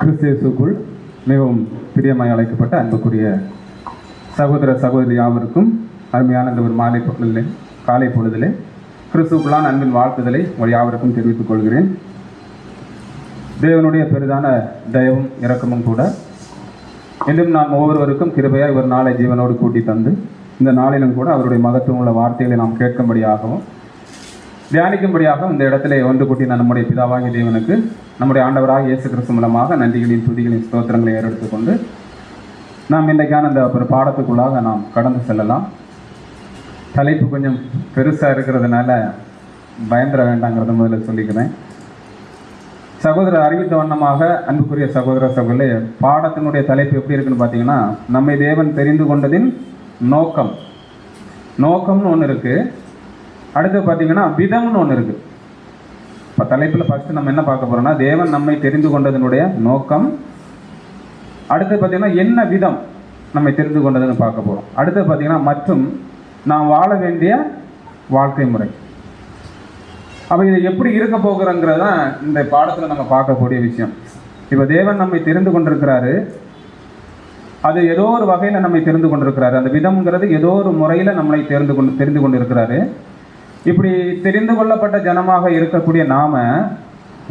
கிறிஸ்தேசுக்குள் மிகவும் பிரியமாய் அழைக்கப்பட்ட அன்புக்குரிய சகோதர சகோதரி யாவருக்கும் அருமையான இந்த ஒரு மாலை பொழுதிலே காலை பொழுதிலே கிறிஸ்துக்குள்ளான அன்பின் வாழ்த்துதலை உங்கள் யாவருக்கும் தெரிவித்துக் கொள்கிறேன். தேவனுடைய பெரிதான தயவும் இரக்கமும் கூட என்றும் நாம் ஒவ்வொருவருக்கும் கிருபையாய் ஒரு நாளை ஜீவனோடு கூட்டி தந்து இந்த நாளிலும் கூட அவருடைய மகத்துவம் உள்ள வார்த்தைகளை நாம் கேட்கும்படியாகவும் தியானிக்கும்படியாகவும் இந்த இடத்திலே ஒன்று கூட்டின நம்முடைய பிதாவாகிய தேவனுக்கு நம்முடைய ஆண்டவராக இயேசு கிறிஸ்து மூலமாக நன்றிகளின் துதிகளின் ஸ்தோத்திரங்களை ஏறெடுத்துக்கொண்டு நாம் இன்றைக்கான அந்த ஒரு பாடத்துக்குள்ளாக நாம் கடந்து செல்லலாம். தலைப்பு கொஞ்சம் பெருசாக இருக்கிறதுனால பயந்துட வேண்டாங்கிறத முதல்ல சொல்லிக்கிறேன். சகோதரர் அறிவித்த வண்ணமாக அன்புக்குரிய சகோதர சகோதரி, பாடத்தினுடைய தலைப்பு எப்படி இருக்குன்னு பார்த்தீங்கன்னா, நம்மை தேவன் தெரிந்து கொண்டதின் நோக்கம்னு ஒன்று இருக்குது. அடுத்து பார்த்தீங்கன்னா விதம்னு ஒன்று இருக்குது. இப்போ தலைப்பில் ஃபஸ்ட்டு நம்ம என்ன பார்க்க போகிறோம்னா, தேவன் நம்மை தெரிந்து கொண்டதனுடைய நோக்கம். அடுத்து பார்த்தீங்கன்னா என்ன விதம் நம்மை தெரிந்து கொண்டதுன்னு பார்க்க போகிறோம். அடுத்து பார்த்தீங்கன்னா மற்றும் நாம் வாழ வேண்டிய வாழ்க்கை முறை. அப்போ இது எப்படி இருக்க போகிறோங்கிறது தான் இந்த பாடத்தில் நம்ம பார்க்கக்கூடிய விஷயம். இப்போ தேவன் நம்மை தெரிந்து கொண்டிருக்கிறாரு, அது ஏதோ ஒரு வகையில் நம்மை தெரிந்து கொண்டிருக்கிறாரு. அந்த விதம்ங்கிறது ஏதோ ஒரு முறையில் நம்மளை தெரிந்து கொண்டு இருக்கிறாரு. இப்படி தெரிந்து கொள்ளப்பட்ட ஜனமாக இருக்கக்கூடிய நாம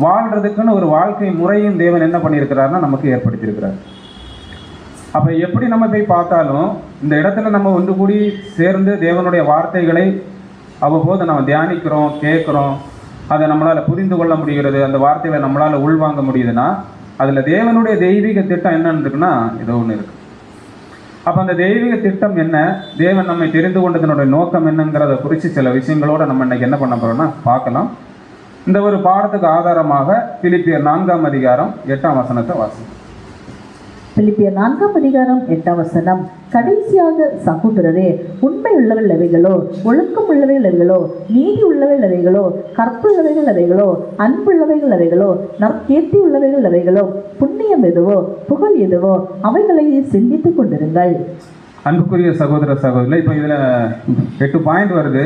வாழ்கிறதுக்குன்னு ஒரு வாழ்க்கை முறையும் தேவன் என்ன பண்ணியிருக்கிறாருன்னா நமக்கு ஏற்படுத்தியிருக்கிறார். அப்போ எப்படி நம்ம போய் பார்த்தாலும் இந்த இடத்துல நம்ம ஒன்று கூடி சேர்ந்து தேவனுடைய வார்த்தைகளை அவ்வப்போது நம்ம தியானிக்கிறோம், கேட்குறோம், அதை நம்மளால் புரிந்து கொள்ள முடிகிறது, அந்த வார்த்தைகளை நம்மளால் உள்வாங்க முடியுதுன்னா அதில் தேவனுடைய தெய்வீக திட்டம் என்னன்னு இருக்குன்னா ஏதோ ஒன்று இருக்குது. அப்போ அந்த தெய்வீக திட்டம் என்ன, தேவன் நம்மை தெரிந்து கொண்டதனுடைய நோக்கம் என்னங்கிறத குறித்து சில விஷயங்களோடு நம்ம இன்றைக்கி என்ன பண்ண போகிறோம்னா பார்க்கலாம். இந்த ஒரு பாடத்துக்கு ஆதாரமாக பிலிப்பியர் 4ஆம் அதிகாரம் 8ஆம் வசனத்தை வாசிப்போம். பிலிப்பியர் 4ஆம் அதிகாரம் 8ஆம் வசனம். கடைசியாக சகோதரரே, உண்மை உள்ளவைகள் எவைகளோ, ஒழுக்கம் உள்ளவைகள் எவைகளோ, நீதி உள்ளவைகள் எவைகளோ, கற்புள்ளவைகள் எவைகளோ, அன்புள்ளவைகள் எவைகளோ, நற்கீர்த்தி உள்ளவைகள் எவைகளோ, புண்ணியம் எதுவோ, புகழ் எதுவோ, அவைகளை சிந்தித்துக் கொண்டிருங்கள். அன்புக்குரிய சகோதர சகோதரி, இப்போ இதில் 8 பாயிண்ட் வருது.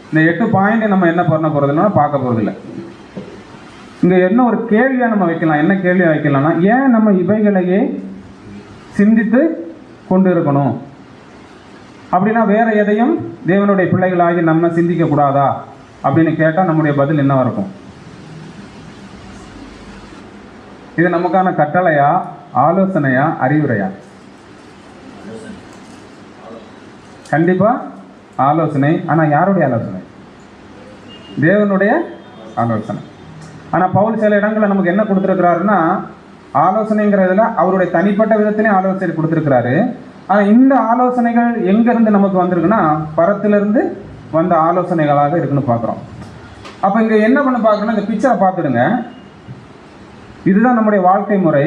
இந்த 8 பாயிண்ட் நம்ம என்ன பண்ண போகிறதுனா பார்க்க போகிறதில்ல. இங்கே என்ன ஒரு கேள்வியாக நம்ம வைக்கலாம். என்ன கேள்வியாக வைக்கலாம்னா, ஏன் நம்ம இவைகளையே சிந்தித்து கொண்டு இருக்கணும்? அப்படின்னா வேற எதையும் தேவனுடைய பிள்ளைகளாகி நம்ம சிந்திக்க கூடாதா அப்படின்னு கேட்டால் நம்முடைய பதில் என்னவா இருக்கும்? இது நமக்கான கட்டளையா, ஆலோசனையா, அறிவுரையா? கண்டிப்பா ஆலோசனை. ஆனால் யாருடைய ஆலோசனை? தேவனுடைய ஆலோசனை. ஆனால் பவுல் சில இடங்களில் நமக்கு என்ன கொடுத்துருக்கிறாருன்னா, ஆலோசனைங்கிறதுல அவருடைய தனிப்பட்ட விதத்திலே ஆலோசனை கொடுத்துருக்கிறாரு. ஆனால் இந்த ஆலோசனைகள் எங்கேருந்து நமக்கு வந்திருக்குன்னா பரத்திலிருந்து வந்த ஆலோசனைகளாக இருக்குன்னு பார்க்குறோம். அப்போ இங்கே என்ன பண்ண பார்க்கணும்னா, இந்த பிக்சரை பார்த்துடுங்க. இதுதான் நம்முடைய வாழ்க்கை முறை.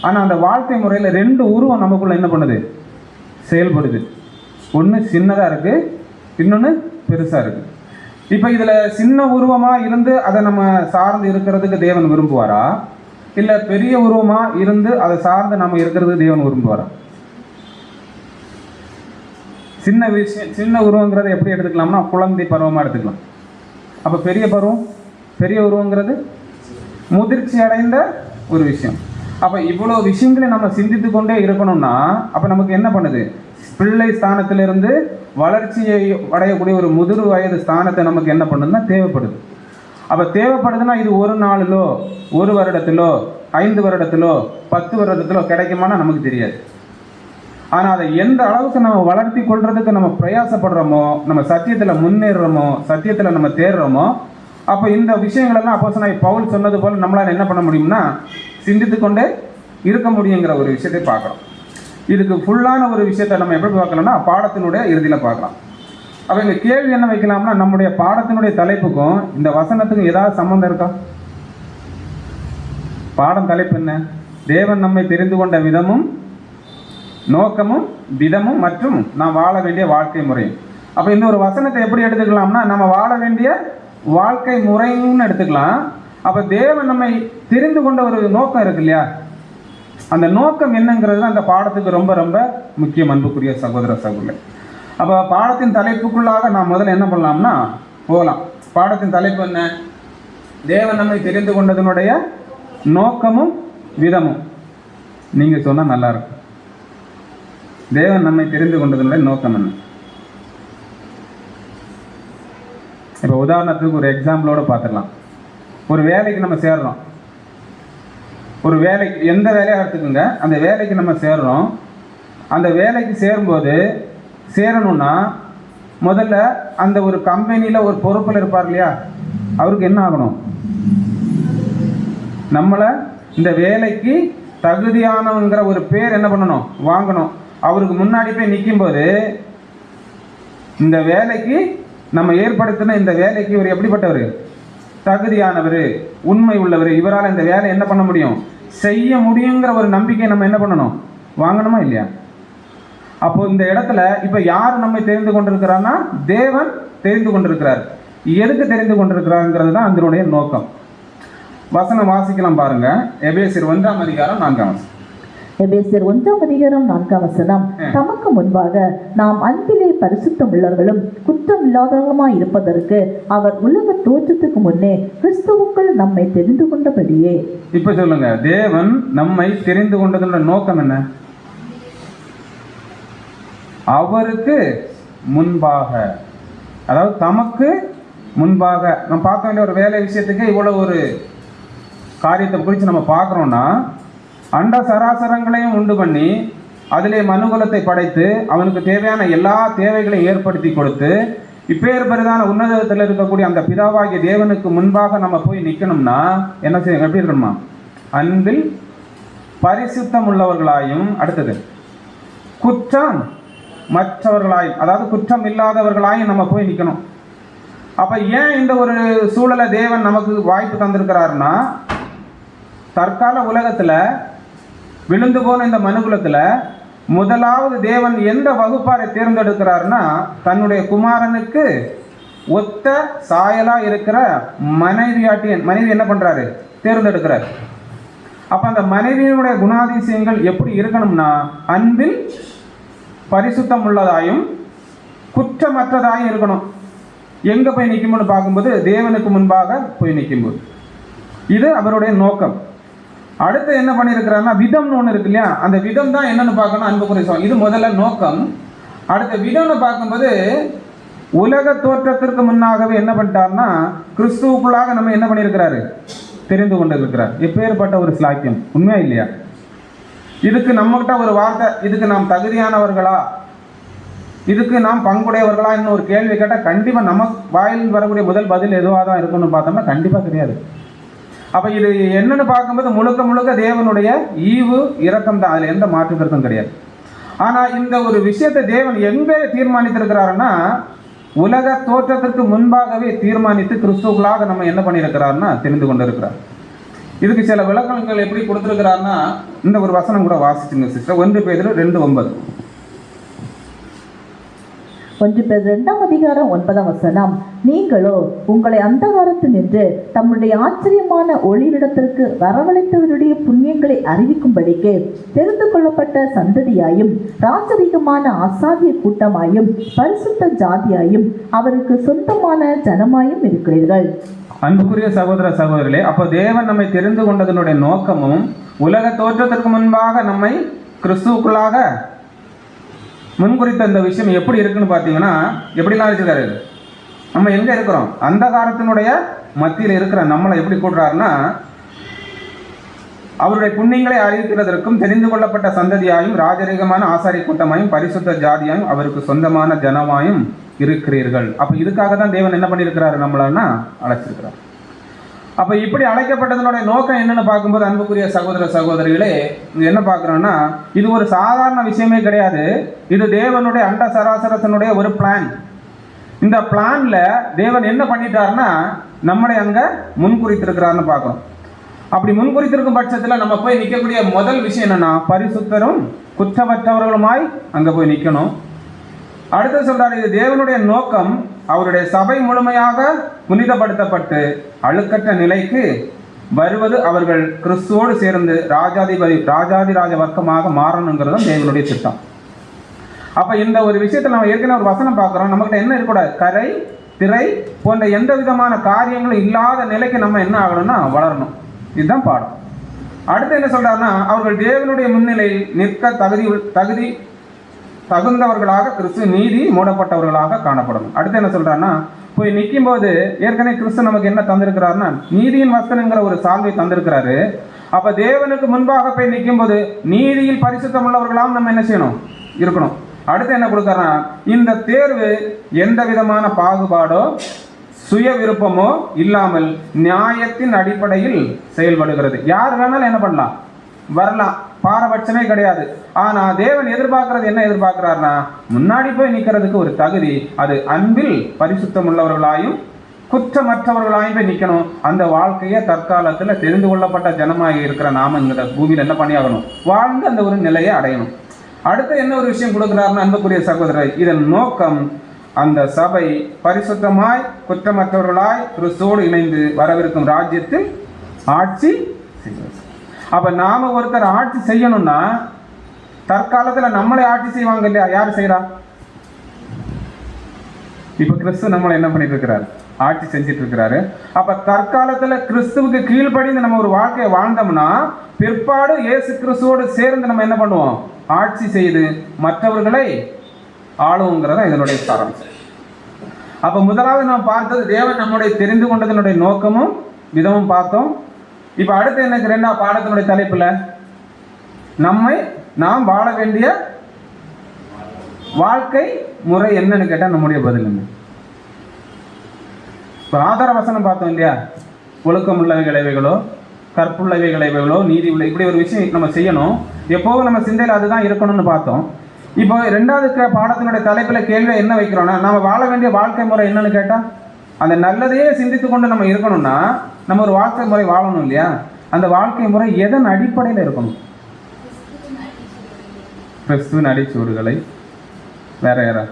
ஆனால் அந்த வாழ்க்கை முறையில் 2 உருவம் நமக்குள்ள என்ன பண்ணுது, செயல்படுது. ஒன்று சின்னதாக இருக்குது, இன்னொன்று பெருசாக இருக்குது. இப்போ இதில் சின்ன உருவமாக இருந்து அதை நம்ம சார்ந்து இருக்கிறதுக்கு தேவன் விரும்புவாரா, இல்லை பெரிய உருவமாக இருந்து அதை சார்ந்து நம்ம இருக்கிறதுக்கு தேவன் விரும்புவாரா? சின்ன உருவங்கிறத எப்படி எடுத்துக்கலாம்னா குழந்தை பருவமாக எடுத்துக்கலாம். அப்போ பெரிய உருவங்கிறது முதிர்ச்சி அடைந்த ஒரு விஷயம். அப்போ இவ்வளோ விஷயங்களை நம்ம சிந்தித்து கொண்டே இருக்கணும்னா அப்போ நமக்கு என்ன பண்ணுது, பிள்ளை ஸ்தானத்திலிருந்து வளர்ச்சியை அடையக்கூடிய ஒரு முதிர் வயது ஸ்தானத்தை நமக்கு என்ன பண்ணுதுன்னா தேவைப்படுது. அப்போ தேவைப்படுதுன்னா இது ஒரு நாளிலோ, ஒரு வருடத்திலோ, 5 வருடத்திலோ, 10 வருடத்திலோ கிடைக்குமானா நமக்கு தெரியாது. ஆனால் அதை எந்த அளவுக்கு நம்ம வளர்த்தி கொள்றதுக்கு நம்ம பிரயாசப்படுறோமோ, நம்ம சத்தியத்தில் முன்னேறுறோமோ, சத்தியத்தில் நம்ம தேடுறோமோ, அப்போ இந்த விஷயங்களெல்லாம் அப்போஸ்தலனாகிய பவுல் சொன்னது போல் நம்மளால் என்ன பண்ண முடியும்னா சிந்தித்து கொண்டே இருக்க முடியுங்கிற ஒரு விஷயத்தை பார்க்குறோம். இதுக்கு ஃபுல்லான ஒரு விஷயத்தை நம்ம எப்படி பார்க்கலாம்னா பாடத்தினுடைய இறுதியில் பார்க்கலாம். அப்போ இந்த கேள்வி என்ன வைக்கலாம்னா, நம்முடைய பாடத்தினுடைய தலைப்புக்கும் இந்த வசனத்துக்கும் ஏதாவது சம்மந்தம் இருக்கா? பாடம் தலைப்பு என்ன? தேவன் நம்மை தெரிந்து கொண்ட விதமும் நோக்கமும் விதமும் மற்றும் நாம் வாழ வேண்டிய வாழ்க்கை முறையும். அப்போ இந்த ஒரு வசனத்தை எப்படி எடுத்துக்கலாம்னா, நம்ம வாழ வேண்டிய வாழ்க்கை முறைன்னு எடுத்துக்கலாம். அப்போ தேவன் நம்மை தெரிந்து கொண்ட ஒரு நோக்கம் இருக்கு இல்லையா, அந்த நோக்கம் என்னங்கிறது தான் அந்த பாடத்துக்கு ரொம்ப ரொம்ப முக்கியம். அன்புக்குரிய சகோதர சகோதரி, அப்போ பாடத்தின் தலைப்புக்குள்ளாக நாம் முதல்ல என்ன பண்ணலாம்னா போகலாம். பாடத்தின் தலைப்பு என்ன? தேவன் நம்மை தெரிந்து கொண்டதனுடைய நோக்கமும் விதமும் நீங்க சொன்னா நல்லா இருக்கும். தேவன் நம்மை தெரிந்து கொண்டதனுடைய நோக்கம் என்ன? இப்போ உதாரணத்துக்கு ஒரு எக்ஸாம்பிளோட பார்த்துடலாம். ஒரு வேலைக்கு நம்ம சேர்றோம். ஒரு வேலைக்கு எந்த வேலையாக எடுத்துக்கோங்க, அந்த வேலைக்கு நம்ம சேர்றோம். அந்த வேலைக்கு சேரும்போது சேரணும்னா முதல்ல அந்த ஒரு கம்பெனியில் ஒரு பொறுப்பில் இருப்பார் இல்லையா, அவருக்கு என்ன ஆகணும்? நம்மளை இந்த வேலைக்கு தகுதியானவங்கிற ஒரு பேர் என்ன பண்ணணும்? வாங்கணும். அவருக்கு முன்னாடி போய் நிற்கும்போது இந்த வேலைக்கு நம்ம ஏற்படுத்தின இந்த வேலைக்கு இவர் எப்படிப்பட்டவர்? தகுதியானவர், உண்மை உள்ளவர், இவரால் இந்த வேலை என்ன பண்ண முடியும்? செய்ய முடியுங்கிற ஒரு நம்பிக்கை நம்ம என்ன பண்ணணும்? வாங்கணுமா இல்லையா? அப்போ இந்த இடத்துல இப்ப யார் நம்மை தெரிந்து கொண்டிருக்கிறான்னா தேவன் தெரிந்து கொண்டிருக்கிறார். எதுக்கு தெரிந்து கொண்டிருக்கிறாங்கிறது தான் அதனுடைய நோக்கம். வசனம் வாசிக்கலாம் பாருங்க. எபேசியர் 1:4. எபேசியர் 1:4 தமக்கு முன்பாக நாம் அன்பிலே பரிசுத்தம் உள்ளவர்களும் குற்றம் இல்லாதவர்களுமாய் இருப்பதற்கு அவர் உலக தோற்றத்துக்கு முன்னே கிறிஸ்துவுக்குள் நம்மை தெரிந்து கொண்டபடியே. இப்ப சொல்லுங்க, தேவன் நம்மை தெரிந்து கொண்டதோட நோக்கம் என்ன? அவருக்கு முன்பாக, அதாவது தமக்கு முன்பாக. நம்ம பார்க்க வேண்டிய ஒரு வேலை விஷயத்துக்கு இவ்வளவு ஒரு காரியத்தை குறித்து நம்ம பார்க்குறோம்னா, அண்ட சராசரங்களையும் உண்டு பண்ணி அதிலே மனுகுலத்தை படைத்து அவனுக்கு தேவையான எல்லா தேவைகளையும் ஏற்படுத்தி கொடுத்து இப்பேர் பெரிதான உன்னதத்தில் இருக்கக்கூடிய அந்த பிதாவாகிய தேவனுக்கு முன்பாக நம்ம போய் நிற்கணும்னா என்ன செய்யணும்? எப்படி இருக்கணுமா? அன்பில் பரிசுத்தம் உள்ளவர்களாயும், அடுத்தது குற்றம் மற்றவர்களாயும், அதாவது குற்றம் இல்லாதவர்களாயும் நம்ம போய் நிற்கணும். அப்ப ஏன் இந்த ஒரு சூழலை தேவன் நமக்கு வாய்ப்பு தந்திருக்கிறாருன்னா, தற்கால உலகத்துல விழுந்து போன இந்த மனுகுலத்துல முதலாவது தேவன் எந்த வகுப்பாரை தேர்ந்தெடுக்கிறாருன்னா, தன்னுடைய குமாரனுக்கு ஒத்த சாயலா இருக்கிற மனைவி என்ன பண்றாரு? தேர்ந்தெடுக்கிறார். அப்ப அந்த மனைவியினுடைய குணாதிசயங்கள் எப்படி இருக்கணும்னா, அன்பில் பரிசுத்தம் உள்ளதாயும் குற்றமற்றதாயும் இருக்கணும். எங்க போய் நிற்கும்போது பார்க்கும்போது தேவனுக்கு முன்பாக போய் நிற்கும்போது. இது அவருடைய நோக்கம். அடுத்து என்ன பண்ணியிருக்கிறாருன்னா, விதம்னு ஒன்று இருக்கு இல்லையா, அந்த விதம் தான் என்னன்னு பார்க்கணும். அன்புக்குரிய, இது முதல்ல நோக்கம். அடுத்த விதம்னு பார்க்கும்போது உலக தோற்றத்திற்கு முன்னாகவே என்ன பண்ணிட்டாருன்னா, கிறிஸ்துவுக்குள்ளாக நம்ம என்ன பண்ணியிருக்கிறாரு? தெரிந்து கொண்டு இருக்கிறார். எப்பேற்பட்ட ஒரு ஸ்லாக்கியம், உண்மையா இல்லையா? இதுக்கு நம்மகிட்ட ஒரு வார்த்தை, இதுக்கு நாம் தகுதியானவர்களா, இதுக்கு நாம் பங்குடையவர்களா இன்னும் ஒரு கேள்வி கேட்டால் கண்டிப்பாக நமக்கு வாயில் வரக்கூடிய முதல் பதில் எதுவாக தான் இருக்குன்னு பார்த்தோம்னா கண்டிப்பாக கிடையாது. அப்போ இது என்னன்னு பார்க்கும்போது முழுக்க முழுக்க தேவனுடைய ஈவு இரக்கம் தான், அதில் எந்த மாற்று கருத்தும் கிடையாது. ஆனால் இந்த ஒரு விஷயத்தை தேவன் எங்கே தீர்மானித்திருக்கிறாருன்னா, உலக தோற்றத்திற்கு முன்பாகவே தீர்மானித்து கிறிஸ்துவுக்குள்ளாக நம்ம என்ன பண்ணியிருக்கிறாருன்னா தெரிந்து கொண்டு இருக்கிறார். இதுக்கு சில விளக்கங்கள் எப்படி கொடுத்துருக்கிறாருன்னா, இந்த ஒரு வசனம் கூட வாசிச்சுங்க சிஸ்டர். 1 பேதுரு 2:9. 1 பேதுரு 2:9 நீங்களோ உங்களை அந்தகாரத்தில் நின்று தம்முடைய ஆச்சரியமான ஒளியிடத்திற்கு வரவழைத்தவருடைய புண்ணியங்களை அறிவிக்கும்படிக்கு தெரிந்து கொள்ளப்பட்ட சந்ததியாயும் ராஜரிகமான ஆசாரிய கூட்டமாயும் பரிசுத்த ஜாதியாயும் அவருக்கு சொந்தமான ஜனமாயும் இருக்கிறீர்கள். அன்புக்குரிய சகோதர சகோதரிகளே, அப்போ தேவன் நம்மை தெரிந்து கொண்டதனுடைய நோக்கமும் உலக தோற்றத்திற்கு முன்பாக நம்மை கிறிஸ்துவுக்குள்ளாக முன்குறித்த இந்த விஷயம் எப்படி இருக்குன்னு பார்த்தீங்கன்னா, எப்படிலாம் வச்சுக்காரு? நம்ம எங்க இருக்கிறோம்? அந்தகாரத்தினுடைய மத்தியில் இருக்கிற நம்மளை எப்படி கூடுறாருன்னா, அவருடைய புண்ணியங்களை அறிவிக்கிறதற்கும் தெரிந்து கொள்ளப்பட்ட சந்ததியாயும் ராஜரீகமான ஆசாரி கூட்டமாயும் பரிசுத்த ஜாதியாயும் அவருக்கு சொந்தமான ஜனமாயும் இருக்கிறீர்கள். அப்ப இதுக்காக தான் தேவன் என்ன பண்ணியிருக்கிறாரு? நம்மளன்னா அழைச்சிருக்கிறார். அப்ப இப்படி அழைக்கப்பட்டதனுடைய நோக்கம் என்னன்னு பார்க்கும்போது, அன்புக்குரிய சகோதர சகோதரிகளே, என்ன பார்க்கிறோம்னா, இது ஒரு சாதாரண விஷயமே கிடையாது. இது தேவனுடைய அண்ட சராசரத்தினுடைய ஒரு பிளான். இந்த பிளான்ல தேவன் என்ன பண்ணிட்டாருன்னா, நம்மளை அங்க முன்குறித்திருக்கிறாருன்னு பார்க்கிறோம். அப்படி முன்குறித்திருக்கும் பட்சத்தில் நம்ம போய் நிற்கக்கூடிய முதல் விஷயம் என்னன்னா, பரிசுத்தரும் குற்றமற்றவர்களுமாய் அங்க போய் நிற்கணும். அடுத்து சொல்றாரு, இது தேவனுடைய நோக்கம். அவருடைய சபை முழுமையாக புனிதப்படுத்தப்பட்டு அழுக்கற்ற நிலைக்கு வருவது அவர்கள் கிறிஸ்துவோடு சேர்ந்து ராஜாதிராஜ வர்க்கமாக மாறணுங்கிறது தேவனுடைய திட்டம். அப்ப இந்த ஒரு விஷயத்தில் நம்ம ஏற்கனவே ஒரு வசனம் பார்க்கிறோம். நம்மகிட்ட என்ன இருக்கக்கூடாது? கரை திரை போன்ற எந்த விதமான காரியங்களும் இல்லாத நிலைக்கு நம்ம என்ன ஆகணும்னா வளரணும். இதுதான் பாடம். அடுத்து என்ன சொல்றாருன்னா, அவர்கள் தேவனுடைய முன்னிலையில் நிற்க தகுந்தவர்களாக கிறிஸ்து நீதி மூடப்பட்டவர்களாக காணப்படும். அடுத்து என்ன சொல்றாருன்னா, போய் நிற்கும் போது ஏற்கனவே கிறிஸ்து நமக்கு என்ன தந்திருக்கிறாருன்னா நீதியின் வஸ்திரங்கிற ஒரு சால்வை தந்திருக்கிறாரு. அப்ப தேவனுக்கு முன்பாக போய் நிற்கும் போது நீதியில் பரிசுத்தம் உள்ளவர்களாம் நம்ம என்ன செய்யணும், இருக்கணும். அடுத்து என்ன கொடுக்கறா, இந்த தேர்வு எந்த விதமான பாகுபாடோ சுய விருப்பமோ இல்லாமல் நியாயத்தின் அடிப்படையில் செயல்படுகிறது. யார் வேணாலும் என்ன பண்ணலாம், வரலாம், பாரபட்சமே கிடையாது. ஆனா தேவன் எதிர்பார்க்கிறது என்ன எதிர்பார்க்கிறார்னா, முன்னாடி போய் நிக்கிறதுக்கு ஒரு தகுதி, அது அன்பில் பரிசுத்தம் உள்ளவர்களாயும் குற்றமற்றவர்களாயும் போய் நிக்கணும். அந்த வாழ்க்கையை தற்காலத்துல தெரிந்து கொள்ளப்பட்ட ஜனமாகி இருக்கிற நாம இந்த பூமியில் என்ன பண்ணியாகணும், வாழ்ந்து அந்த ஒரு நிலையை அடையணும். அடுத்து என்ன ஒரு விஷயம் கொடுக்கிறாருன்னு அன்புக்குரிய சகோதரர், இதன் நோக்கம் அந்த சபை பரிசுத்தமாய் குற்றமற்றவர்களாய் கிறிஸ்துவோடு இணைந்து வரவிருக்கும் ராஜ்யத்தில் ஆட்சி செய்வது. அப்ப நாம ஒருத்தர் ஆட்சி செய்யணும்னா தற்காலத்துல நம்மளே ஆட்சி செய்வாங்க இல்லையா, யாரு செய்யறா? இப்ப கிறிஸ்து நம்மளை என்ன பண்ணிட்டு இருக்கிறாரு, ஆட்சி செஞ்சிட்டு இருக்கிறாரு. அப்ப தற்காலத்துல கிறிஸ்துவுக்கு கீழ்ப்படிந்து நம்ம ஒரு வாழ்க்கையை வாழ்ந்தோம்னா பிற்பாடு இயேசு கிறிஸ்துவோடு சேர்ந்து நம்ம என்ன பண்ணுவோம், ஆட்சி செய்து மற்றவர்களை ஆளுங்கிறத இதனுடைய சாராம்சம். அப்ப முதலாவது நாம் பார்த்தது தேவன் நம்முடைய தெரிந்து கொண்டதனுடைய நோக்கமும் விதமும் பார்த்தோம். இப்ப அடுத்து எனக்கு ரெண்டாவது பாடத்தினுடைய தலைப்புல நாம் வாழ வேண்டிய வாழ்க்கை முறை என்னன்னு கேட்டா நம்முடைய பதில் என்ன. இப்ப ஆதார வசனம் பார்த்தோம் இல்லையா, ஒழுக்கம் உள்ளவைகளோ கற்புள்ளவைகளோ நீதி உள்ள, இப்படி ஒரு விஷயம் நம்ம செய்யணும். எப்போவும் நம்ம சிந்தையில் அதுதான் இருக்கணும்னு பார்த்தோம். இப்போ ரெண்டாவது பாடத்தினுடைய தலைப்புல கேள்வி என்ன வைக்கிறோம்னா, நம்ம வாழ வேண்டிய வாழ்க்கை முறை என்னன்னு கேட்டா, அந்த நல்லதையே சிந்தித்து கொண்டு நம்ம இருக்கணும்னா நம்ம ஒரு வாழ்க்கை முறை வாழணும் இல்லையா. அந்த வாழ்க்கை முறை எதன் அடிப்படையில் இருக்கணும்? கிறிஸ்துவின் அடிச்சுவடுகளை. வேற யாரா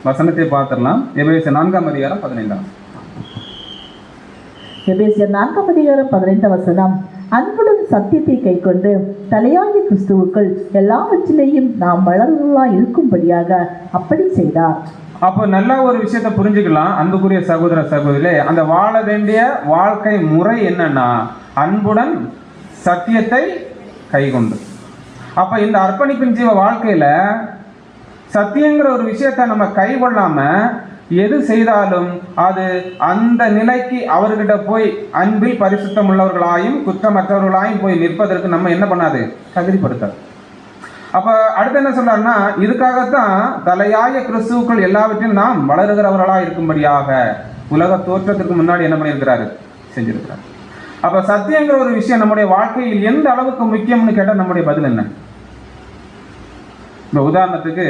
வசனத்தை பார்த்துடலாம். எபேசியர் 4:15. எபேசியர் 4:15 அன்புடன் சத்தியத்தை கைக்கொண்டு தலையாகிய கிறிஸ்துவுக்குள் எல்லாவற்றிலேயும் நாம் வளர்ந்தவர்களாய் இருக்கும்படியாக அப்படி செய்தார். அப்போ நல்ல ஒரு விஷயத்தை புரிஞ்சுக்கலாம் அன்புக்குரிய சகோதர சகோதரிகளே. அந்த வாழ வேண்டிய வாழ்க்கை முறை என்னன்னா அன்புடன் சத்தியத்தை கைக்கொண்டு. அப்ப இந்த அர்ப்பணிப்பின் ஜீவ வாழ்க்கையில சத்தியங்கிற ஒரு விஷயத்தை நம்ம கைக்கொள்ளாம எது செய்தாலும் அது அந்த நிலைக்கு அவர்கிட்ட போய் அன்பில் பரிசுத்தம் உள்ளவர்களாயும் குற்றமற்றவர்களாயும் போய் நிற்பதற்கு நம்ம என்ன பண்ணாது, தகுதிப்படுத்தாது. அப்ப அடுத்து என்ன சொல்றாருன்னா, இதுக்காகத்தான் தலையாய கிறிஸ்துவுக்குள் எல்லாவற்றையும் நாம் வளருகிறவர்களா இருக்கும்படியாக உலக தோற்றத்திற்கு முன்னாடி என்ன பண்ணியிருக்கிறாரு, செஞ்சிருக்கிறார். அப்ப சத்தியங்கிற ஒரு விஷயம் நம்முடைய வாழ்க்கையில் எந்த அளவுக்கு முக்கியம்னு கேட்டால் நம்முடைய பதில் என்ன? இந்த உதாரணத்துக்கு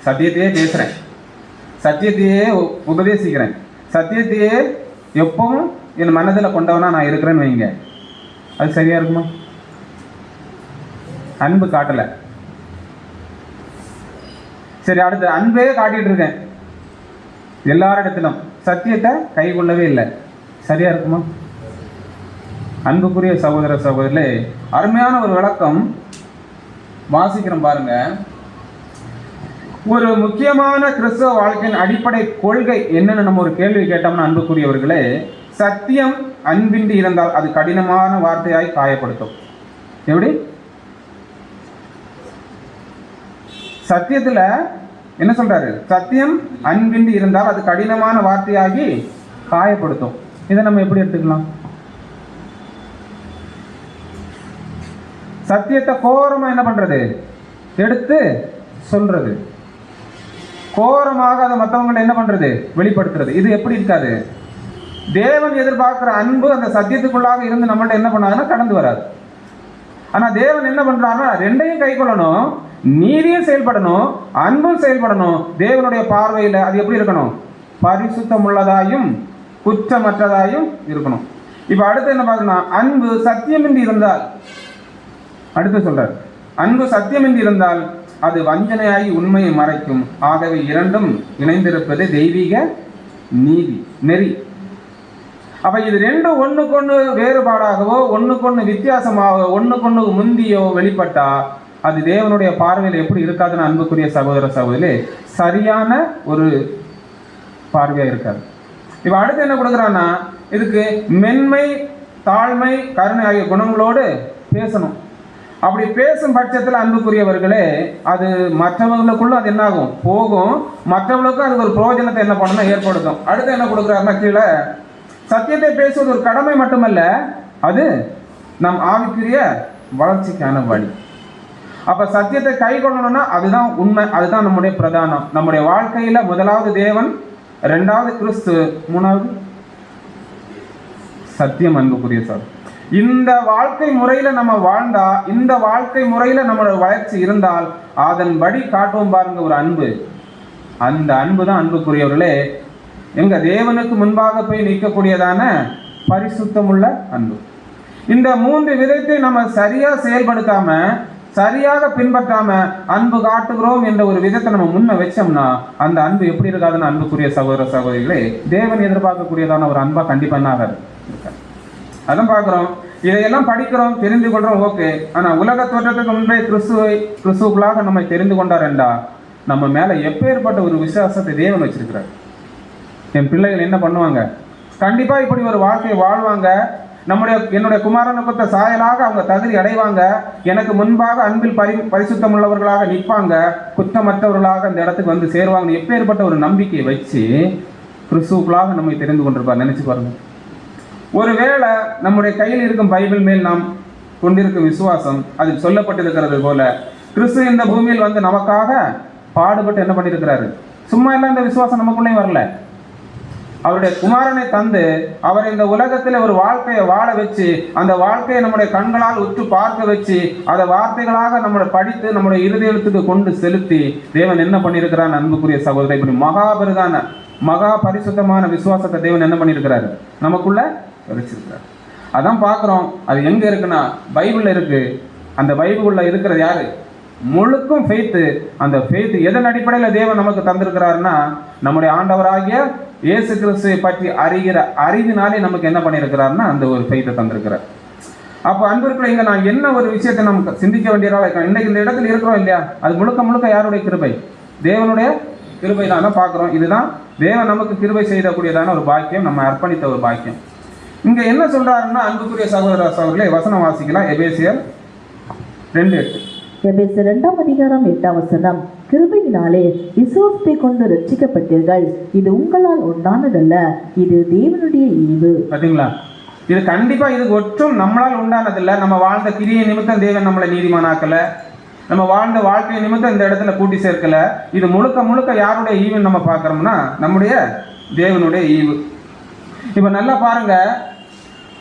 சத்தியத்தையே பேசுறேன், சத்தியத்தையே உபதேசிக்கிறேன், சத்தியத்தையே எப்பவும் என் மனதில் கொண்டவனா நான் இருக்கிறேன்னு வைங்க, அது சரியா இருக்குமா? அன்பு காட்டலை. சரி, அடுத்து அன்பே காட்டிட்டு இருக்கேன் எல்லாரிடத்திலும், சத்தியத்தை கை கொள்ளவே இல்லை, சரியா இருக்குமா? அன்புக்குரிய சகோதர சகோதரிலே, அருமையான ஒரு விளக்கம் வாசிக்கிறோம் பாருங்க. ஒரு முக்கியமான கிறிஸ்தவ வாழ்க்கையின் அடிப்படை கொள்கை என்னன்னு நம்ம ஒரு கேள்வி கேட்டோம்னா அன்புக்குரியவர்களே, சத்தியம் அன்பின்றி இருந்தால் அது கடினமான வார்த்தையாய் காயப்படுத்தும். எப்படி? சத்தியத்துல என்ன சொல்றாரு? சத்தியம் அன்பின்றி இருந்தால் அது கடினமான வார்த்தையாகி காயப்படுத்தும். இதை நம்ம எப்படி எடுத்துக்கலாம்? சத்தியத்தை கோரமா என்ன பண்றது, எடுத்து சொல்றது, கோரமாக அதை மற்றவங்களை என்ன பண்றது, வெளிப்படுத்துறது. இது எப்படி இருக்காது? தேவன் எதிர்பார்க்கிற அன்பு அந்த சத்தியத்துக்குள்ளாக இருந்து நம்மள்ட்ட என்ன பண்ணாதுன்னா கடந்து வராது. ஆனா தேவன் என்ன பண்றாருன்னா ரெண்டையும் கை கொள்ளணும், நீதியும் செயல்படணும், அன்பும் செயல்படணும். தேவனுடைய பார்வையில் அது எப்படி இருக்கணும்? பரிசுத்தம் உள்ளதாயும் குற்றமற்றதாயும் இருக்கணும். இப்ப அடுத்து என்ன பார்க்கணும்னா, அன்பு சத்தியமின்றி இருந்தால், அடுத்து சொல்றார், அன்பு சத்தியமின்றி இருந்தால் அது வஞ்சனையாகி உண்மையை மறைக்கும். ஆகவே இரண்டும் இணைந்திருப்பது தெய்வீக நீதி நெறி. அப்ப இது ரெண்டும் ஒண்ணுக்கொண்ணு வேறுபாடாகவோ ஒண்ணுக்கொண்ணு வித்தியாசமாகவோ ஒண்ணுக்கொண்ணு முந்தியோ வெளிப்பட்டா அது தேவனுடைய பார்வையில் எப்படி இருக்காதுன்னு அன்புக்குரிய சகோதர சகோதரி சரியான ஒரு பார்வையா இருக்காது. இப்ப அடுத்து என்ன கொடுக்குறான்னா, இதுக்கு மென்மை தாழ்மை, கருணை ஆகிய குணங்களோடு பேசணும். அப்படி பேசும் பட்சத்தில் அன்புக்குரியவர்களே, அது மற்றவங்களுக்குள்ள அது என்ன ஆகும், போகும். மற்றவங்களுக்கும் அது ஒரு பிரயோஜனத்தை என்ன பண்ணணும், ஏற்படுத்தும். அடுத்து என்ன கொடுக்குறாருன்னா, கீழே சத்தியத்தை பேசுவது ஒரு கடமை மட்டுமல்ல, அது நம் ஆவிக்குரிய வளர்ச்சிக்கான வழி. அப்ப சத்தியத்தை கை கொள்ளணும்னா அதுதான் உண்மை, அதுதான் நம்முடைய பிரதானம். நம்முடைய வாழ்க்கையில முதலாவது தேவன், இரண்டாவது கிறிஸ்து, மூணாவது சத்தியம். அன்புக்குரிய சார், இந்த வாழ்க்கை முறையில நம்ம வாழ்ந்தா, இந்த வாழ்க்கை முறையில நம்மளோட வளர்ச்சி இருந்தால் அதன்படி காட்டுவோம் பாருங்க ஒரு அன்பு. அந்த அன்பு தான் அன்புக்குரியவர்களே எங்க தேவனுக்கு முன்பாக போய் நிற்கக்கூடியதான பரிசுத்தமுள்ள அன்பு. இந்த மூன்று விதத்தை நம்ம சரியா செயல்படுத்தாம, சரியாக பின்பற்றாம அன்பு காட்டுகிறோம் என்ற ஒரு விதத்தை நம்ம முன்ன வச்சோம்னா அந்த அன்பு எப்படி இருக்காதுன்னு அன்புக்குரிய சகோதர சகோதரிகளே, தேவன் எதிர்பார்க்கக்கூடியதான ஒரு அன்பா கண்டிப்பா என்ன ஆகாது, இருக்காது. அதான் பார்க்கிறோம், இதையெல்லாம் படிக்கிறோம், தெரிந்து கொள்றோம், ஓகே. ஆனா உலக தோற்றத்துக்கு முன்பே கிறிஸ்துவுக்குள்ளாக நம்ம தெரிந்து கொண்டார் என்றா நம்ம மேல எப்பேற்பட்ட ஒரு விசுவாசத்தை தேவன் வச்சிருக்கிறார். என் பிள்ளைகள் என்ன பண்ணுவாங்க, கண்டிப்பா இப்படி ஒரு வாழ்க்கையை வாழ்வாங்க. என்னுடைய குமாரனுக்கு சாயலாக அவங்க தகுதி அடைவாங்க. எனக்கு முன்பாக அன்பில் பரிசுத்தம் உள்ளவர்களாக நிற்பாங்க, குற்றமற்றவர்களாக அந்த இடத்துக்கு வந்து சேருவாங்க. எப்பேற்பட்ட ஒரு நம்பிக்கையை வச்சு கிறிஸ்துவுக்குள்ளாக நம்மை தெரிந்து கொண்டிருப்பார். நினைச்சு பாருங்க. ஒருவேளை நம்முடைய கையில் இருக்கும் பைபிள் மேல் நாம் கொண்டிருக்கும் விசுவாசம் அதில் சொல்லப்பட்டிருக்கிறது போல, கிறிஸ்து இந்த பூமியில் வந்து நமக்காக பாடுபட்டு என்ன பண்ணியிருக்கிறாரு. சும்மா எல்லாம் இந்த விசுவாசம் நமக்குள்ளேயும் வரல. அவருடைய குமாரனை தந்து அவர் இந்த உலகத்தில் ஒரு வாழ்க்கையை வாழ வச்சு, அந்த வாழ்க்கையை நம்முடைய கண்களால் உற்று பார்க்க வச்சு, அதை வார்த்தைகளாக நம்மளை படித்து நம்முடைய இருதயத்துக்கு கொண்டு செலுத்தி தேவன் என்ன பண்ணியிருக்கிறான் அன்புக்குரிய சகோதரர், இப்படி மகாபரிதான மகா பரிசுத்தமான விசுவாசத்தை தேவன் என்ன பண்ணியிருக்கிறாரு, நமக்குள்ள வச்சிருக்கிறார். அதான் பார்க்குறோம். அது எங்க இருக்குன்னா பைபிள்ல இருக்கு. அந்த பைபிள்ல இருக்கிறது யாரு, முழுக்கும் ஃபெய்த்து. அந்த ஃபெய்த் எதன் அடிப்படையில் தேவன் நமக்கு தந்திருக்கிறாருன்னா, நம்முடைய ஆண்டவராகிய இயேசு கிறிஸ்துவை பற்றி அறிகிற அறிவினாலே நமக்கு என்ன பண்ணியிருக்கிறாருன்னா அந்த ஒரு ஃபெய்த்தை தந்திருக்கிறார். அப்போ அன்பிற்குள்ள இங்க நான் என்ன ஒரு விஷயத்தை நமக்கு சிந்திக்க வேண்டியதாக இருக்கோம். இன்னைக்கு இந்த இடத்துல இருக்கிறோம் இல்லையா, அது முழுக்க முழுக்க யாருடைய கிருபை, தேவனுடைய கிருபை தான் பார்க்குறோம். இதுதான் தேவன் நமக்கு கிருபை செய்யக்கூடியதான ஒரு பாக்கியம், நம்ம அர்ப்பணித்த ஒரு பாக்கியம். இங்க என்ன சொல்றாருன்னா அன்புக்குரிய சகோதர சகோதரர்களே, வசனம் வாசிக்கலாம். எபேசியர் 2:8. எபேசியர் 2:8. கிருபையினாலே விசுவாசத்தை கொண்டு ரட்சிக்கப்பட்டீர்கள், இது உங்களால் உண்டானதல்ல, இது தேவனுடைய ஈவு. பாத்தீங்களா, இது கண்டிப்பா இது ஒற்றும் நம்மளால் உண்டானதில்லை. நம்ம வாழ்ந்த கிரியை நிமித்தம் தேவன் நம்மளை நீதிமானாக்கல, நம்ம வாழ்ந்த வாழ்க்கை நிமித்தம் இந்த இடத்துல கூட்டி சேர்க்கல. இது முழுக்க முழுக்க யாருடைய ஈவுன்னு நம்ம பார்க்கறோம்னா நம்முடைய தேவனுடைய ஈவு. இப்ப நல்லா பாருங்க,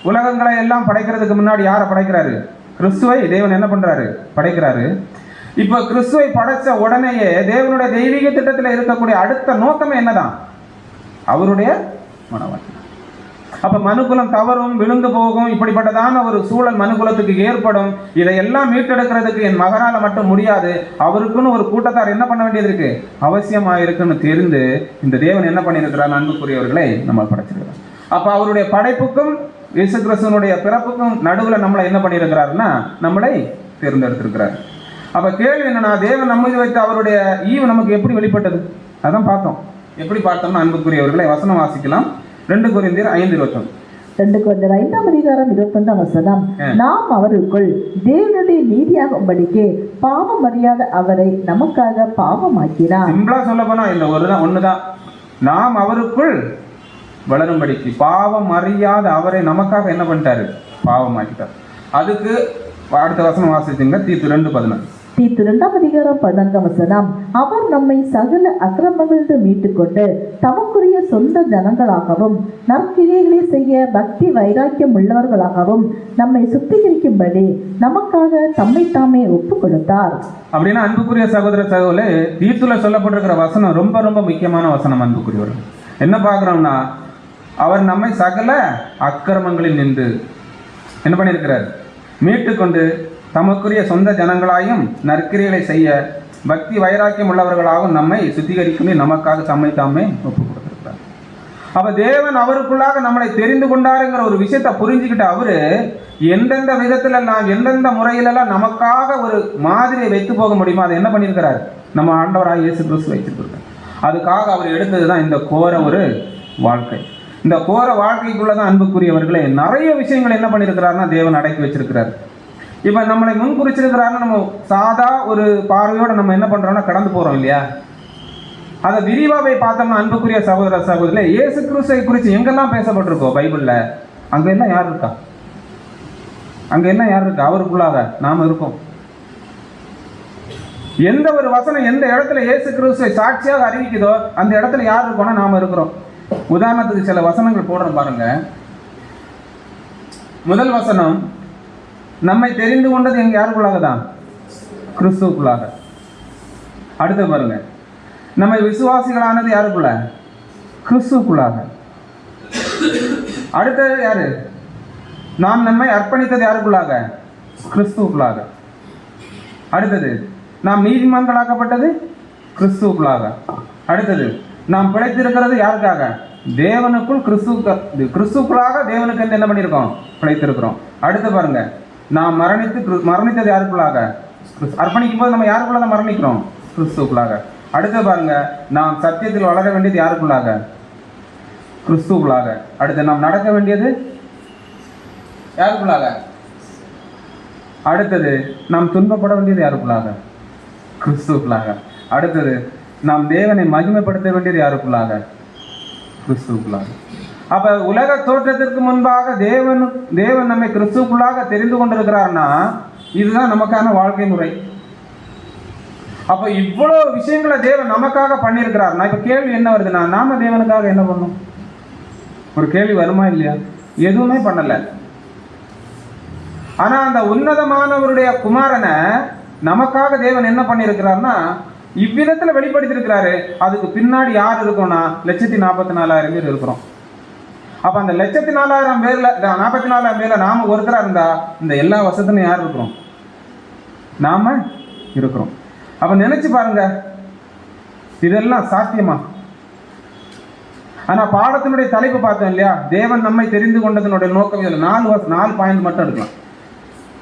உலகங்களை எல்லாம் படைக்கிறதுக்கு முன்னாடி யாரை படைக்கிறாரு, கிறிஸ்துவை தேவன் என்ன பண்றாரு, படைக்கிறாரு. இப்ப கிறிஸ்துவை படைச்ச உடனேயே தேவனுடைய தெய்வீக திட்டத்தில் இருக்கக்கூடிய அடுத்த நோக்கமே என்னதான், அவருடைய மனவாட்டி. அப்ப மனுக்குலம் தவறும், விழுந்து போகும், இப்படிப்பட்டதான ஒரு சூழல் மனுக்குலத்துக்கு ஏற்படும். இதையெல்லாம் மீட்டெடுக்கிறதுக்கு என் மகனால மட்டும் முடியாது, அவருக்குன்னு ஒரு கூட்டத்தார் என்ன பண்ண வேண்டியது இருக்கு, அவசியமா இருக்குன்னு தெரிந்து இந்த தேவன் என்ன பண்ணியிருக்கிறார், அன்புக்குரியவர்களை நம்ம படைச்சிருக்கிறார். அப்ப அவருடைய படைப்புக்கும் இயேசு கிறிஸ்துவனுடைய பிறப்புக்கும் நடுவுல நம்மளை என்ன பண்ணியிருக்கிறாருன்னா நம்மளை தேர்ந்தெடுத்திருக்கிறார். அப்ப கேள்வி என்னன்னா, தேவன் நம்ம வைத்து அவருடைய ஈவு நமக்கு எப்படி வெளிப்பட்டது, அதான் பார்த்தோம். எப்படி பார்த்தோம்னா அன்புக்குரியவர்களை வசனம் வாசிக்கலாம். 2 கொரிந்தியர் 5:21. 2 கொரிந்தியர் 5:21. நாம் அவருக்குள் தேவனுடைய நீதியாகும்படிக்கு பாவம் அறியாத அவரை நமக்காக பாவமாக்கினார். சிம்பிளா சொல்ல போனா இந்த ஒண்ணுதான், நாம் அவருக்குள் வளரும்படிக்கு பாவம் அறியாத அவரை நமக்காக என்ன பண்ணிட்டாரு, பாவமாக்கிட்டார். அதுக்கு அடுத்த வசனம் வாசிச்சுங்க, தீத்து 2:14. தீத்து 2:14. அவர் நம்மை சகல அக்கிரமங்களிலிருந்து மீட்டுக்கொண்டு தமக்குரிய சொந்த ஜனங்களாகவும் நற்கிரியைகளை செய்ய பக்தி வைராக்கியம் உள்ளவர்களாகவும் நம்மை சுத்திகரிக்கும்படி நமக்காக தம்மை தாமே ஒப்பு கொடுத்தார். அப்படின்னா அன்புக்குரிய சகோதர சகோதரே, தீத்துல சொல்லப்பட்டிருக்கிற வசனம் ரொம்ப ரொம்ப முக்கியமான வசனம். அன்புக்குரியவர்கள் என்ன பார்க்கிறோம்னா, அவர் நம்மை சகல அக்கிரமங்களில் நின்று என்ன பண்ணியிருக்கிறார், மீட்டுக்கொண்டு தமக்குரிய சொந்த ஜனங்களாயும் நற்கிரியைகளை செய்ய பக்தி வைராக்கியம் உள்ளவர்களாகவும் நம்மை சுத்திகரிக்குமே நமக்காக தம்மை தாமே ஒப்பு கொடுத்திருக்கிறார். அப்ப தேவன் அவருக்குள்ளாக நம்மளை தெரிந்து கொண்டாருங்கிற ஒரு விஷயத்தை புரிஞ்சுக்கிட்ட அவரு எந்தெந்த விதத்துல எல்லாம் எந்தெந்த முறையிலெல்லாம் நமக்காக ஒரு மாதிரியை வைத்து போக முடியுமோ அதை என்ன பண்ணியிருக்கிறார், நம்ம ஆண்டவராக இயேசு கிறிஸ்து வைத்திருக்கிறார். அதுக்காக அவர் எடுத்ததுதான் இந்த கோர ஒரு வாழ்க்கை. இந்த கோர வாழ்க்கைக்குள்ளதான் அன்புக்குரியவர்களே நிறைய விஷயங்கள் என்ன பண்ணியிருக்கிறாருன்னா தேவன் அடக்கி வச்சிருக்கிறார். இப்ப நம்மளை முன் குறிச்சிருக்கிறாருன்னு நம்ம சாதா ஒரு பார்வையோட நம்ம என்ன பண்றோம்னா கடந்து போறோம் இல்லையா? அதை விரிவா போய் பார்த்தோம்னா அன்புக்குரிய சகோதர சகோதரிகளே, இயேசு கிறிஸ்துவை குறித்து எங்கெல்லாம் பேசப்பட்டிருக்கோ பைபிள்ல, அங்க எல்லாம் யார் இருக்கா? அங்க என்ன யார் இருக்கா? அவருக்குள்ளாக நாம இருக்கோம். எந்த ஒரு வசனம் எந்த இடத்துல இயேசு கிறிஸ்துவை சாட்சியாக அறிவிக்குதோ அந்த இடத்துல யார் இருக்கோம்னா நாம இருக்கிறோம். உதாரணத்துக்கு சில வசனங்கள் போடுறோம் பாருங்க. முதல் வசனம், நம்மை தெரிந்து கொண்டது எங்க யாருக்குள்ளாக தான்? கிறிஸ்துவுக்குள்ளாக. அடுத்து பாருங்க, நம்மை விசுவாசிகளானது யாருக்குள்ள? கிறிஸ்துவுக்குள்ளாக. அடுத்தது யாரு? நாம் நம்மை அர்ப்பணித்தது யாருக்குள்ளாக? கிறிஸ்துவுக்குள்ளாக. அடுத்தது, நாம் நீதிமான்களாக்கப்பட்டது கிறிஸ்துவுக்குள்ளாக. அடுத்தது, நாம் பிழைத்திருக்கிறது யாருக்காக? தேவனுக்குள், கிறிஸ்துவுக்குள்ளாக தேவனுக்கு என்ன பண்ணியிருக்கோம்? பிழைத்திருக்கிறோம். அடுத்து பாருங்க, நாம் மரணித்தது யாருக்குள்ளாக? அர்ப்பணிக்கும் போது நம்ம யாருக்குள்ளாக மரணிக்கிறோம்? கிறிஸ்துவுக்குள்ளாக. அடுத்து பாருங்க, நாம் சத்தியத்தில் வளர வேண்டியது யாருக்குள்ளாக? கிறிஸ்துவுக்குள்ளாக. அடுத்து, நாம் நடக்க வேண்டியது யாருக்குள்ளாக? அடுத்தது, நாம் துன்பப்பட வேண்டியது யாருக்குள்ளாக? கிறிஸ்துவுக்குள்ளாக. அடுத்தது, நாம் தேவனை மகிமைப்படுத்த வேண்டியது யாருக்குள்ளாக? கிறிஸ்துவுக்குள்ளாக. அப்ப உலக தோற்றத்திற்கு முன்பாக தேவன் நம்மை கிறிஸ்துவுக்குள்ளாக தெரிந்து கொண்டிருக்கிறார்னா இதுதான் நமக்கான வாழ்க்கை முறை. அப்ப இவ்வளவு விஷயங்களை தேவன் நமக்காக பண்ணியிருக்கிறார். இப்ப கேள்வி என்ன வருதுன்னா, நாம தேவனுக்காக என்ன பண்ணோம்? ஒரு கேள்வி வருமா இல்லையா? எதுவுமே பண்ணல. ஆனா அந்த உன்னதமானவருடைய குமாரனை நமக்காக தேவன் என்ன பண்ணியிருக்கிறார்னா இவ்விதத்துல வெளிப்படுத்தியிருக்கிறாரு. அதுக்கு பின்னாடி யார் இருக்கோம்னா 1,44,000 பேர் இருக்கிறோம். அப்ப அந்த 1,04,000 பேர்ல 44,000 பேர்ல நாம ஒருத்தரா இருந்தா இந்த எல்லா வசதியும் யார் இருக்கிறோம்? நாம இருக்கிறோம். அப்ப நினைச்சு பாருங்க, இதெல்லாம் சாத்தியமா? ஆனா பாடத்தினுடைய தலைப்பு பார்த்தோம் இல்லையா? தேவன் நம்மை தெரிந்து கொண்டதனுடைய நோக்கம். இதுல 4 பாயிண்ட் மட்டும் எடுக்கலாம்.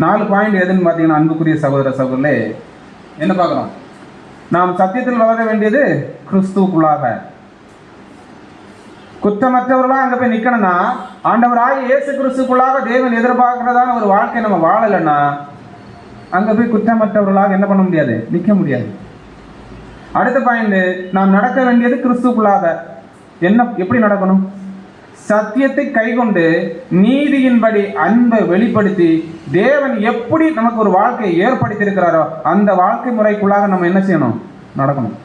4 பாயிண்ட் எதுன்னு பார்த்தீங்கன்னா, அன்புக்குரிய சகோதர சகோதரர்களே, என்ன பார்க்குறோம்? நாம் சத்தியத்தில் வளர வேண்டியது கிறிஸ்துவுக்குள்ளாக. குற்றமற்றவர்களாக அங்கே போய் நிற்கணும்னா, ஆண்டவராகிய இயேசு கிறிஸ்துவுக்குள்ளாக தேவன் எதிர்பார்க்கிறதான ஒரு வாழ்க்கை நம்ம வாழலைன்னா அங்கே போய் குற்றமற்றவர்களாக என்ன பண்ண முடியாது? நிற்க முடியாது. அடுத்த பாயிண்ட், நாம் நடக்க வேண்டியது கிறிஸ்துவுக்குள்ளாக. எப்படி நடக்கணும்? சத்தியத்தை கைக்கொண்டு நீதியின்படி அன்பை வெளிப்படுத்தி தேவன் எப்படி நமக்கு ஒரு வாழ்க்கையை ஏற்படுத்தி இருக்கிறாரோ அந்த வாழ்க்கை முறைக்குள்ளாக நம்ம என்ன செய்யணும்? நடக்கணும்.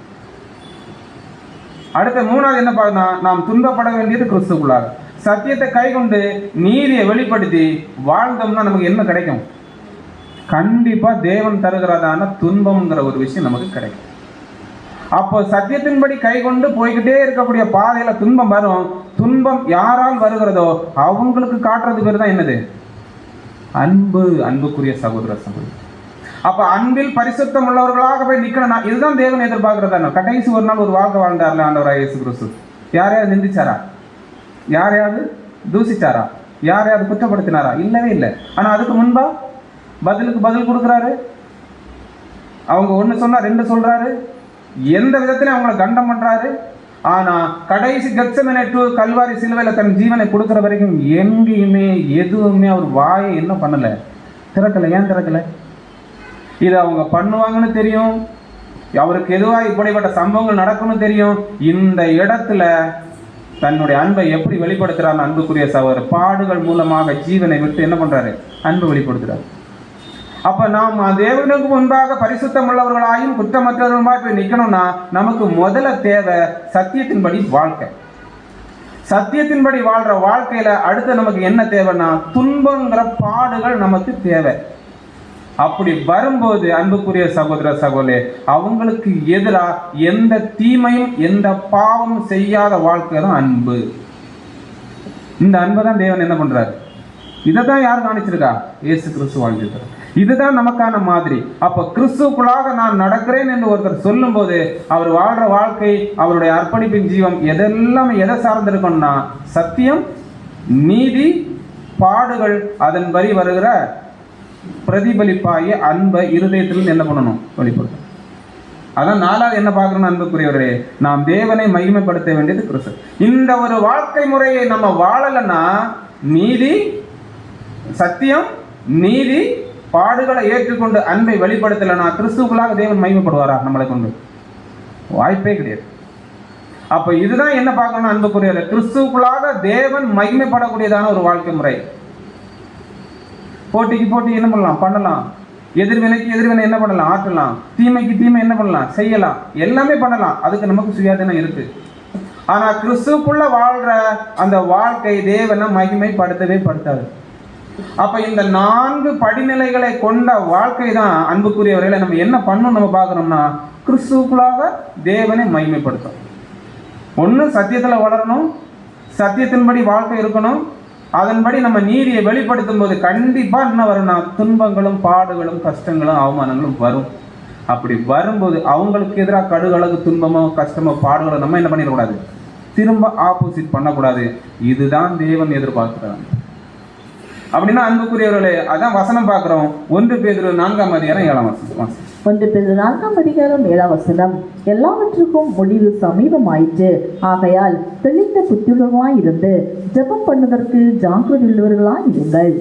அடுத்த 3வது என்ன பார்க்கணும்? நாம் துன்பப்பட வேண்டியது கிறிஸ்துவுக்குள்ளாக. சத்தியத்தை கைக்கொண்டு நீதியை வெளிப்படுத்தி வாழ்ந்தோம்னா நமக்கு என்ன கிடைக்கும்? கண்டிப்பா தேவன் தருகிறதான துன்பம்ங்கிற ஒரு விஷயம் நமக்கு கிடைக்கும். அப்போ சத்தியத்தின்படி கை கொண்டு போய்கிட்டே இருக்கக்கூடிய பாதையில துன்பம் வரும். துன்பம் யாரால் வருகிறதோ அவங்களுக்கு காட்டுறது பேர் தான் என்னது? அன்பு. அன்புக்குரிய சகோதர சகோதரி, அப்ப அன்பில் பரிசுத்தம் உள்ளவர்களாக போய் நிக்கணும். இதுதான் தேவன் எதிர்பார்க்கிறதா. கடைசி ஒரு நாள் ஒரு வாழ்க்கை வாழ்ந்தார்ல ஆண்டவராகிய இயேசு கிறிஸ்து. யாரையாவது நிந்திச்சாரா? யாரையாவது தூசிச்சாரா? யாரையாவது குற்றப்படுத்தினாரா? இல்லவே இல்லை. ஆனா அதுக்கு முன்பா பதிலுக்கு பதில் கொடுக்குறாரு. அவங்க 1 சொன்னா 2 சொல்றாரு. எந்த விதத்திலும் அவங்களை கண்டம் பண்றாரு. ஆனா கடைசி கெத்செமனே கல்வாரி சிலுவையில தன் ஜீவனை கொடுக்கிற வரைக்கும் எங்கேயுமே எதுவுமே அவர் வாயை என்ன பண்ணல? திறக்கல. ஏன் திறக்கல? இது அவங்க பண்ணுவாங்கன்னு தெரியும். அவருக்கு எதுவாக இப்படிப்பட்ட சம்பவங்கள் நடக்கும்னு தெரியும். இந்த இடத்துல தன்னுடைய அன்பை எப்படி வெளிப்படுத்துறாரு? அன்புக்குரிய சகோதரர், பாடுகள் மூலமாக ஜீவனை விட்டு என்ன பண்றாரு? அன்பு வெளிப்படுத்துறாரு. அப்ப நாம் தேவனுக்கு முன்பாக பரிசுத்தம் உள்ளவர்களாயும் குற்றமற்றவர்களாய் போய் நிற்கணும்னா நமக்கு முதல்ல தேவை சத்தியத்தின்படி வாழ்க்கை. சத்தியத்தின்படி வாழ்ற வாழ்க்கையில அடுத்து நமக்கு என்ன தேவைன்னா துன்பங்கிற பாடுகள் நமக்கு தேவை. அப்படி வரும்போது அன்புக்குரிய சகோதர சகோதரே, அவங்களுக்கு எதிராக எந்த தீமையும் எந்த பாவமும் செய்யாத வாழ்க்கை தான் அன்பு. இந்த அன்பை தான் தேவன் என்ன பண்றாரு? இதை தான் யார் காணிச்சிருக்கா? இயேசு கிறிஸ்து வாழ்ந்திருக்கிறார். இதுதான் நமக்கான மாதிரி. அப்ப கிறிஸ்துவுக்குள்ளாக நான் நடக்கிறேன் என்று ஒருத்தர் சொல்லும் போது அவர் வாழ்ற வாழ்க்கை, அவருடைய அர்ப்பணிப்பின் ஜீவம் எதெல்லாம் எதை சார்ந்திருக்கும்னா சத்தியம், நீதி, பாடுகள், அதன் வரி வருகிற பிரதிபலிப்பாகிய அன்பை இருதயத்திலிருந்து என்ன பண்ணணும்? வெளிப்படுத்தும். அதான் நாலாவது என்ன பார்க்கணும்னு அன்புக்குரியவர்களே, நாம் தேவனை மகிமைப்படுத்த வேண்டியது கிறிஸ்து. இந்த ஒரு வாழ்க்கை முறையை நம்ம வாழலைன்னா நீதி, சத்தியம், நீதி, பாடுகளை ஏற்றுக்கொண்டு அன்பை வெளிப்படுத்தலைன்னா கிறிஸ்துவுக்குள்ளாக தேவன் மகிமைப்படுவாரா? நம்மளை கொண்டு வாய்ப்பே கிடையாது. அப்ப இதுதான் என்ன பார்க்கணும் அன்புக்குரியவர்களே, கிறிஸ்துவுக்குள்ளாக தேவன் மகிமைப்படக்கூடியதான ஒரு வாழ்க்கை முறை. போட்டிக்கு போட்டி என்ன பண்ணலாம், எதிர்வினைக்கு எதிர்வினை என்ன பண்ணலாம், ஆற்றலாம், தீமைக்கு தீமை என்ன பண்ணலாம், செய்யலாம், எல்லாமே பண்ணலாம். அதுக்கு நமக்கு சுயாதீனம் இருக்கு. ஆனா கிறிஸ்துவுக்குள்ள வாழ்ற அந்த வாழ்க்கை தேவனை மகிமைப்படுத்தவே படுத்தாது. அப்ப இந்த 4 படிநிலைகளை கொண்ட வாழ்க்கை தான் அன்புக்குரியவர்களை நம்ம என்ன பண்ணணும் நம்ம பார்க்கணும்னா கிறிஸ்துவுக்குள்ளாக தேவனை மகிமைப்படுத்தும். ஒன்று சத்தியத்தில் வளரணும், சத்தியத்தின்படி வாழ்க்கை இருக்கணும். அதன்படி நம்ம நீதியை வெளிப்படுத்தும் போது கண்டிப்பா என்ன வரும்னா துன்பங்களும் பாடுகளும் கஷ்டங்களும் அவமானங்களும் வரும். அப்படி வரும்போது அவங்களுக்கு எதிராக கடுகளவு துன்பமோ கஷ்டமோ பாடுகளோ நம்ம என்ன பண்ணிடக்கூடாது, திரும்ப ஆப்போசிட் பண்ணக்கூடாது. இதுதான் தேவன் எதிர்பார்க்கிறாங்க. அப்படின்னா அன்புக்குரியவர்களே, அதான் வசனம் பார்க்கிறோம். 1 பேதுரு 4 அதிகாரம் 7 வசனம். 1 பேதுரு 4 அதிகாரம் 7 வசனம். எல்லாவற்றுக்கும் முடிவு சமீபமாயிற்று, ஆகையால் தெளிந்த புத்தியுள்ளவர்களாய் இருந்து ஜெபம் பண்ணுவதற்கு ஜாக்கிரதை உள்ளவர்களாய் இருங்கள்.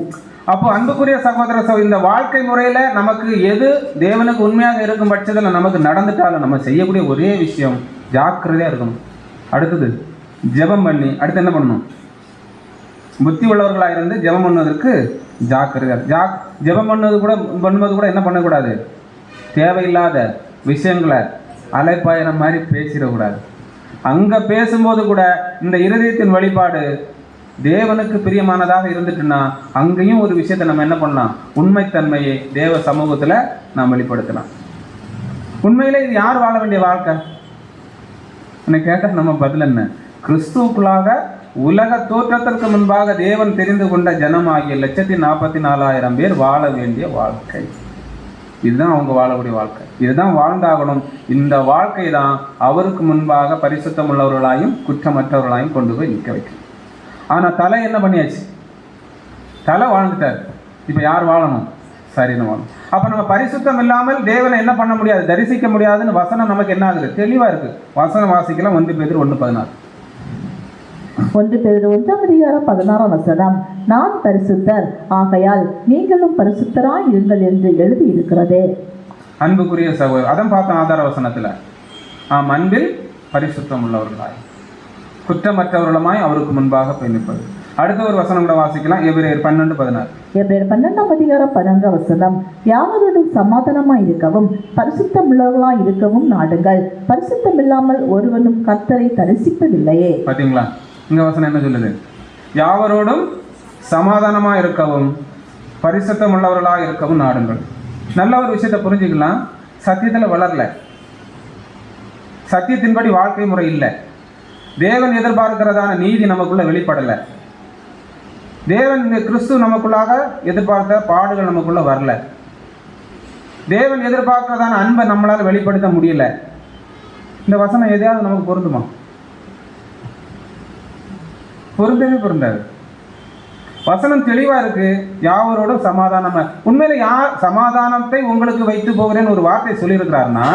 அப்போ அன்புக்குரிய சகோதர இந்த வாழ்க்கை முறையில நமக்கு எது தேவனுக்கு உண்மையாக இருக்கும் பட்சத்தில் நமக்கு நடந்துட்டாலும் நம்ம செய்யக்கூடிய ஒரே விஷயம் ஜாக்கிரதையா இருக்கணும். அடுத்தது ஜெபம் பண்ணி, அடுத்து என்ன பண்ணணும், புத்தி உள்ளவர்களாக இருந்து ஜெபம் பண்ணுவதற்கு ஜாக்கிரதையா. ஜெபம் பண்ணும்போது கூட என்ன பண்ணக்கூடாது, தேவையில்லாத விஷயங்களை அலைப்பாயிர மாதிரி பேசிடக்கூடாது. அங்க பேசும்போது கூட இந்த இருதயத்தின் வழிபாடு தேவனுக்கு பிரியமானதாக இருந்துட்டுன்னா அங்கேயும் ஒரு விஷயத்தை நம்ம என்ன பண்ணலாம், உண்மைத்தன்மையை தேவ சமூகத்துல நாம் வெளிப்படுத்தலாம். உண்மையிலே இது யார் வாழ வேண்டிய வாழ்க்கை கேட்ட நம்ம பதில் என்ன, கிறிஸ்துவுக்குள்ளாக உலக தோற்றத்திற்கு முன்பாக தேவன் தெரிந்து கொண்ட ஜனமாகிய 144,000 பேர் வாழ வேண்டிய வாழ்க்கை. இதுதான் அவங்க வாழக்கூடிய வாழ்க்கை. இதுதான் வாழ்ந்தாகணும். இந்த வாழ்க்கை தான் அவருக்கு முன்பாக பரிசுத்தம் உள்ளவர்களாயும் குற்றமற்றவர்களாயும் கொண்டு போய் நிற்க வைக்கும். ஆனா தலை என்ன பண்ணியாச்சு, தலை வாழ்ந்துட்டார். இப்ப யார் வாழணும், சரின்னு வாழணும். அப்ப நம்ம பரிசுத்தம் இல்லாமல் தேவனை என்ன பண்ண முடியாது, தரிசிக்க முடியாதுன்னு வசனம் நமக்கு என்ன ஆகுது, தெளிவா இருக்கு. வசனம் வாசிக்கலாம். 1 பேதுரு 1:16. 1 பேதுரு 1 அதிகாரம் 16 வசனம். நான் பரிசுத்தர், ஆகையால் நீங்களும் பரிசுத்தராய் இருங்கள் என்று எழுதி இருக்கிறதே. அன்புக்குரிய சகோதரர், அதான் பார்த்தோம் ஆதார வசனத்துல, அன்பில் பரிசுத்தம் உள்ளவர்களாய் குற்றமற்றவர்களுமாய் அவருக்கு முன்பாக போய் நிற்பது. அடுத்த ஒரு வசனம் கூட வாசிக்கலாம். எபிரேயர் 12:16. எபிரேயர் 12 அதிகாரம் 14 வசனம். யாவரோடும் சமாதானமாய் இருக்கவும் பரிசுத்தம் உள்ளவர்களாய் இருக்கவும் நாடுங்கள், பரிசுத்தம் இல்லாமல் ஒருவனும் கர்த்தரை தரிசிப்பதில்லையே. பாத்தீங்களா, இங்க வசனம் என்ன சொல்லுது, யாவரோடும் சமாதானமா இருக்கவும் பரிசுத்தம் உள்ளவர்களாக இருக்கவும் நாடுங்கள். நல்ல ஒரு விஷயத்தை புரிஞ்சுக்கலாம். சத்தியத்துல வளரல, சத்தியத்தின்படி வாழ்க்கை முறை இல்லை, தேவன் எதிர்பார்க்கிறதான நீதி நமக்குள்ள வெளிப்படல, தேவன் கிறிஸ்து நமக்குள்ளாக எதிர்பார்த்த பாடுகள் நமக்குள்ள வரல, தேவன் எதிர்பார்க்கிறதான அன்பை நம்மளால வெளிப்படுத்த முடியல. இந்த வசனம் எதையாவது நமக்கு பொருந்துமா? பொருந்தவே பொருந்தாது. வசனம் தெளிவா இருக்கு. யாவரோட சமாதானமா, உண்மையில யார் சமாதானத்தை உங்களுக்கு வைத்து போகிறேன்னு ஒரு வார்த்தை சொல்லியிருக்கிறாருன்னா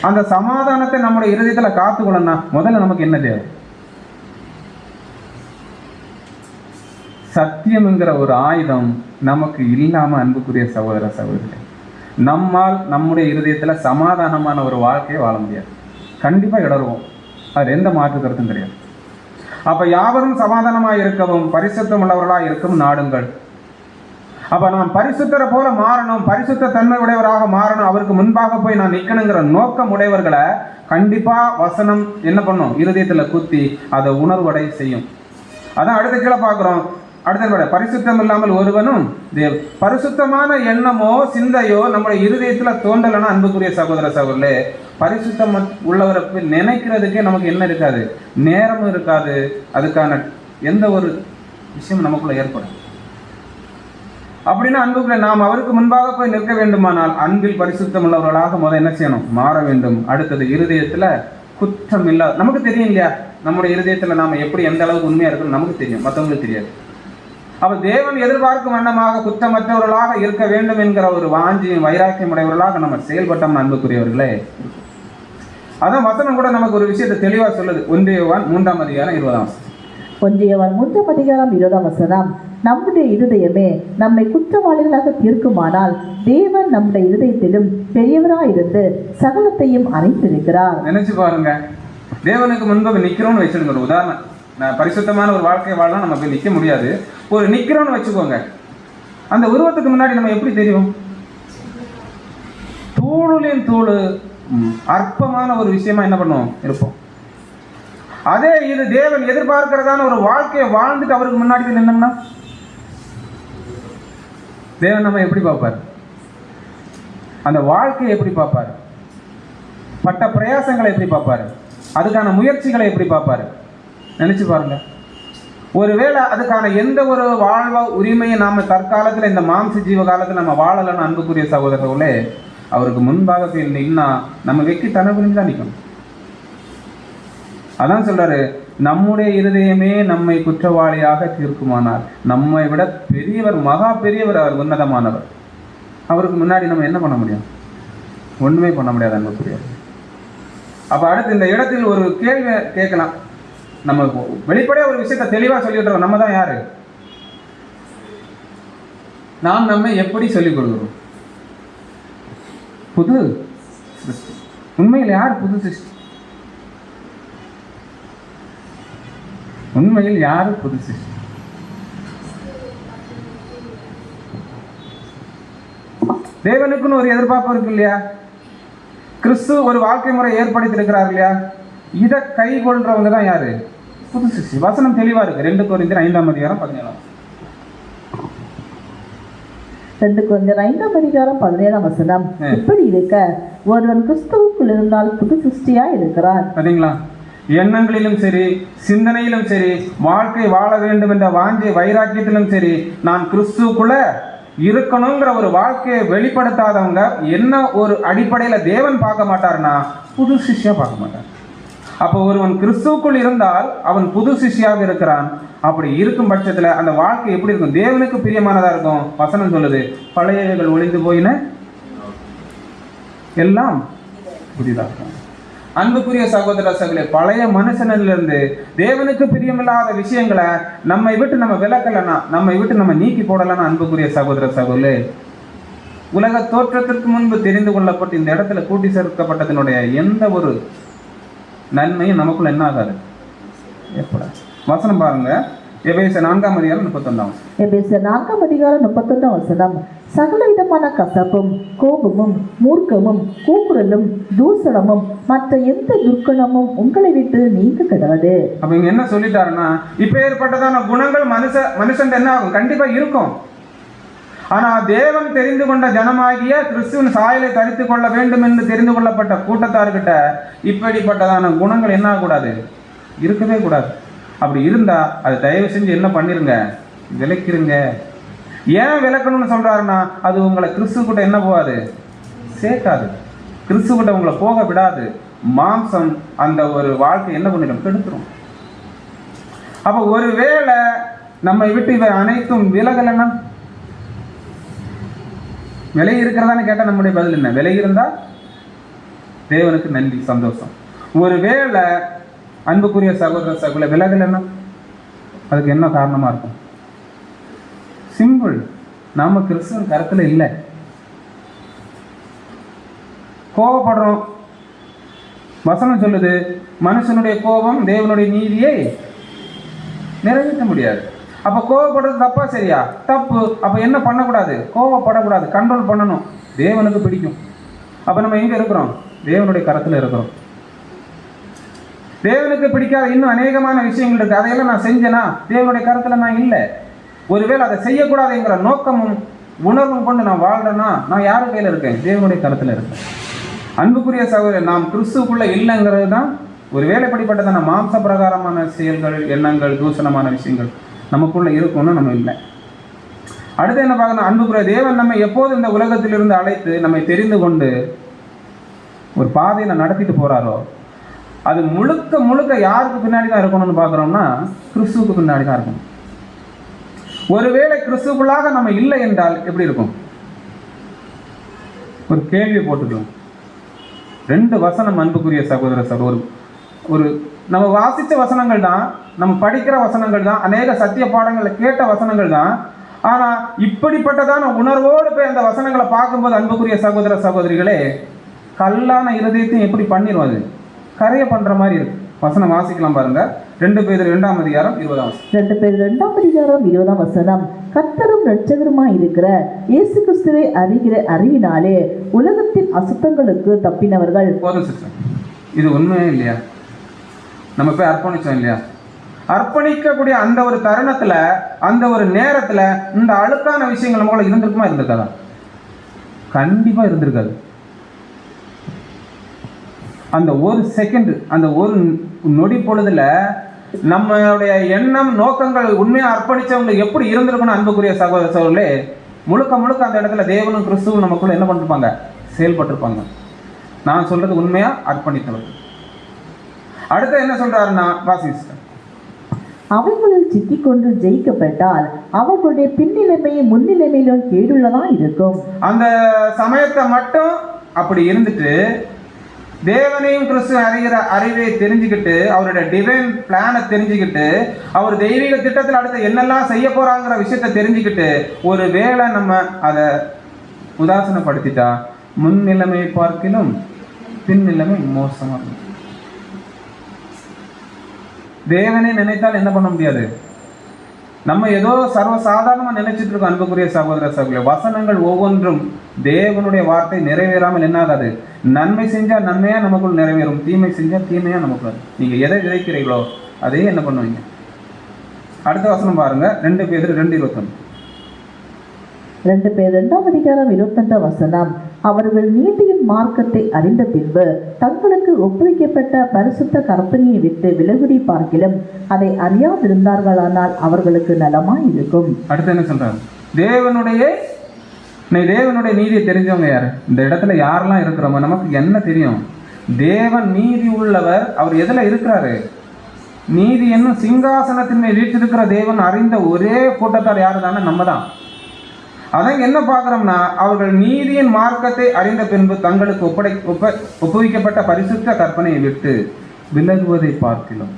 அந்த சமாதானத்தை நம்முடைய இருதயத்துல காத்துக்கொள்ளனா முதல்ல நமக்கு என்ன தேவை, சத்தியம்ங்கிற ஒரு ஆயுதம் நமக்கு இல்லாம அன்புக்குரிய சகோதர சகோதரிகளே, நம்மால் நம்முடைய இருதயத்துல சமாதானமான ஒரு வாழ்க்கையை வாழ முடியாது. கண்டிப்பா இடருவோம், அது எந்த மாற்று கருத்தும் கிடையாது. அப்ப யாவரும் சமாதானமாய் இருக்கவும் பரிசுத்தம் உள்ளவர்களாக இருக்கும் நாடுங்கள். அப்ப நான் பரிசுத்தரை போல மாறணும், பரிசுத்த தன்மை உடையவராக மாறணும், அவருக்கு முன்பாக போய் நான் நிக்கணுங்கிற நோக்கம் உடையவர்களை கண்டிப்பா வசனம் என்ன பண்ணும், இருதயத்துல குத்தி அதை உணர்வடை செய்யும். அதான் அடுத்த கீழே பார்க்கிறோம். அடுத்த பரிசுத்தம் இல்லாமல் ஒருவனும் பரிசுத்தமான எண்ணமோ சிந்தையோ நம்முடைய இருதயத்துல தோன்றலன்னா அன்புக்குரிய சகோதர சகோதரே, பரிசுத்தம் உள்ளவரை நினைக்கிறதுக்கே நமக்கு என்ன இருக்காது, நேரமும் இருக்காது, அதுக்கான எந்த ஒரு விஷயம் நமக்குள்ள ஏற்படும். அப்படின்னா அன்புக்குள்ள நாம் அவருக்கு முன்பாக போய் நிற்க வேண்டுமானால் அன்பில் பரிசுத்தம் உள்ளவர்களாக முதல் என்ன செய்யணும், மாற வேண்டும். அடுத்தது இருதயத்துல குற்றம் இல்லாத, நமக்கு தெரியும் இல்லையா, நம்முடைய இருதயத்துல நாம எப்படி எந்த அளவுக்கு உண்மையா இருக்கணும் நமக்கு தெரியும், மற்றவங்களுக்கு தெரியாது. அப்ப தேவன் எதிர்பார்க்கும் வண்ணமாக குற்றமற்றவர்களாக இருக்க வேண்டும் என்கிற ஒரு வாஞ்சியும் வைராக்கியம் உடையவர்களாக நம்ம செயல்பட்டோம் அன்புக்குரியவர்களே. அதான் வசனம் கூட நமக்கு ஒரு விஷயத்தை தெளிவா சொல்லுது. 1 யோவான் 3ஆம் அதிகாரம் 20ஆம் வசனம். 1 யோவான் 3ஆம் அதிகாரம் 20ஆம் வசனம். நம்முடைய இருதயமே நம்மை குற்றவாளிகளாக தீர்க்குமானால் தேவன் நம்முடைய இருதயத்திலும் பெரியவராயிருந்து சகலத்தையும் அறிந்திருக்கிறார். நினைச்சு பாருங்க, தேவனுக்கு முன்பு நிக்கிறோம்னு வச்சிருங்க. ஒரு உதாரணம், நான் பரிசுத்தமான ஒரு வாழ்க்கை வாழலாம், நம்ம போய் நிக்க முடியாது. ஒரு நிக்கிறோம்னு வச்சுக்கோங்க, அந்த உருவத்துக்கு முன்னாடி நம்ம எப்படி தெரியும்? தூளுலின் தூளு, அற்பமான ஒரு விஷயமா என்ன பண்ணுவோம், இருப்போம். அதே இது தேவன் எதிர்பார்க்கிறதான ஒரு வாழ்க்கையை வாழ்ந்துட்டு அவருக்கு முன்னாடி நின்னோம்னா தேவன் நம்ம எப்படி பார்ப்பார்? அந்த வாழ்க்கையை எப்படி பார்ப்பார்? பட்ட பிரயாசங்களை எப்படி பார்ப்பார்? அதுக்கான முயற்சிகளை எப்படி பார்ப்பார்? நினைச்சு பாருங்க. ஒருவேளை அதுக்கான எந்த ஒரு வாழ்வ உரிமையை நாம தற்காலத்தில் இந்த மாம்ச ஜீவ காலத்தில் நம்ம வாழலன்னு அன்புக்குரிய சகோதரர்களே, அவருக்கு முன்பாக போய் நின்னா நம்ம வெக்கி தனக்குன்னு தான் நிற்கணும். அதான் சொல்றாரு, நம்முடைய இருதயமே நம்மை குற்றவாளியாக தீர்க்குமானால் நம்மை விட பெரியவர், மகா பெரியவர், அவர் உன்னதமானவர். அவருக்கு முன்னாடி நம்ம என்ன பண்ண முடியும்? ஒண்ணுமே பண்ண முடியாது அன்புக்குரியவர். அப்ப அடுத்து இந்த இடத்தில் ஒரு கேள்வி கேட்கலாம். நம்ம வெளிப்படையா ஒரு விஷயத்தை தெளிவா சொல்லிடுறோம். நம்ம தான் யாரு? நாம் நம்மை எப்படி சொல்லிக் கொடுக்கிறோம்? புது சிருஷ்டி. உண்மையில் யார் புது சிருஷ்டி? உண்மையில் யாரு புது சிருஷ்டி? தேவனுக்குன்னு ஒரு எதிர்பார்ப்பு இருக்கு இல்லையா? கிறிஸ்து ஒரு வாழ்க்கை முறை ஏற்படுத்தி இருக்கிறார் இல்லையா? இதை கை கொள்றவங்க தான் யாரு? புது சிருஷ்டி. வசனம் தெளிவா இருக்கு. 2 கொரிந்தியர் 5ஆம் அதிகாரம் 17ஆம். 2 கொரிந்தியர் 5ஆம் அதிகாரம் 17ஆம் வசனம். இப்படி இருக்க ஒருவன் கிறிஸ்துவுக்குள் இருந்தால் புது சிருஷ்டியா இருக்கிறார். சரிங்களா? எண்ணங்களிலும் சரி, சிந்தனையிலும் சரி, வாழ்க்கை வாழ வேண்டும் என்ற வாஞ்சை வைராக்கியத்திலும் சரி, நான் கிறிஸ்துவுக்குள்ள இருக்கணுங்கிற ஒரு வாழ்க்கையை வெளிப்படுத்தாதவங்க என்ன ஒரு அடிப்படையில தேவன் பார்க்க மாட்டார்னா புது சிஷ்யா பார்க்க மாட்டார். அப்போ ஒருவன் கிறிஸ்துவுக்குள் இருந்தால் அவன் புது சிஷ்யாக இருக்கிறான். அப்படி இருக்கும் பட்சத்துல அந்த வாழ்க்கை எப்படி இருக்கும்? தேவனுக்கு பிரியமானதா இருக்கும். வசனம் சொல்லுது, பழையவைகள் ஒளிந்து போயின எல்லாம் புதிதாக. அன்புக்குரிய சகோதர சகோதரர்களே, பழைய மனுஷனிலிருந்து தேவனுக்கு பிரியமில்லாத விஷயங்களை நம்மை விட்டு நம்ம விலக்கலன்னா, நம்மை விட்டு நம்ம நீக்கி போடலன்னா, அன்புக்குரிய சகோதர சகோதரர்களே, உலக தோற்றத்திற்கு முன்பு தெரிந்து கொள்ளப்பட்டு இந்த இடத்துல கூட்டி சேர்க்கப்பட்டதனுடைய எந்த ஒரு நன்மையும் நமக்குள்ள என்ன ஆகாது, ஏற்படாது. வசனம் பாருங்க, எபேசியர் 4ஆம் அதிகாரம் 31. எபேசியர் 4ஆம் அதிகாரம் 31 வசனம். சகல விதமான கசப்பும் கோபமும் மூர்க்கமும் கூக்குரலும் தூசணமும் மற்ற எந்த துர்க்கணமும் உங்களை விட்டு நீங்க கிடவது. அப்ப இங்க என்ன சொல்லிட்டாருன்னா, இப்ப ஏற்பட்டதான குணங்கள் மனுஷன் என்ன ஆகும்? கண்டிப்பா இருக்கும். ஆனா தேவன் தெரிந்து கொண்ட ஜனமாகிய கிறிஸ்துவின் சாயலை தரித்து கொள்ள வேண்டும் என்று தெரிந்து கொள்ளப்பட்ட கூட்டத்தார்கிட்ட இப்படிப்பட்டதான குணங்கள் என்ன ஆகக்கூடாது, இருக்கவே கூடாது. அப்படி இருந்தா அது தயவு செஞ்சு என்ன பண்ணிருங்க, விலக்கிருங்க. ஏன் விலக்கணும்னு சொல்றாருன்னா, அது உங்களை கிறிஸ்து கிட்ட என்ன போகாது, சேர்க்காது. கிறிஸ்து கிட்ட உங்களை போக விடாது. மாம்சம் அந்த ஒரு வாழ்க்கை என்ன பண்ணிடும், கெடுத்துரும். அப்ப ஒருவேளை நம்மை விட்டு இவை அனைத்தும் விலகலைன்னா, விலை இருக்கிறதான்னு கேட்டா நம்முடைய பதில் என்ன? விலை இருந்தா தேவனுக்கு நன்றி, சந்தோஷம். ஒருவேளை அன்புக்குரிய சகோதர சகோதர விலகலைன்னா அதுக்கு என்ன காரணமா இருக்கும்? சிம்பிள், நாம கிறிஸ்துவின் கருத்துல இல்லை. கோபப்படுறோம். வசனம் சொல்லுது, மனுஷனுடைய கோபம் தேவனுடைய நீதியை நிறைவேற்ற முடியாது. அப்ப கோபப்படுறது தப்பா சரியா? தப்பு. அப்ப என்ன பண்ணக்கூடாது? கோபப்படக்கூடாது, கண்ட்ரோல் பண்ணணும். தேவனுக்கு பிடிக்கும். அப்ப நம்ம எங்க இருக்கிறோம்? தேவனுடைய கரத்துல இருக்கிறோம். தேவனுக்கு பிடிக்காத இன்னும் அநேகமான விஷயங்கள் இருக்கு. அதையெல்லாம் நான் செஞ்சேனா தேவனுடைய கருத்துல நான் இல்லை. ஒருவேளை அதை செய்யக்கூடாதுங்கிற நோக்கமும் உணர்வும் கொண்டு நான் வாழ்றேன்னா நான் யாரு கையில இருக்கேன்? தேவனுடைய கருத்துல இருக்கேன். அன்புக்குரிய சகோதரர், நாம் கிறிஸ்துக்குள்ள இல்லைங்கிறது தான் ஒருவேளை இப்படிப்பட்டதான மாம்ச பிரகாரமான செயல்கள், எண்ணங்கள், தூஷணமான விஷயங்கள் நமக்குள்ள இருக்கும்னு நம்ம இல்லை. அடுத்து என்ன பார்க்கணும்? அன்புக்குரிய தேவன் நம்மை எப்போது இந்த உலகத்திலிருந்து அழைத்து நம்மை தெரிந்து கொண்டு ஒரு பாதையில நடத்திட்டு போறாரோ, அது முழுக்க முழுக்க யாருக்கு பின்னாடி தான் இருக்கணும்னு பார்க்குறோம்னா கிறிஸ்துவுக்கு பின்னாடி தான் இருக்கணும். ஒருவேளை கிறிஸ்துவுக்குள்ளாக நம்ம இல்லை என்றால் எப்படி இருக்கும்? ஒரு கேள்வி போட்டுக்கலாம். 2 வசனம் அன்புக்குரிய சகோதர சகோதரி, ஒரு நம்ம வாசித்த வசனங்கள் தான், நம்ம படிக்கிற வசனங்கள் தான், அநேக சத்திய பாடங்களை கேட்ட வசனங்கள் தான். ஆனா இப்படிப்பட்டதான உணர்வோடு போய் அந்த வசனங்களை பார்க்கும்போது அன்புக்குரிய சகோதர சகோதரிகளே, கல்லான இருதயத்தையும் எப்படி பண்ணிரும், அது கரைய பண்ற மாதிரி இருக்கு. வசனம் வாசிக்கலாம் பாருங்க. 2 பேதுரு 2ஆம் அதிகாரம் 20ஆம் வசனம். 2 பேதுரு 2ஆம் அதிகாரம் 20ஆம் வசனம். கர்த்தரும் இரட்சகருமாய் இருக்கிற இயேசு கிறிஸ்துவை அறிகிற அறிவினாலே உலகத்தின் அசுத்தங்களுக்கு தப்பினவர்கள். போதும் சிஸ்டர், இது உண்மையே இல்லையா? நம்ம போய் அர்ப்பணிச்சோம் இல்லையா? அர்ப்பணிக்கக்கூடிய அந்த ஒரு தருணத்துல, அந்த ஒரு நேரத்துல இந்த அழுக்கான விஷயங்கள் நமக்குள்ள இருந்திருக்குமா, இருந்திருக்காதா? கண்டிப்பா இருந்திருக்காது. அந்த ஒரு செகண்ட், அந்த ஒரு நொடி பொழுதுல நம்மளுடைய எண்ணம் நோக்கங்கள் உண்மையா அர்ப்பணிச்சவங்க எப்படி இருந்திருக்கணும் அன்புக்குரிய சகோதர சகோதரர்களே. முழுக்க முழுக்க அந்த இடத்துல தேவனும் கிறிஸ்துவும் நமக்குள்ள என்ன பண்ணிருப்பாங்க, செயல்பட்டிருப்பாங்க. நான் சொல்றது உண்மையா அர்ப்பணித்தவர். அடுத்து என்ன சொல்றாருன்னா, வாசிஸ்டர், அவைகளில் சிக்கிக்கொண்டு ஜெயிக்கப்பட்டால் அவர்களுடைய பின்னிலைமையும் முன்னிலைமையிலும் கேடுள்ளதா இருக்கும். அந்த சமயத்தை மட்டும் அப்படி இருந்துட்டு தேவனையும் கிறிஸ்து அறிகிற அறிவை தெரிஞ்சுக்கிட்டு, அவருடைய டிவைன் பிளானை தெரிஞ்சுக்கிட்டு, அவர் தெய்வீக திட்டத்தில் அடுத்து என்னெல்லாம் செய்ய போறாங்கிற விஷயத்தை தெரிஞ்சுக்கிட்டு, ஒரு வேளை நம்ம அதை உதாசனப்படுத்திட்டா முன்னிலைமையை பார்க்கிலும் பின்னிலைமை மோசமாக இருக்கும். தேவனை நினைத்தால் என்ன பண்ண முடியாது. நம்ம ஏதோ சர்வசாதாரணமா நினைச்சிட்டு இருக்கோம் அன்புக்குரிய சகோதர சகோதரி. வசனங்கள் ஒவ்வொன்றும் தேவனுடைய வார்த்தை நிறைவேறாமல் என்னாகாது. நன்மை செஞ்சா நன்மையா நமக்குள் நிறைவேறும், தீமை செஞ்சா தீமையா நமக்குள். நீங்க எதை விதைக்கிறீங்களோ அதையே என்ன பண்ணுவீங்க. அடுத்த வசனம் பாருங்க, 2 பேதுரு 2:21. 2 பேதுரு 2ஆம் அதிகாரம் 21ஆம் வசனம். அவர்கள் நீதியின் மார்க்கத்தை அறிந்த பின்பு தங்களுக்கு ஒப்புவிக்கப்பட்ட பரிசுத்த கற்பனையை விட்டு விலகுடி பார்க்கிலும் அதை அறியாதிருந்தார்களானால் அவர்களுக்கு நலமாய் இருக்கும். அடுத்து என்ன சொல்றாரு? தேவனுடைய நீதியை தெரிஞ்சவங்க யாரு? இந்த இடத்துல யாரெல்லாம் இருக்கிறோமோ நமக்கு என்ன தெரியும்? தேவன் நீதி உள்ளவர். அவர் எதுல இருக்கிறாரு? நீதி என்னும் சிங்காசனத்தின் மேல் வீற்றிருக்கிற தேவன் அறிந்த ஒரே கூட்டத்தார் யாரு தானே? நம்ம தான். அதான் என்ன பார்க்கிறோம்னா, அவர்கள் நீதியின் மார்க்கத்தை அறிந்த பின்பு தங்களுக்கு ஒப்புவிக்கப்பட்ட பரிசுத்த கற்பனையை விட்டு விலகுவதை பார்க்கலாம்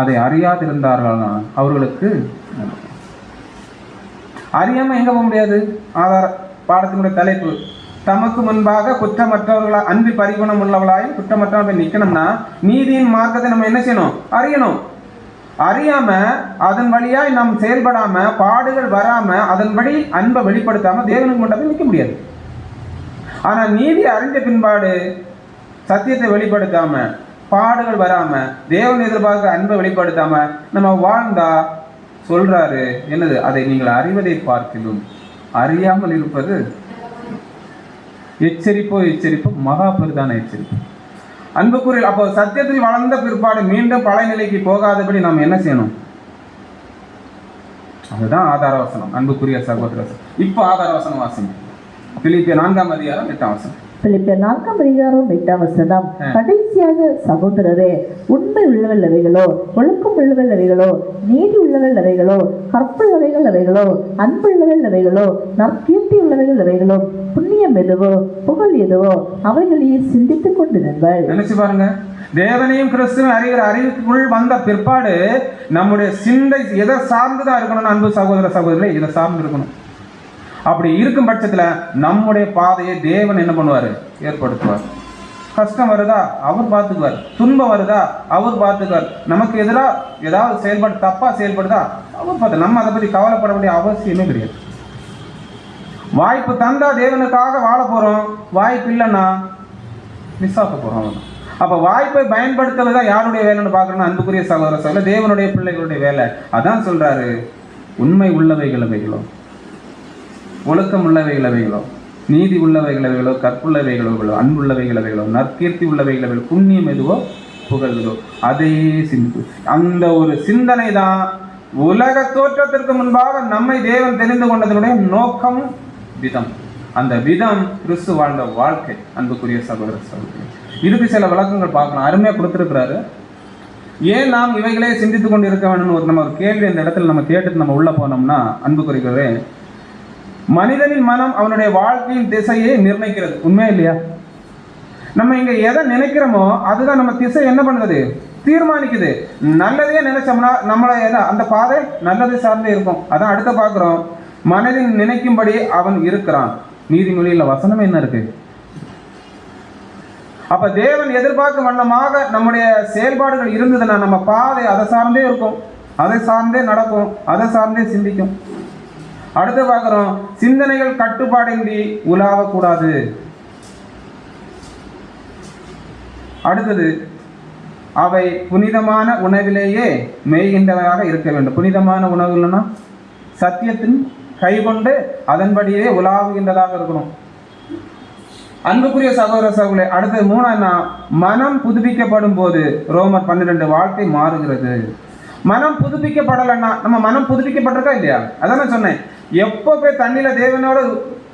அதை அறியாதிருந்தார்கள் அவர்களுக்கு. அறியாம எங்க போக முடியாது? ஆதார பாடத்தினுடைய தலைப்பு, தமக்கு முன்பாக குற்றமற்றவர்களா அன்பு பரிகுணம் உள்ளவர்களாயும் குற்றமற்றவர்கள் நிக்கணும்னா நீதியின் மார்க்கத்தை நம்ம என்ன செய்யணும்? அறியணும். அறியாம அதன் வழியாய் நாம் செயல்படாம பாடுகள் வராம அதன்படி அன்பை வெளிப்படுத்தாம தேவனுக்கு மட்டும் நிற்க முடியாது. ஆனா நீதி அறிஞ்ச பின்பாடு சத்தியத்தை வெளிப்படுத்தாம பாடுகள் வராம தேவன் எதிர்பார்க்க அன்பை வெளிப்படுத்தாம நம்ம வாழ்ந்தா சொல்றாரு என்னது? அதை நீங்கள் அறிவதை பார்க்கிலும் அறியாமல் இருப்பது எச்சரிப்போ மகா பெரிதான எச்சரிப்பு. அன்புக்குரிய, அப்போ சத்தியத்தில் வளர்ந்த பிற்பாடு மீண்டும் பழைய நிலைக்கு போகாதபடி நாம் என்ன செய்யணும்? அதுதான் ஆதார வசனம் அன்புக்குரிய சகோதரர். இப்போ ஆதார வசனம் வாசனம் பிலிப்பியர் 4ஆம் அதிகாரம் 8ஆம் வசனம். பிலிப்பியர் 4ஆம் அதிகாரம் 8ஆம் வசனம். கடைசியாக சகோதரரே, உண்மை உள்ளவள் அவைகளோ, ஒழுக்கம் உள்ளவள் அவைகளோ, நீதி உள்ளவள் அவைகளோ, கற்புள்ளவைகள் அவைகளோ, அன்புள்ளவள் அவைகளோ, நற்கீர்த்தி உள்ளவைகள் அவைகளோ, புண்ணியம் எதுவோ புகழ் எதுவோ அவைகளையே சிந்தித்துக் கொண்டிருங்கள். நினைச்சு பாருங்க, தேவனையும் கிறிஸ்துவும் அறிகிற அறிவுக்குள் வந்த பிற்பாடு நம்முடைய சிந்தை எதை சார்ந்துதான் இருக்கணும் அன்பு சகோதர சகோதரிகளே? இதை சார்ந்து இருக்கணும். அப்படி இருக்கும் பட்சத்துல நம்முடைய பாதையை தேவன் என்ன பண்ணுவாரு? ஏற்படுத்துவார். கஷ்டம் வருதா அவர் பார்த்துக்குவார், துன்பம் வருதா அவர் பார்த்துக்குவார், நமக்கு எதிராக ஏதாவது செயல்பாடு தப்பா செயல்படுதா அவர் பார்த்து, நம்ம அதை பத்தி கவலைப்பட வேண்டிய அவசியமே கிடையாது. வாய்ப்பு தந்தா தேவனுக்காக வாழ போறோம், வாய்ப்பு இல்லைன்னா மிஸ் ஆக போறோம். அப்ப வாய்ப்பை பயன்படுத்துவதுதான் யாருடைய வேலைன்னு பார்க்கணும்னா அன்புக்குரிய சகோதர சகோதரர், தேவனுடைய பிள்ளைகளுடைய வேலை. அதான் சொல்றாரு, உண்மை உள்ளவைகள் அவைகளோ, ஒழுக்கம் உள்ளவைகள் அவைகளோ, நீதி உள்ளவைகள் அவைகளோ, கற்புள்ளவைகளோ, அன்புள்ளவைகள் அவைகளோ, நற்கீர்த்தி உள்ளவைகள் அவைகளோ, புண்ணியம் எதுவோ புகழ்களோ அதையே சிந்து. அந்த ஒரு சிந்தனை தான் உலக தோற்றத்திற்கு முன்பாக நம்மை தேவன் தெரிந்து கொண்டதனுடைய நோக்கம், விதம். அந்த விதம் கிறிஸ்து வாழ்ந்த வாழ்க்கை அன்புக்குரிய சகோதர சகோதரி. இதுக்கு சில விளக்கங்கள் பார்க்கலாம், அருமையாக கொடுத்துருக்கிறாரு. ஏன் நாம் இவைகளே சிந்தித்துக் கொண்டு இருக்க வேணும்னு நம்ம ஒரு கேள்வி இந்த இடத்துல நம்ம கேட்டுட்டு நம்ம உள்ள போனோம்னா அன்புக்குரியவரே, மனிதனின் மனம் அவனுடைய வாழ்க்கையின் திசையை நிர்ணயிக்கிறது. உண்மையா இல்லையா? நம்ம இங்க எதை நினைக்கிறோமோ அதுதான் நம்ம திசை என்ன பண்ணுது, தீர்மானிக்குது. நல்லதையே நினைச்சோம்னா நம்மள அந்த பாதை நல்லதை சார்ந்தே இருக்கும். அதான் அடுத்த பார்க்கிறோம், மனதின் நினைக்கும்படி அவன் இருக்கிறான். நீதிமொழியில வசனம் என்ன இருக்கு? அப்ப தேவன் எதிர்பார்க்கும் வண்ணமாக நம்முடைய செயல்பாடுகள் இருந்ததுன்னா நம்ம பாதை அதை சார்ந்தே இருக்கும், அதை சார்ந்தே நடக்கும், அதை சார்ந்தே சிந்திக்கும். அடுத்து பார்க்கிறோம், சிந்தனைகள் கட்டுப்பாடின்றி உலாவக்கூடாது. அடுத்தது, அவை புனிதமான உணவிலேயே மேய்கின்றவையாக இருக்க வேண்டும். புனிதமான உணவுன்னா சத்தியத்தின் கைகொண்டு அதன்படியே உலாவுகின்றதாக இருக்கணும். அன்புக்குரிய சகோதர சகோதரர்களே, அடுத்தது 3 மனம் புதுப்பிக்கப்படும் போது ரோமர் 12 வாழ்க்கை மாறுகிறது. மனம் புதுப்பிக்கப்படலைன்னா, நம்ம மனம் புதுப்பிக்கப்பட்டிருக்கா இல்லையா? அதான் நான் சொன்னேன், எப்போ போய் தண்ணியில தேவனோட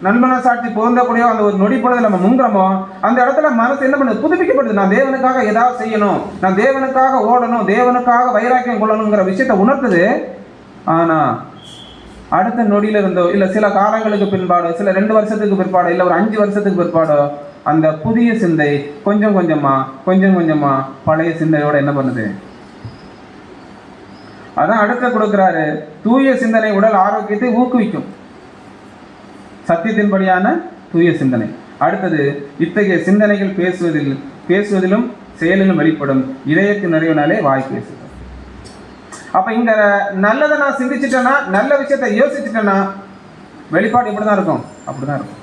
நண்பன சாட்சி பொருந்தக்கூடிய அந்த ஒரு நொடி பொழுது நம்ம முங்குறோமோ அந்த இடத்துல மனசு என்ன பண்ணுது, புதுப்பிக்கப்படுது. நான் தேவனுக்காக ஏதாவது செய்யணும், நான் தேவனுக்காக ஓடணும், தேவனுக்காக வைராக்கியம் கொள்ளணுங்கிற விஷயத்தை உணர்த்துது. ஆனா அடுத்த நொடியில இருந்தோ இல்ல சில காலங்களுக்கு பின்பாடோ, சில 2 வருஷத்துக்கு பிற்பாடோ, இல்ல ஒரு 5 வருஷத்துக்கு பிற்பாடோ அந்த புதிய சிந்தை கொஞ்சம் கொஞ்சமா பழைய சிந்தையோட என்ன பண்ணுது. அதான் அடுத்த கொடுக்கிறாரு, தூய சிந்தனை உடல் ஆரோக்கியத்தை ஊக்குவிக்கும். சத்தியத்தின்படியான தூய சிந்தனை. அடுத்தது, இத்தகைய சிந்தனைகள் பேசுவதிலும் செயலிலும் வெளிப்படும். இதயத்தின் நிறைவுனாலே வாய் பேசுது. அப்ப இங்க நல்லதை நான் சிந்திச்சுட்டேன்னா, நல்ல விஷயத்தை யோசிச்சுட்டேன்னா வெளிப்பாடு இப்படிதான் இருக்கும், அப்படிதான் இருக்கும்.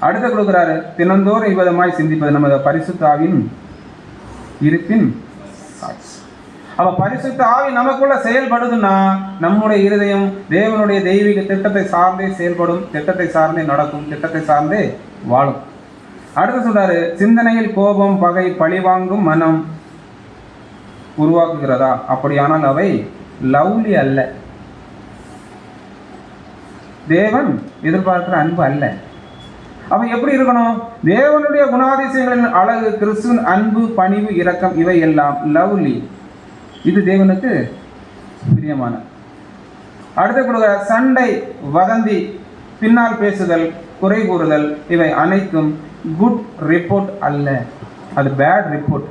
அடுத்த கொடுக்கிறாரு, தினந்தோறும் இவ்விதமாய் சிந்திப்பது நமது பரிசுத்த ஆவியின் இருப்பின் சாட்சி. அப்ப பரிசுத்த ஆவி நமக்குள்ள செயல்படுதுன்னா நம்முடைய இருதயம் தேவனுடைய தெய்வீக திட்டத்தை சார்ந்தே செயல்படும், திட்டத்தை சார்ந்தே நடக்கும், திட்டத்தை சார்ந்தே வாழும். அடுத்து சொல்றாரு, சிந்தனையில் கோபம், பகை, பழிவாங்கும் மனம் உருவாக்குகிறதா? அப்படியானால் அவை லவ்லி அல்ல, தேவன் எதிர்பார்க்கிற அன்பு அல்ல. அவ எப்படி இருக்கணும்? தேவனுடைய குணாதிசயங்களின் அழகு, கிறிஸ்துவின் அன்பு, பணிவு, இரக்கம், இவை எல்லாம் லவ்லி, இது தேவனுக்கு பிரியமான. அடுத்து கொடுக்கிற சண்டை, வதந்தி, பின்னால் பேசுதல், குறை கூறுதல், இவை அனைத்தும் குட் ரிப்போர்ட் அல்ல, அது பேட் ரிப்போர்ட்.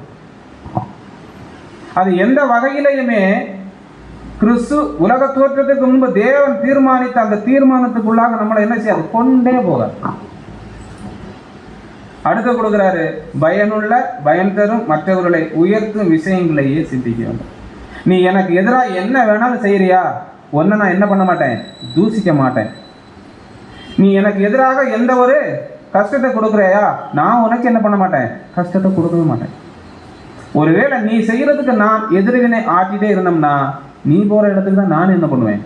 அது எந்த வகையிலையுமே கிறிஸ்து உலக தோற்றத்துக்கு முன்பு தேவன் தீர்மானித்த அந்த தீர்மானத்துக்குள்ளாக நம்மளை என்ன செய்யாது, கொண்டே போகாது. அடுத்து கொடுக்கிறாரு, பயனுள்ள, பயன் தரும், மற்றவர்களை உயர்த்தும் விஷயங்களையே சிந்திக்க வேண்டும். நீ எனக்கு எதிராக என்ன வேணாலும் செய்யறியா, ஒன்ன நான் என்ன பண்ண மாட்டேன், தூசிக்க மாட்டேன். நீ எனக்கு எதிராக எந்த ஒரு கஷ்டத்தை கொடுக்குறியா, நான் உனக்கு என்ன பண்ண மாட்டேன், கஷ்டத்தை கொடுக்கவே மாட்டேன். ஒருவேளை நீ செய்யறதுக்கு நான் எதிர்வினை ஆட்டிட்டே இருந்தோம்னா நீ போற இடத்துக்கு தான் நான் என்ன பண்ணுவேன்.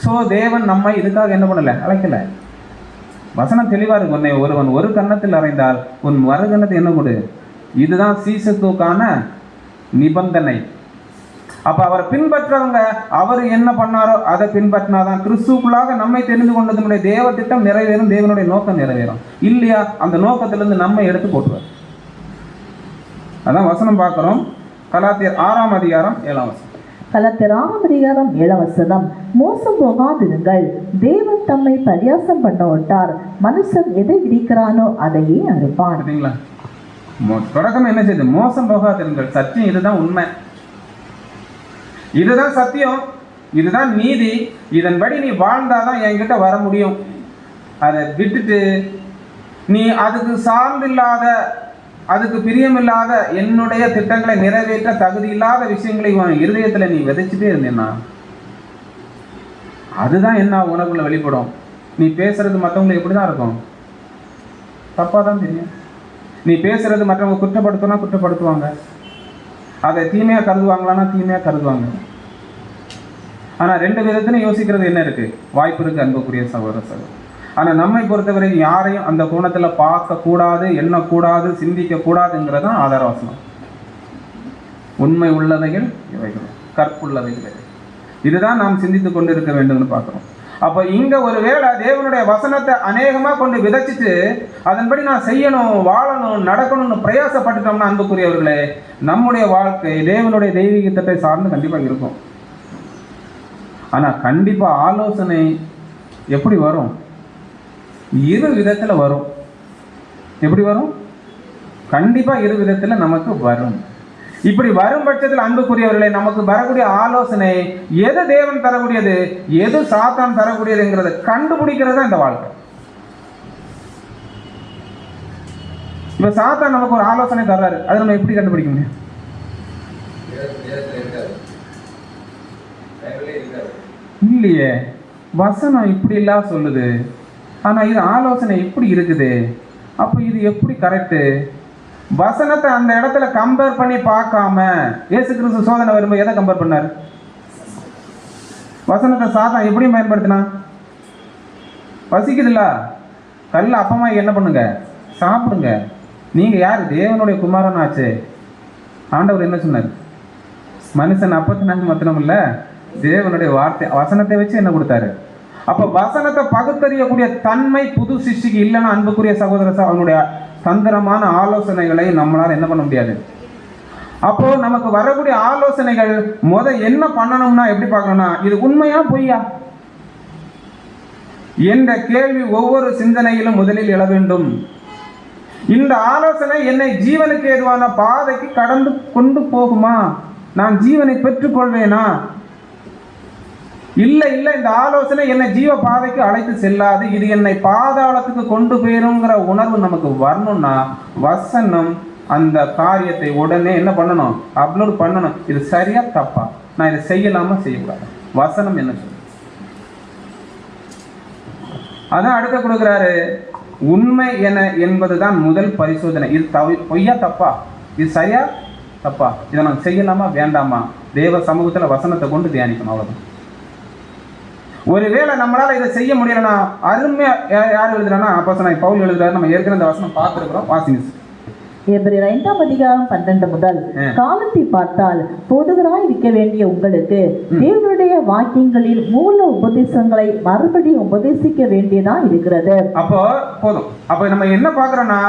சோ தேவன் நம்மை இதுக்காக என்ன பண்ணல, அழைக்கல. வசனம் தெளிவா இருக்கு, உன்னை ஒருவன் ஒரு கன்னத்தில் அறைந்தால் உன் மறு கன்னத்தை என்ன கொடு. இதுதான் சீசத்துக்கான நிபந்தனை. அப்ப அவரை பின்பற்றவங்க அவர் என்ன பண்ணாரோ அதை பின்பற்றினாதான் கிறிஸ்துக்குள்ளாக நம்மை தெரிந்து கொண்டதனுடைய தேவ திட்டம் நிறைவேறும், தேவனுடைய நோக்கம் நிறைவேறும். இல்லையா அந்த நோக்கத்திலிருந்து நம்மை எடுத்து போட்டுவார். அதான் வசனம் பார்க்கிறோம், கலாத்தியர் 6ஆம் அதிகாரம் 7ஆம் வசனம். கலாத்தியர் 6ஆம் அதிகாரம் 7ஆம் வசனம், மோசம் போகாதிருங்கள், தேவன் தம்மை பரியாசம் பண்ண விட்டார், மனுஷன் எதை விதிக்கிறானோ அதையே அறுப்பான். சரிங்களா? தொடக்கம் என்ன செய்யுது, மோசம் போகாதிருங்கள். சத்தியம் இதுதான் உண்மை, இதுதான் சத்தியம், இதுதான் நீதி, இதன்படி நீ வாழ்ந்தாதான் என்கிட்ட வர முடியும். அதை விட்டுட்டு நீ அதுக்கு சார்ந்தில்லாத, அதுக்கு பிரியமில்லாத, என்னுடைய திட்டங்களை நிறைவேற்ற தகுதி இல்லாத விஷயங்களை இருதயத்தில் நீ விதைச்சிட்டே இருந்தேன்னா அதுதான் என்ன உனக்குள்ள வெளிப்படும். நீ பேசுறது மற்றவங்களுக்கு எப்படிதான் இருக்கும், தப்பா தான் தெரியும். நீ பேசுறது மற்றவங்க குற்றப்படுத்தினா குற்றப்படுத்துவாங்க, அதை தீமையா கருதுவாங்களான்னா தீமையா கருதுவாங்க. ஆனா 2 விதத்திலும் யோசிக்கிறது என்ன இருக்கு, வாய்ப்பு இருக்கு அன்புக்குரிய சகோதர சகோதரி. ஆனா நம்மை பொறுத்தவரை யாரையும் அந்த கோணத்துல பார்க்க கூடாது, எண்ணக்கூடாது, சிந்திக்க கூடாதுங்கிறதான் ஆதாரவசனம். உண்மை உள்ளவைகள் இவைகள், கற்புள்ளவைகள், இதுதான் நாம் சிந்தித்துக் கொண்டு இருக்க வேண்டும்னு பார்க்கிறோம். அப்ப இங்க ஒரு வேளை தேவனுடைய வசனத்தை அநேகமா கொண்டு விதைச்சிட்டு அதன்படி நான் செய்யணும், வாழணும், நடக்கணும்னு பிரயாசப்பட்டுட்டோம்னா அன்புக்குரியவர்களே, நம்முடைய வாழ்க்கை தேவனுடைய தெய்வீகத்தை சார்ந்து கண்டிப்பா இருக்கும். ஆனா கண்டிப்பா ஆலோசனை எப்படி வரும், 2 விதத்துல வரும். எப்படி வரும்? கண்டிப்பா இரு விதத்துல நமக்கு வரும். இப்படி வரும் பட்சத்தில் அன்புக்குரியவர்களே, நமக்கு வரக்கூடிய ஆலோசனை எது தேவன் தரக்கூடியது, எது சாத்தான் தரக்கூடியதுங்கிறத கண்டுபிடிக்கிறது தான் இந்த வாழ்க்கை. இப்ப சாத்தான் நமக்கு ஒரு ஆலோசனை தர்றாரு, அதை நம்ம எப்படி கண்டுபிடிக்க முடியும்? இல்லையே, வசனம் இப்படி எல்லாம் சொல்லுது, ஆனா இது ஆலோசனை இப்படி இருக்குது, அப்ப இது எப்படி கரெக்டு? வசனத்தை அந்த இடத்துல கம்பேர் பண்ணி பார்க்காம, இயேசு கிறிஸ்து சோதனை வரும்போது எதை கம்பேர் பண்ணாரு? வசனத்தை சாத்தான் எப்படி பயன்படுத்தினா? பசிக்குதுல்ல, கல்ல அப்பமா என்ன பண்ணுங்க, சாப்பிடுங்க, நீங்க யாரு? தேவனுடைய குமாரன் ஆச்சு. ஆண்டவர் என்ன சொன்னார்? மனுஷன் அப்பத்தினால மாத்திரம் இல்ல, தேவனுடைய வார்த்தை வசனத்தை வச்சு என்ன கொடுத்தாரு? அப்ப வசனத்தை பகுத்தறியக்கூடிய தன்மை புது சிருஷ்டிக்கு இல்லைன்னா அன்புக்குரிய சகோதரர், அவனுடைய தந்திரமான ஆலோசனைகளை நம்மளால என்ன பண்ண முடியாது. அப்போ நமக்கு வரக்கூடிய ஆலோசனைகள் என்ன பண்ணணும்னா எப்படி பார்க்கணும்னா, இது உண்மையா பொய்யா என்ற கேள்வி ஒவ்வொரு சிந்தனையிலும் முதலில் எழ வேண்டும். இந்த ஆலோசனை என்னை ஜீவனுக்கு ஏதுவான பாதைக்கு கடந்து கொண்டு போகுமா? நான் ஜீவனை பெற்றுக் கொள்வேனா? இல்லை, இந்த ஆலோசனை என்னை ஜீவ பாதைக்கு அழைத்து செல்லாது, இது என்னை பாதாளத்துக்கு கொண்டு போயிருங்கிற உணர்வு நமக்கு வரணும்னா வசனம் அந்த காரியத்தை உடனே என்ன பண்ணணும்? அப்லோட் பண்ணணும். இது சரியா தப்பா, நான் இதை செய்யலாமா செய்யக்கூடாது, வசனம் என்ன சொல்லுது? அதான் அடுத்த கொடுக்குறாரு, உண்மை என என்பதுதான் முதல் பரிசோதனை. இது பொய்யா தப்பா, இது சரியா தப்பா, இதை நான் செய்யலாமா வேண்டாமா, தேவ சமூகத்துல வசனத்தை கொண்டு தியானிக்கணும். அவ்வளவுதான். ஒருவேளை நம்மளால இதை செய்ய முடியலன்னா, அருமையா யார் எழுதுறான்னா அப்போஸ்தலனாகிய பவுல் எழுதுறாரு. நம்ம ஏற்கனவே இந்த வசனம் பார்த்திருக்கிறோம், வாசிங்க. எபிரேயர் 5ஆம் அதிகாரம் 12 முதல். காலத்தை பார்த்தால் போதகராய் இருக்க வேண்டிய உங்களுக்கு தேவனுடைய வாக்கியங்களில் மூல உபதேசங்களை மறுபடியும் உபதேசிக்க வேண்டியதா இருக்கிறது. அப்போ போதும். அப்ப நம்ம என்ன பாக்குறோம்னா,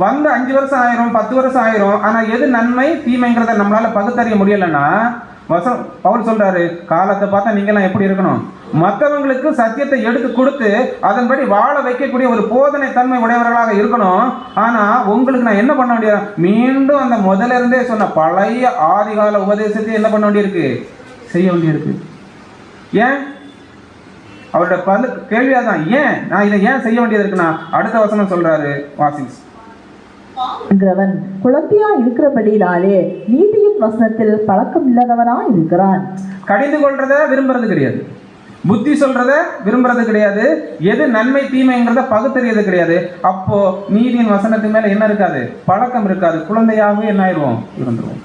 வந்து 5 வருஷம் ஆயிரும், 10 வருஷம் ஆயிரும், ஆனா எது நன்மை தீமைங்கிறத நம்மளால பகுத்தறிய முடியலன்னா, பவுல் சொல்றாரு, காலத்தை பார்த்தா நீங்க எல்லாம் எப்படி இருக்கணும்? மற்றவங்களுக்கு சத்தியத்தை எடுத்து கொடுத்து அதன்படி வாழ வைக்கக்கூடிய ஒரு போதனை தன்மை உடையவர்களாக இருக்கணும். ஆனா உங்களுக்கு நான் என்ன பண்ண வேண்டியது? மீண்டும் அந்த முதல்ல இருந்தே சொன்ன பழைய ஆதிகால உபதேசத்தை என்ன பண்ண வேண்டியிருக்கு? செய்ய வேண்டியிருக்கு. ஏன்? அவரோட கேள்வியாதான், ஏன் நான் இதை ஏன் செய்ய வேண்டியது இருக்குன்னா, அடுத்த வசனம் சொல்றாரு, வாசிங்க. குழந்தையா இருக்கிறபடினாலே நீதியின் வசனத்தில் பழக்கம் இல்லாதவனா இருக்கிறான். கடிந்து கொள்றத விரும்புறது கிடையாது, புத்தி சொல்றத விரும்புறது கிடையாது, எது நன்மை தீமைங்கிறத பகுத்தறியது கிடையாது. அப்போ நீதியின் வசனத்து மேல என்ன இருக்காது? பழக்கம் இருக்காது. குழந்தையாகவே என்ன ஆயிடுவோம்? இருந்துருவோம்.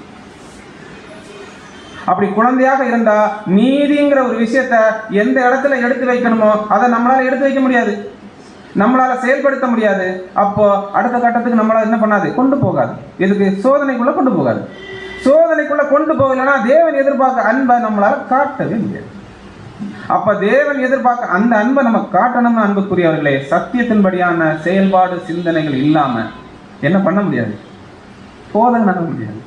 அப்படி குழந்தையாக இருந்தா நீதிங்கிற ஒரு விஷயத்த எந்த இடத்துல எடுத்து வைக்கணுமோ அதை நம்மளால எடுத்து வைக்க முடியாது, நம்மளால செயல்படுத்த முடியாது. அப்போ அடுத்த கட்டத்துக்கு நம்மளால என்ன பண்ணாது? கொண்டு போகாது. எதுக்கு? சோதனைக்குள்ள கொண்டு போகாது. சோதனைக்குள்ள கொண்டு போகலன்னா தேவன் எதிர்பார்க்க அன்பை நம்மளால காட்டவே முடியாது. அப்ப தேவன் எதிர்பார்க்க அந்த அன்பை நம்ம காட்டணும்னு, அன்புக்குரியவர்களே, சத்தியத்தின்படியான செயல்பாடு சிந்தனைகள் இல்லாம என்ன பண்ண முடியாது? போதகனாக முடியாது.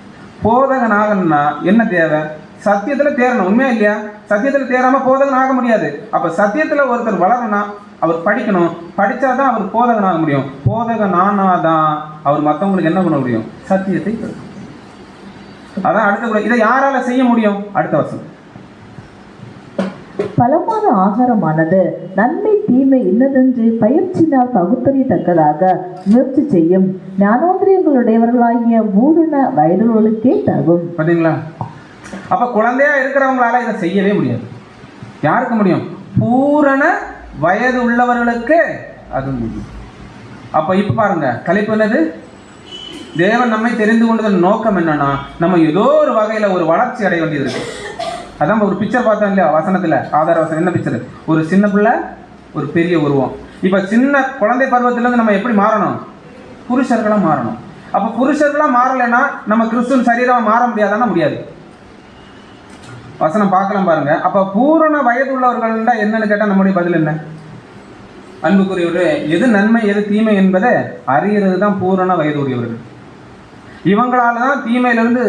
போதகனாகணும்னா என்ன தேவை? சத்தியத்துல தேரணும். உண்மையா இல்லையா? சத்தியத்துல தேராம போதகன் ஆக முடியாது. அப்ப சத்தியத்துல ஒருத்தர் வளரணும்னா அவர் படிக்கணும், படிச்சாதான் அவர் போதகனாக முடியும். போதகனானாதான் அவர் மற்றவங்களுக்கு என்ன பண்ண முடியும்? சத்தியத்தை. அதான் அடுத்த, இதை யாரால செய்ய முடியும்? அடுத்த வசனம். பலமான ஆகாரமானது நன்மை தீமை இன்னதென்று பயிற்சினால் பகுத்தறியத்தக்கதாக முயற்சி செய்யும் ஞானோந்திரியங்களுடையவர்களாகிய பூரண வயதுகளுக்கே தகும். பாத்தீங்களா? அப்ப குழந்தையா இருக்கிறவங்களால இதை செய்யவே முடியாது. யாருக்கு முடியும்? பூரண வயது உள்ளவர்களுக்கு அது முடியும். அப்ப இப்ப பாருங்க, தலைப்பு என்னது? தேவன் நம்மை தெரிந்து கொண்டதன் நோக்கம் என்னன்னா, நம்ம ஏதோ ஒரு வகையில ஒரு வளர்ச்சி அடைய வேண்டியது இருக்கு. அதான் ஒரு பிக்சர் பார்த்தோம் இல்லையா வசனத்துல, ஆதார வசனம். என்ன பிக்சர்? ஒரு சின்ன பிள்ளை, ஒரு பெரிய உருவம். இப்ப சின்ன குழந்தை பருவத்திலிருந்து நம்ம எப்படி மாறணும்? புருஷர்களா மாறணும். அப்ப புருஷர்களா மாறலைன்னா நம்ம கிறிஸ்துவின் சரீரமா மாற முடியாதானா? முடியாது. வசனம் பார்க்கலாம் பாருங்க. அப்ப பூரண வயது உள்ளவர்கள் என்னன்னு கேட்டா நம்முடைய பதில் என்ன? அன்புக்குரியவர்களே, எது நன்மை எது தீமை என்பதை அறியறது தான் பூரண வயது உடையவர்கள். இவங்களால தான் தீமையிலிருந்து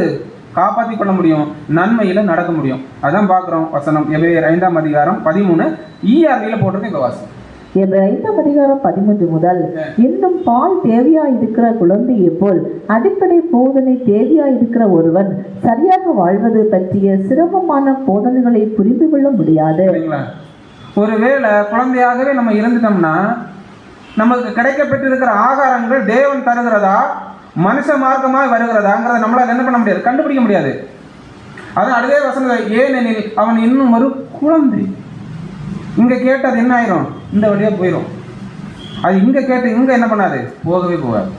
காப்பாற்றி கொள்ள முடியும், நன்மையில நடக்க முடியும். அதான் பார்க்குறோம் வசனம். எபிரேயர் 5ஆம் அதிகாரம் 13 ERV போட்டிருக்கு. இந்த வாசம் எபிரேயர் 5 அதிகாரம் 13 முதல், இன்னும் பால் தேவையாயிருக்கிற குழந்தையை போல் அடிப்படை போதனை தேவையாயிருக்கிற ஒருவன் சரியாக வாழ்வது பற்றிய சிரமமான போதனைகளை புரிந்து கொள்ள முடியாது. ஒருவேளை குழந்தையாகவே நம்ம இருந்துட்டோம்னா நமக்கு கிடைக்கப்பட்டிருக்கிற ஆகாரங்கள் தேவன் தருகிறதா மனுஷ மார்க்கமாக வருகிறதாங்கிறத நம்மளால் என்ன பண்ண முடியாது, கண்டுபிடிக்க முடியாது. அதான் அடுத்த வசனம், ஏனெனில் அவன் இன்னும் ஒரு குழந்தை. இங்க கேட்டது என்ன ஆயிரும், இந்த வழியா போயிடும். அது இங்க கேட்டு இங்க என்ன பண்ணாது, போகவே போகாது.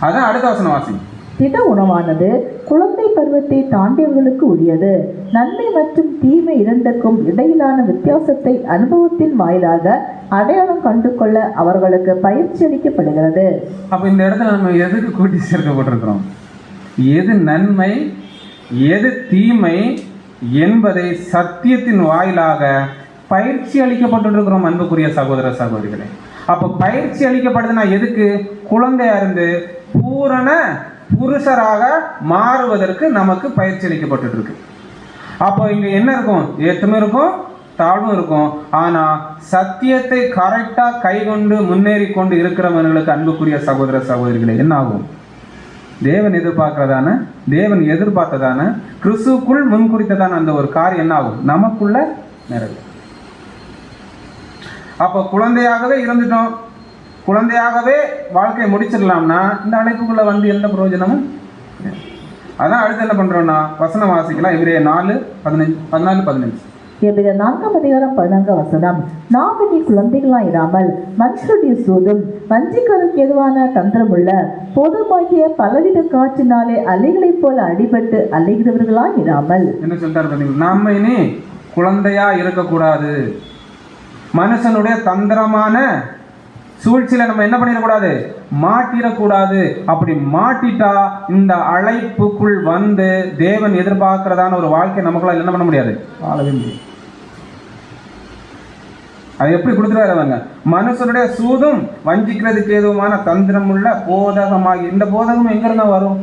அதான் அடுத்த வசனம் வாசி. திட உணவானது குழந்தை பருவத்தை தாண்டியவர்களுக்கு உரியது. நன்மை மற்றும் தீமை இரண்டுக்கும் இடையிலான வித்தியாசத்தை அனுபவத்தின் வாயிலாக அடையாளம் கண்டு கொள்ள அவர்களுக்கு பயிற்சி அளிக்கப்படுகிறது. அப்ப இந்த இடத்துல நம்ம எதுக்கு கூட்டி சேர்க்கப்பட்டிருக்கிறோம், எது நன்மை எது தீமை என்பதை சத்தியத்தின் வாயிலாக பயிற்சி அளிக்கப்பட்டிருக்கிறோம் அன்புக்குரிய சகோதர சகோதரிகளே. அப்ப பயிற்சி அளிக்கப்படுதுன்னா எதுக்கு, குழந்தையா இருந்து பூரண புருஷராக மாறுவதற்கு நமக்கு பயிற்சி அளிக்கப்பட்டு இருக்கு. அப்போ இங்க என்ன இருக்கும், ஏற்றமும் இருக்கும் தாழ்வும் இருக்கும். ஆனா சத்தியத்தை கரெக்டா கைகொண்டு முன்னேறி கொண்டு இருக்கிறவர்களுக்கு அன்புக்குரிய சகோதர சகோதரிகளே என்ன ஆகும், தேவன் எதிர்பார்க்கிறதான தேவன் எதிர்பார்த்ததான கிறிஸ்துவுக்குள் முன்குறித்ததான அந்த ஒரு காரியம் என்ன ஆகும், நமக்குள்ள நிறைவேறும். அப்போ குழந்தையாகவே இருந்துட்டோம், குழந்தையாகவே வாழ்க்கையை முடிச்சிடலாம்னா இந்த அழைப்புக்குள்ள வந்து எந்த பிரயோஜனமும். அதான் அடுத்து என்ன பண்றோம்னா வசனம் வாசிக்கலாம். எபிரேயர் 4:14-15. எபிரேயர் 4 அதிகாரம் 14 வசனம். நாம் இனி குழந்தைகளாயிராமல் மனுஷருடைய சூதும் வஞ்சிக்கிறதுக்கு எதுவான தந்திரமுள்ள பொதுமாகிய பலவித காற்றினாலே அலைகளைப் போல அடிபட்டு அலைகிறவர்களாயிராமல். என்ன சொல்றாரு பார்த்தீங்களா, நாம இனி குழந்தையா இருக்கக்கூடாது. மனுஷனுடைய தந்திரமான சூழ்ச்சியில நம்ம என்ன பண்ணிடக்கூடாது, மாட்டிடக்கூடாது. அப்படி மாட்டிட்டா இந்த அழைப்புக்குள் வந்து தேவன் எதிர்பார்க்கிறதான ஒரு வாழ்க்கை நமக்குள்ள என்ன பண்ண முடியாது, வாழவே முடியும். அது எப்படி கொடுத்துருவாரு அவங்க, மனுஷனுடைய சூதும் வஞ்சிக்கிறதுக்கு ஏதுவான தந்திரமுள்ள போதகமாகி. இந்த போதகம் எங்க இருந்தா வரும்,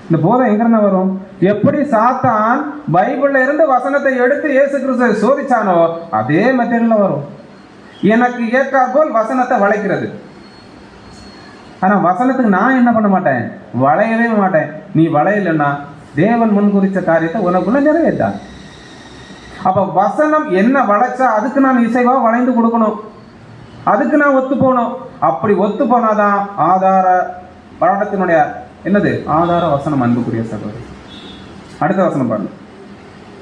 இந்த போதம் எங்க இருந்தா வரும், எப்படி சாத்தான் பைபிள்ல இருந்து வசனத்தை எடுத்து இயேசு கிறிஸ்துவை சோதிச்சானோ அதே மெத்தட்ல வரும். எனக்கு ஏற்றாற்போல் வசனத்தை வளைக்கிறது. ஆனா வசனத்துக்கு நான் என்ன பண்ண மாட்டேன், வளையவே மாட்டேன். நீ வளையலன்னா தேவன் முன்குறித்த காரியத்தை உனக்குள்ள நிறைவேற்றான். அப்ப வசனம் என்ன வளைச்சா அதுக்கு நான் இசைவா வளைந்து கொடுக்கணும், அதுக்கு நான் ஒத்து போகணும். அப்படி ஒத்து போனாதான் ஆதார பாடத்தினுடைய என்னது, ஆதார வசனம் அன்புக்குரிய சகோதரி. அடுத்த வசனம் பாருங்க,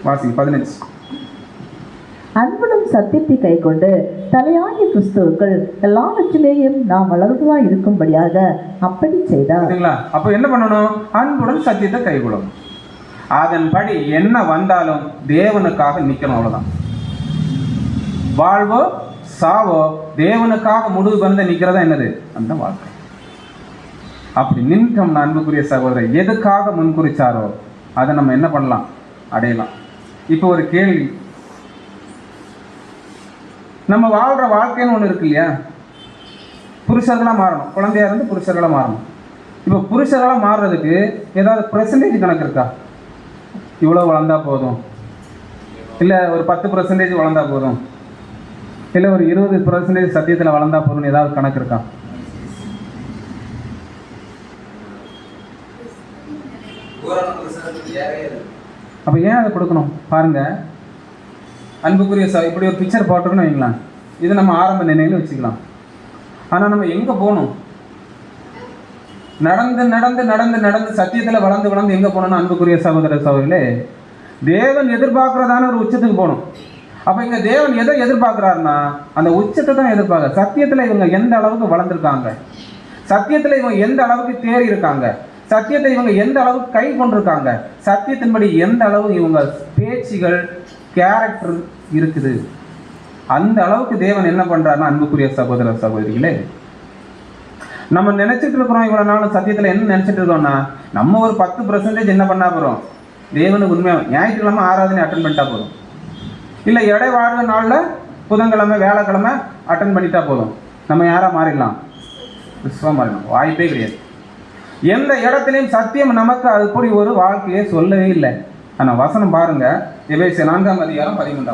வாசி 15. அன்புடன் சத்தியத்தை கை கொண்டு தலையாகிய கிறிஸ்துவுக்குள் எல்லாவற்றிலேயும் நாம் வளர்வதா இருக்கும்படியாக அப்படி செய்தார். அப்ப என்ன பண்ணணும், அன்புடன் சத்தியத்தை கை கொள்ளணும். அதன்படி என்ன வந்தாலும் தேவனுக்காக நிக்கணும், அவ்வளவுதான். வாழ்வோ சாவோ தேவனுக்காக முடிவு பண்ண நிக்கிறதா என்னது அந்த வாழ்க்கை. அப்படி நின்றோம் அன்புக்குரிய சகோதரர், எதுக்காக முன்குறிச்சாரோ அதை நம்ம என்ன பண்ணலாம், அடையலாம். இப்போ ஒரு கேள்வி, நம்ம வாழ்ற வாழ்க்கைன்னு ஒன்று இருக்கு இல்லையா, புருஷர்களாக மாறணும், குழந்தையா இருந்து புருஷர்களாக மாறணும். இப்போ புருஷர்களாக மாறுறதுக்கு ஏதாவது பெர்சன்டேஜ் கணக்கு இருக்கா, இவ்வளோ வளர்ந்தா போதும், இல்லை ஒரு 10% வளர்ந்தா போதும், இல்லை ஒரு 20% சத்தியத்தில் வளர்ந்தா போதும்னு ஏதாவது கணக்கு இருக்கா? அப்போ ஏன் அதை கொடுக்கணும் பாருங்க அன்புக்குரிய இப்படி ஒரு பிக்சர் போட்டுருக்கணும் வைங்களேன், இது நம்ம ஆரம்ப நிலையில வச்சுக்கலாம். ஆனால் நம்ம எங்கே போகணும், நடந்து நடந்து நடந்து நடந்து சத்தியத்தில் வளர்ந்து வளர்ந்து எங்கே போகணும்னு அன்புக்குரிய சகோதர சகோதரிகளே, தேவன் எதிர்பார்க்கிறதான ஒரு உச்சத்துக்கு போகணும். அப்போ இங்கே தேவன் எதை எதிர்பார்க்குறாருன்னா அந்த உச்சத்தை தான் எதிர்பார்க்க. சத்தியத்தில் இவங்க எந்த அளவுக்கு வளர்ந்துருக்காங்க, சத்தியத்தில் இவங்க எந்த அளவுக்கு தேறி இருக்காங்க, சத்தியத்தை இவங்க எந்த அளவுக்கு கை கொண்டிருக்காங்க, சத்தியத்தின்படி எந்த அளவுக்கு இவங்க பேச்சுகள் கேரக்டர் இருக்குது, அந்த அளவுக்கு தேவன் என்ன பண்றாருன்னா அன்புக்குரிய சகோதர சகோதரிகளே, நம்ம நினைச்சிட்டு இருக்கிறோம் இவ்வளவு நாள் சத்தியத்துல என்ன நினைச்சிட்டு இருக்கோம்னா நம்ம ஒரு 10% என்ன பண்ணா போறோம், தேவனுக்கு உண்மையாக ஞாயிற்றுக்கிழமை ஆராதனை அட்டன் பண்ணிட்டா போதும், இல்லை இடை வாழ்ற நாளில் புதன்கிழமை வேலைக்கிழமை அட்டன் பண்ணிட்டா போதும், நம்ம யாரா மாறிடலாம், விஸ்வம் மாறிடலாம். வாய்ப்பே கிடையாது. எந்த இடத்துலையும் சத்தியம் நமக்கு அதுபடி ஒரு வாழ்க்கையை சொல்லவே இல்லை. ஆனால் வசனம் பாருங்க, எபேசியர் 4 அதிகாரம் 13.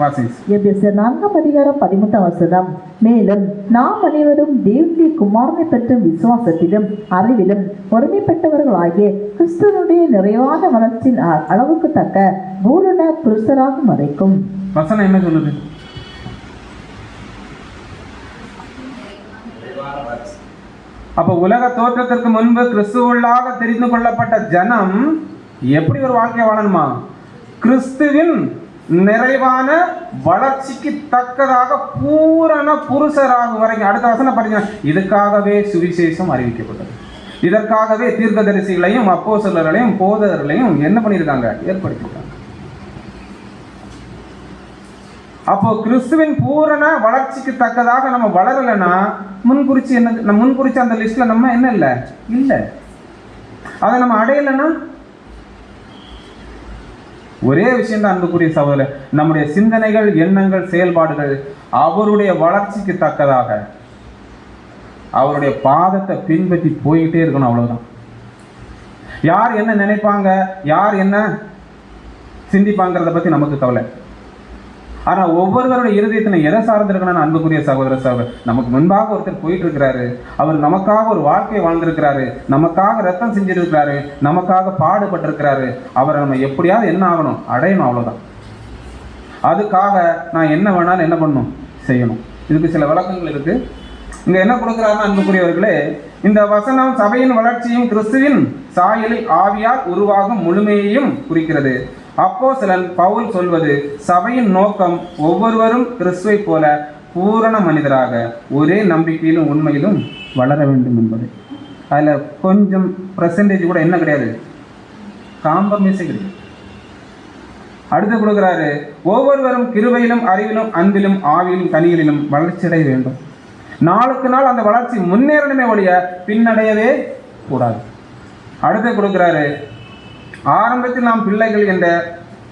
வாசிஸ். எபேசியர் 4ஆம் அதிகாரம் 13ஆம் வசனம். மேலும் நாம் அனைவரும் தேவனுடைய குமாரனை பெற்ற விசுவாசத்திலும் அறிவிலும் ஒருமைப்பட்டவர்களாகிய கிறிஸ்துவனுடைய நிறைவான வளர்ச்சியின் அளவுக்கு தக்க பூரண புருஷராகும் வரைக்கும். வசனம் என்ன சொல்லுது? அப்ப உலக தோற்றத்திற்கு முன்பு கிறிஸ்துவுள்ளாக தெரிந்து கொள்ளப்பட்ட ஜனம் எப்படி ஒரு வாழ்க்கை வாழணுமா? கிறிஸ்துவின் நிறைவான வளர்ச்சிக்கு தக்கதாக பூரண புருஷராகும் வரைக்கும். அடுத்த வசனம் படிங்க. இதுக்காகவே சுவிசேஷம் அறிவிக்கப்பட்டது. இதற்காகவே தீர்க்கதரிசிகளையும் அப்போஸ்தலர்களையும் போதகர்களையும் என்ன பண்ணியிருக்காங்க? ஏற்படுத்தியிருக்காங்க. அப்போ கிறிஸ்துவின் பூரண வளர்ச்சிக்கு தக்கதாக நம்ம வளரலைன்னா முன்குறிச்சு என்ன, முன்குறிச்சு அந்த லிஸ்ட்ல நம்ம என்ன இல்லை இல்லை அதை நம்ம அடையலைன்னா ஒரே விஷயம் தான் அன்புக்குரிய சகோதரர், நம்முடைய சிந்தனைகள், எண்ணங்கள், செயல்பாடுகள் அவருடைய வளர்ச்சிக்கு தக்கதாக அவருடைய பாதத்தை பின்பற்றி போய்கிட்டே இருக்கணும். அவ்வளவுதான். யார் என்ன நினைப்பாங்க, யார் என்ன சிந்திப்பாங்கிறத பத்தி நமக்கு கவலை. ஆனா ஒவ்வொருவருடைய இருதயத்தில் எதை சார்ந்திருக்கணும்னு அன்புக்குரிய சகோதர சகோதரர், நமக்கு முன்பாக ஒருத்தர் போயிட்டு இருக்கிறாரு. அவர் நமக்காக ஒரு வாழ்க்கையை வாழ்ந்திருக்கிறாரு, நமக்காக ரத்தம் செஞ்சிருக்கிறாரு, நமக்காக பாடுபட்டிருக்கிறாரு. அவரை நம்ம எப்படியாவது என்ன ஆகணும்? அடையணும். அவ்வளவுதான். அதுக்காக நான் என்ன வேணாலும் என்ன பண்ணணும்? செய்யணும். இதுக்கு சில விளக்கங்கள் இருக்கு. இங்க என்ன கொடுக்கிறாருன்னா அன்புக்குரியவர்களே, இந்த வசனம் சபையின் வளர்ச்சியும் கிறிஸ்துவின் சாயலில் ஆவியால் உருவாகும் முழுமையையும் குறிக்கிறது. அப்போஸ்தலன் பவுல் சொல்வது சபையின் நோக்கம் ஒவ்வொருவரும் கிறிஸ்துவை போல பூரண மனிதராக ஒரே நம்பிக்கையிலும் உண்மையிலும் வளர வேண்டும் என்பது. அதுல கொஞ்சம் பெர்சன்டேஜ் கூட என்ன கிடையாது, காம்ப்ரமைஸே கிடையாது. அடுத்து கொடுக்கிறாரு, ஒவ்வொருவரும் கிருபையிலும் அறிவிலும் அன்பிலும் ஆவியிலும் கனிகளிலும் வளர்ச்சியடைய வேண்டும். நாளுக்கு நாள் அந்த வளர்ச்சி முன்னேறணுமே ஒழிய பின்னடையவே கூடாது. அடுத்து கொடுக்கிறாரு, ஆரம்பத்தில் நாம் பிள்ளைகள் என்ற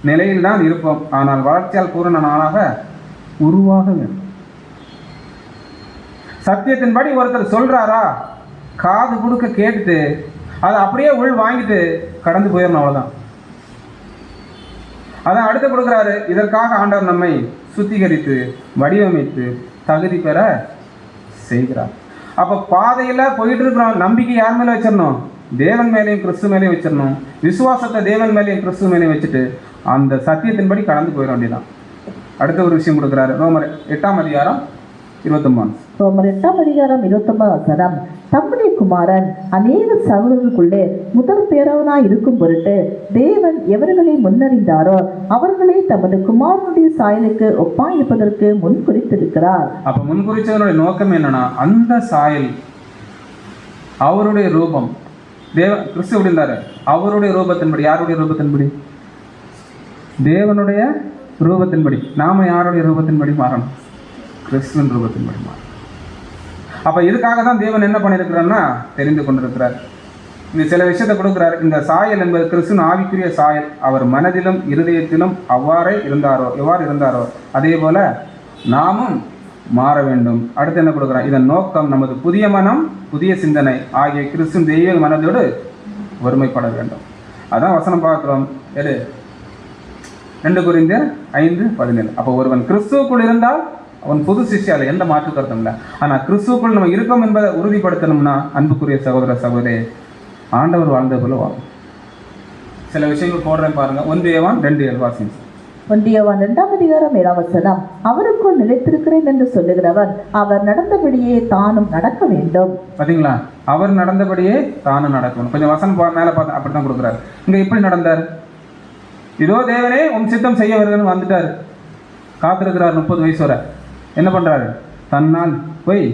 நிலையில் தான் இருப்போம், ஆனால் வளர்ச்சியால் பூரண நாளாக உருவாக வேண்டும். சத்தியத்தின்படி ஒருத்தர் சொல்றாரா, காது கொடுக்க கேட்டுட்டு அதை அப்படியே உள் வாங்கிட்டு கடந்து போயிடணும். அவ்வளவுதான். அதான் அடுத்து கொடுக்கிறாரு, இதற்காக ஆண்டவர் நம்மை சுத்திகரித்து வடிவமைத்து தகுதி பெற செய்கிறார். அப்ப பாதையில போயிட்டு இருக்கிறோம். நம்பிக்கை யார் மேல வச்சிடணும்? தேவன் மேலேயும் கிறிஸ்து மேலேயும் வச்சிடணும். விசுவாசத்தை தேவன் மேலேயும் கிறிஸ்து மேலேயும் வச்சுட்டு அந்த சத்தியத்தின்படி கடந்து போயிட வேண்டியதான். அடுத்த ஒரு விஷயம் கொடுக்குறாரு. ரோமர் 8ஆம் அதிகாரம் 29. ரோமர் 8ஆம் அதிகாரம் 29 வசனம். தம்முடைய குமாரன் அநேக சகோதரர்களுக்குள்ளே முதல் பேரவனாய் இருக்கும் பொருட்டு தேவன் எவர்களை முன்னறிந்தாரோ அவர்களை தமது குமாரனுடைய சாயலுக்கு ஒப்பாய் இருப்பதற்கு முன் குறித்திருக்கிறார். அப்ப முன்குறிச்சவனுடைய நோக்கம் என்னன்னா, அந்த சாயல் அவருடைய ரூபம் கிறிஸ்து எப்படி இருந்தாரு? அவருடைய ரூபத்தின்படி. யாருடைய ரூபத்தின்படி? தேவனுடைய ரூபத்தின்படி. நாம யாருடைய ரூபத்தின்படி மாறணும்? கிறிஸ்துவின் ரூபத்தின்படி மாறணும். அப்ப இதுக்காக தான் தேவன் என்ன பண்ணியிருக்கிறார்னா தெரிந்து கொண்டிருக்கிறார். இந்த சில விஷயத்தை கொடுக்கிறார். இந்த சாயல் என்பது கிறிஸ்துவின் ஆவிக்குரிய சாயல். அவர் மனதிலும் இருதயத்திலும் எவ்வாறு இருந்தாரோ அதே போல நாமும் மாற வேண்டும். அடுத்து என்ன கொடுக்குறான்? இதன் நோக்கம் நமது புதிய மனம், புதிய சிந்தனை ஆகிய கிறிஸ்துவின் தெய்வ மனதோடு ஒருமைப்பட வேண்டும். அதான் வசனம் பார்க்கிறோம். 2 கொரிந்தியர் 5:17. அப்போ ஒருவன் கிறிஸ்துவுக்குள் இருந்தால் அவன் புது சிஷ்யால எந்த மாற்று கருத்தும் இல்லை. ஆனா கிறிஸ்துவுக்குள் நம்ம இருக்கோம் என்பதை உறுதிப்படுத்தணும்னா அன்புக்குரிய சகோதர சகோதரி, ஆண்டவர் வாழ்ந்த போல வாழும். சில விஷயங்கள் போடுறேன் பாருங்க. 1 யோவான் 2:7 வாசிங்க. 1 யோவான் 2ஆம் அதிகாரம் 7ஆம் வசனம். அவருக்குள் நிலைத்திருக்கிறேன் என்று சொல்லுகிறவன் அவர் நடந்தபடியே தானும் நடக்க வேண்டும். பாத்தீங்களா? அவர் நடந்தபடியே தானும் நடக்கணும். கொஞ்சம் வசனம் மேல பார்த்து அப்படித்தான் கொடுக்குறாரு. இங்க எப்படி நடந்தார்? இதோ தேவனே உம் சித்தம் செய்ய வருதுன்னு வந்துட்டாரு. காத்திருக்கிறார் 30 வயசு வரை. என்ன பண்றாரு? தன்னால் போய்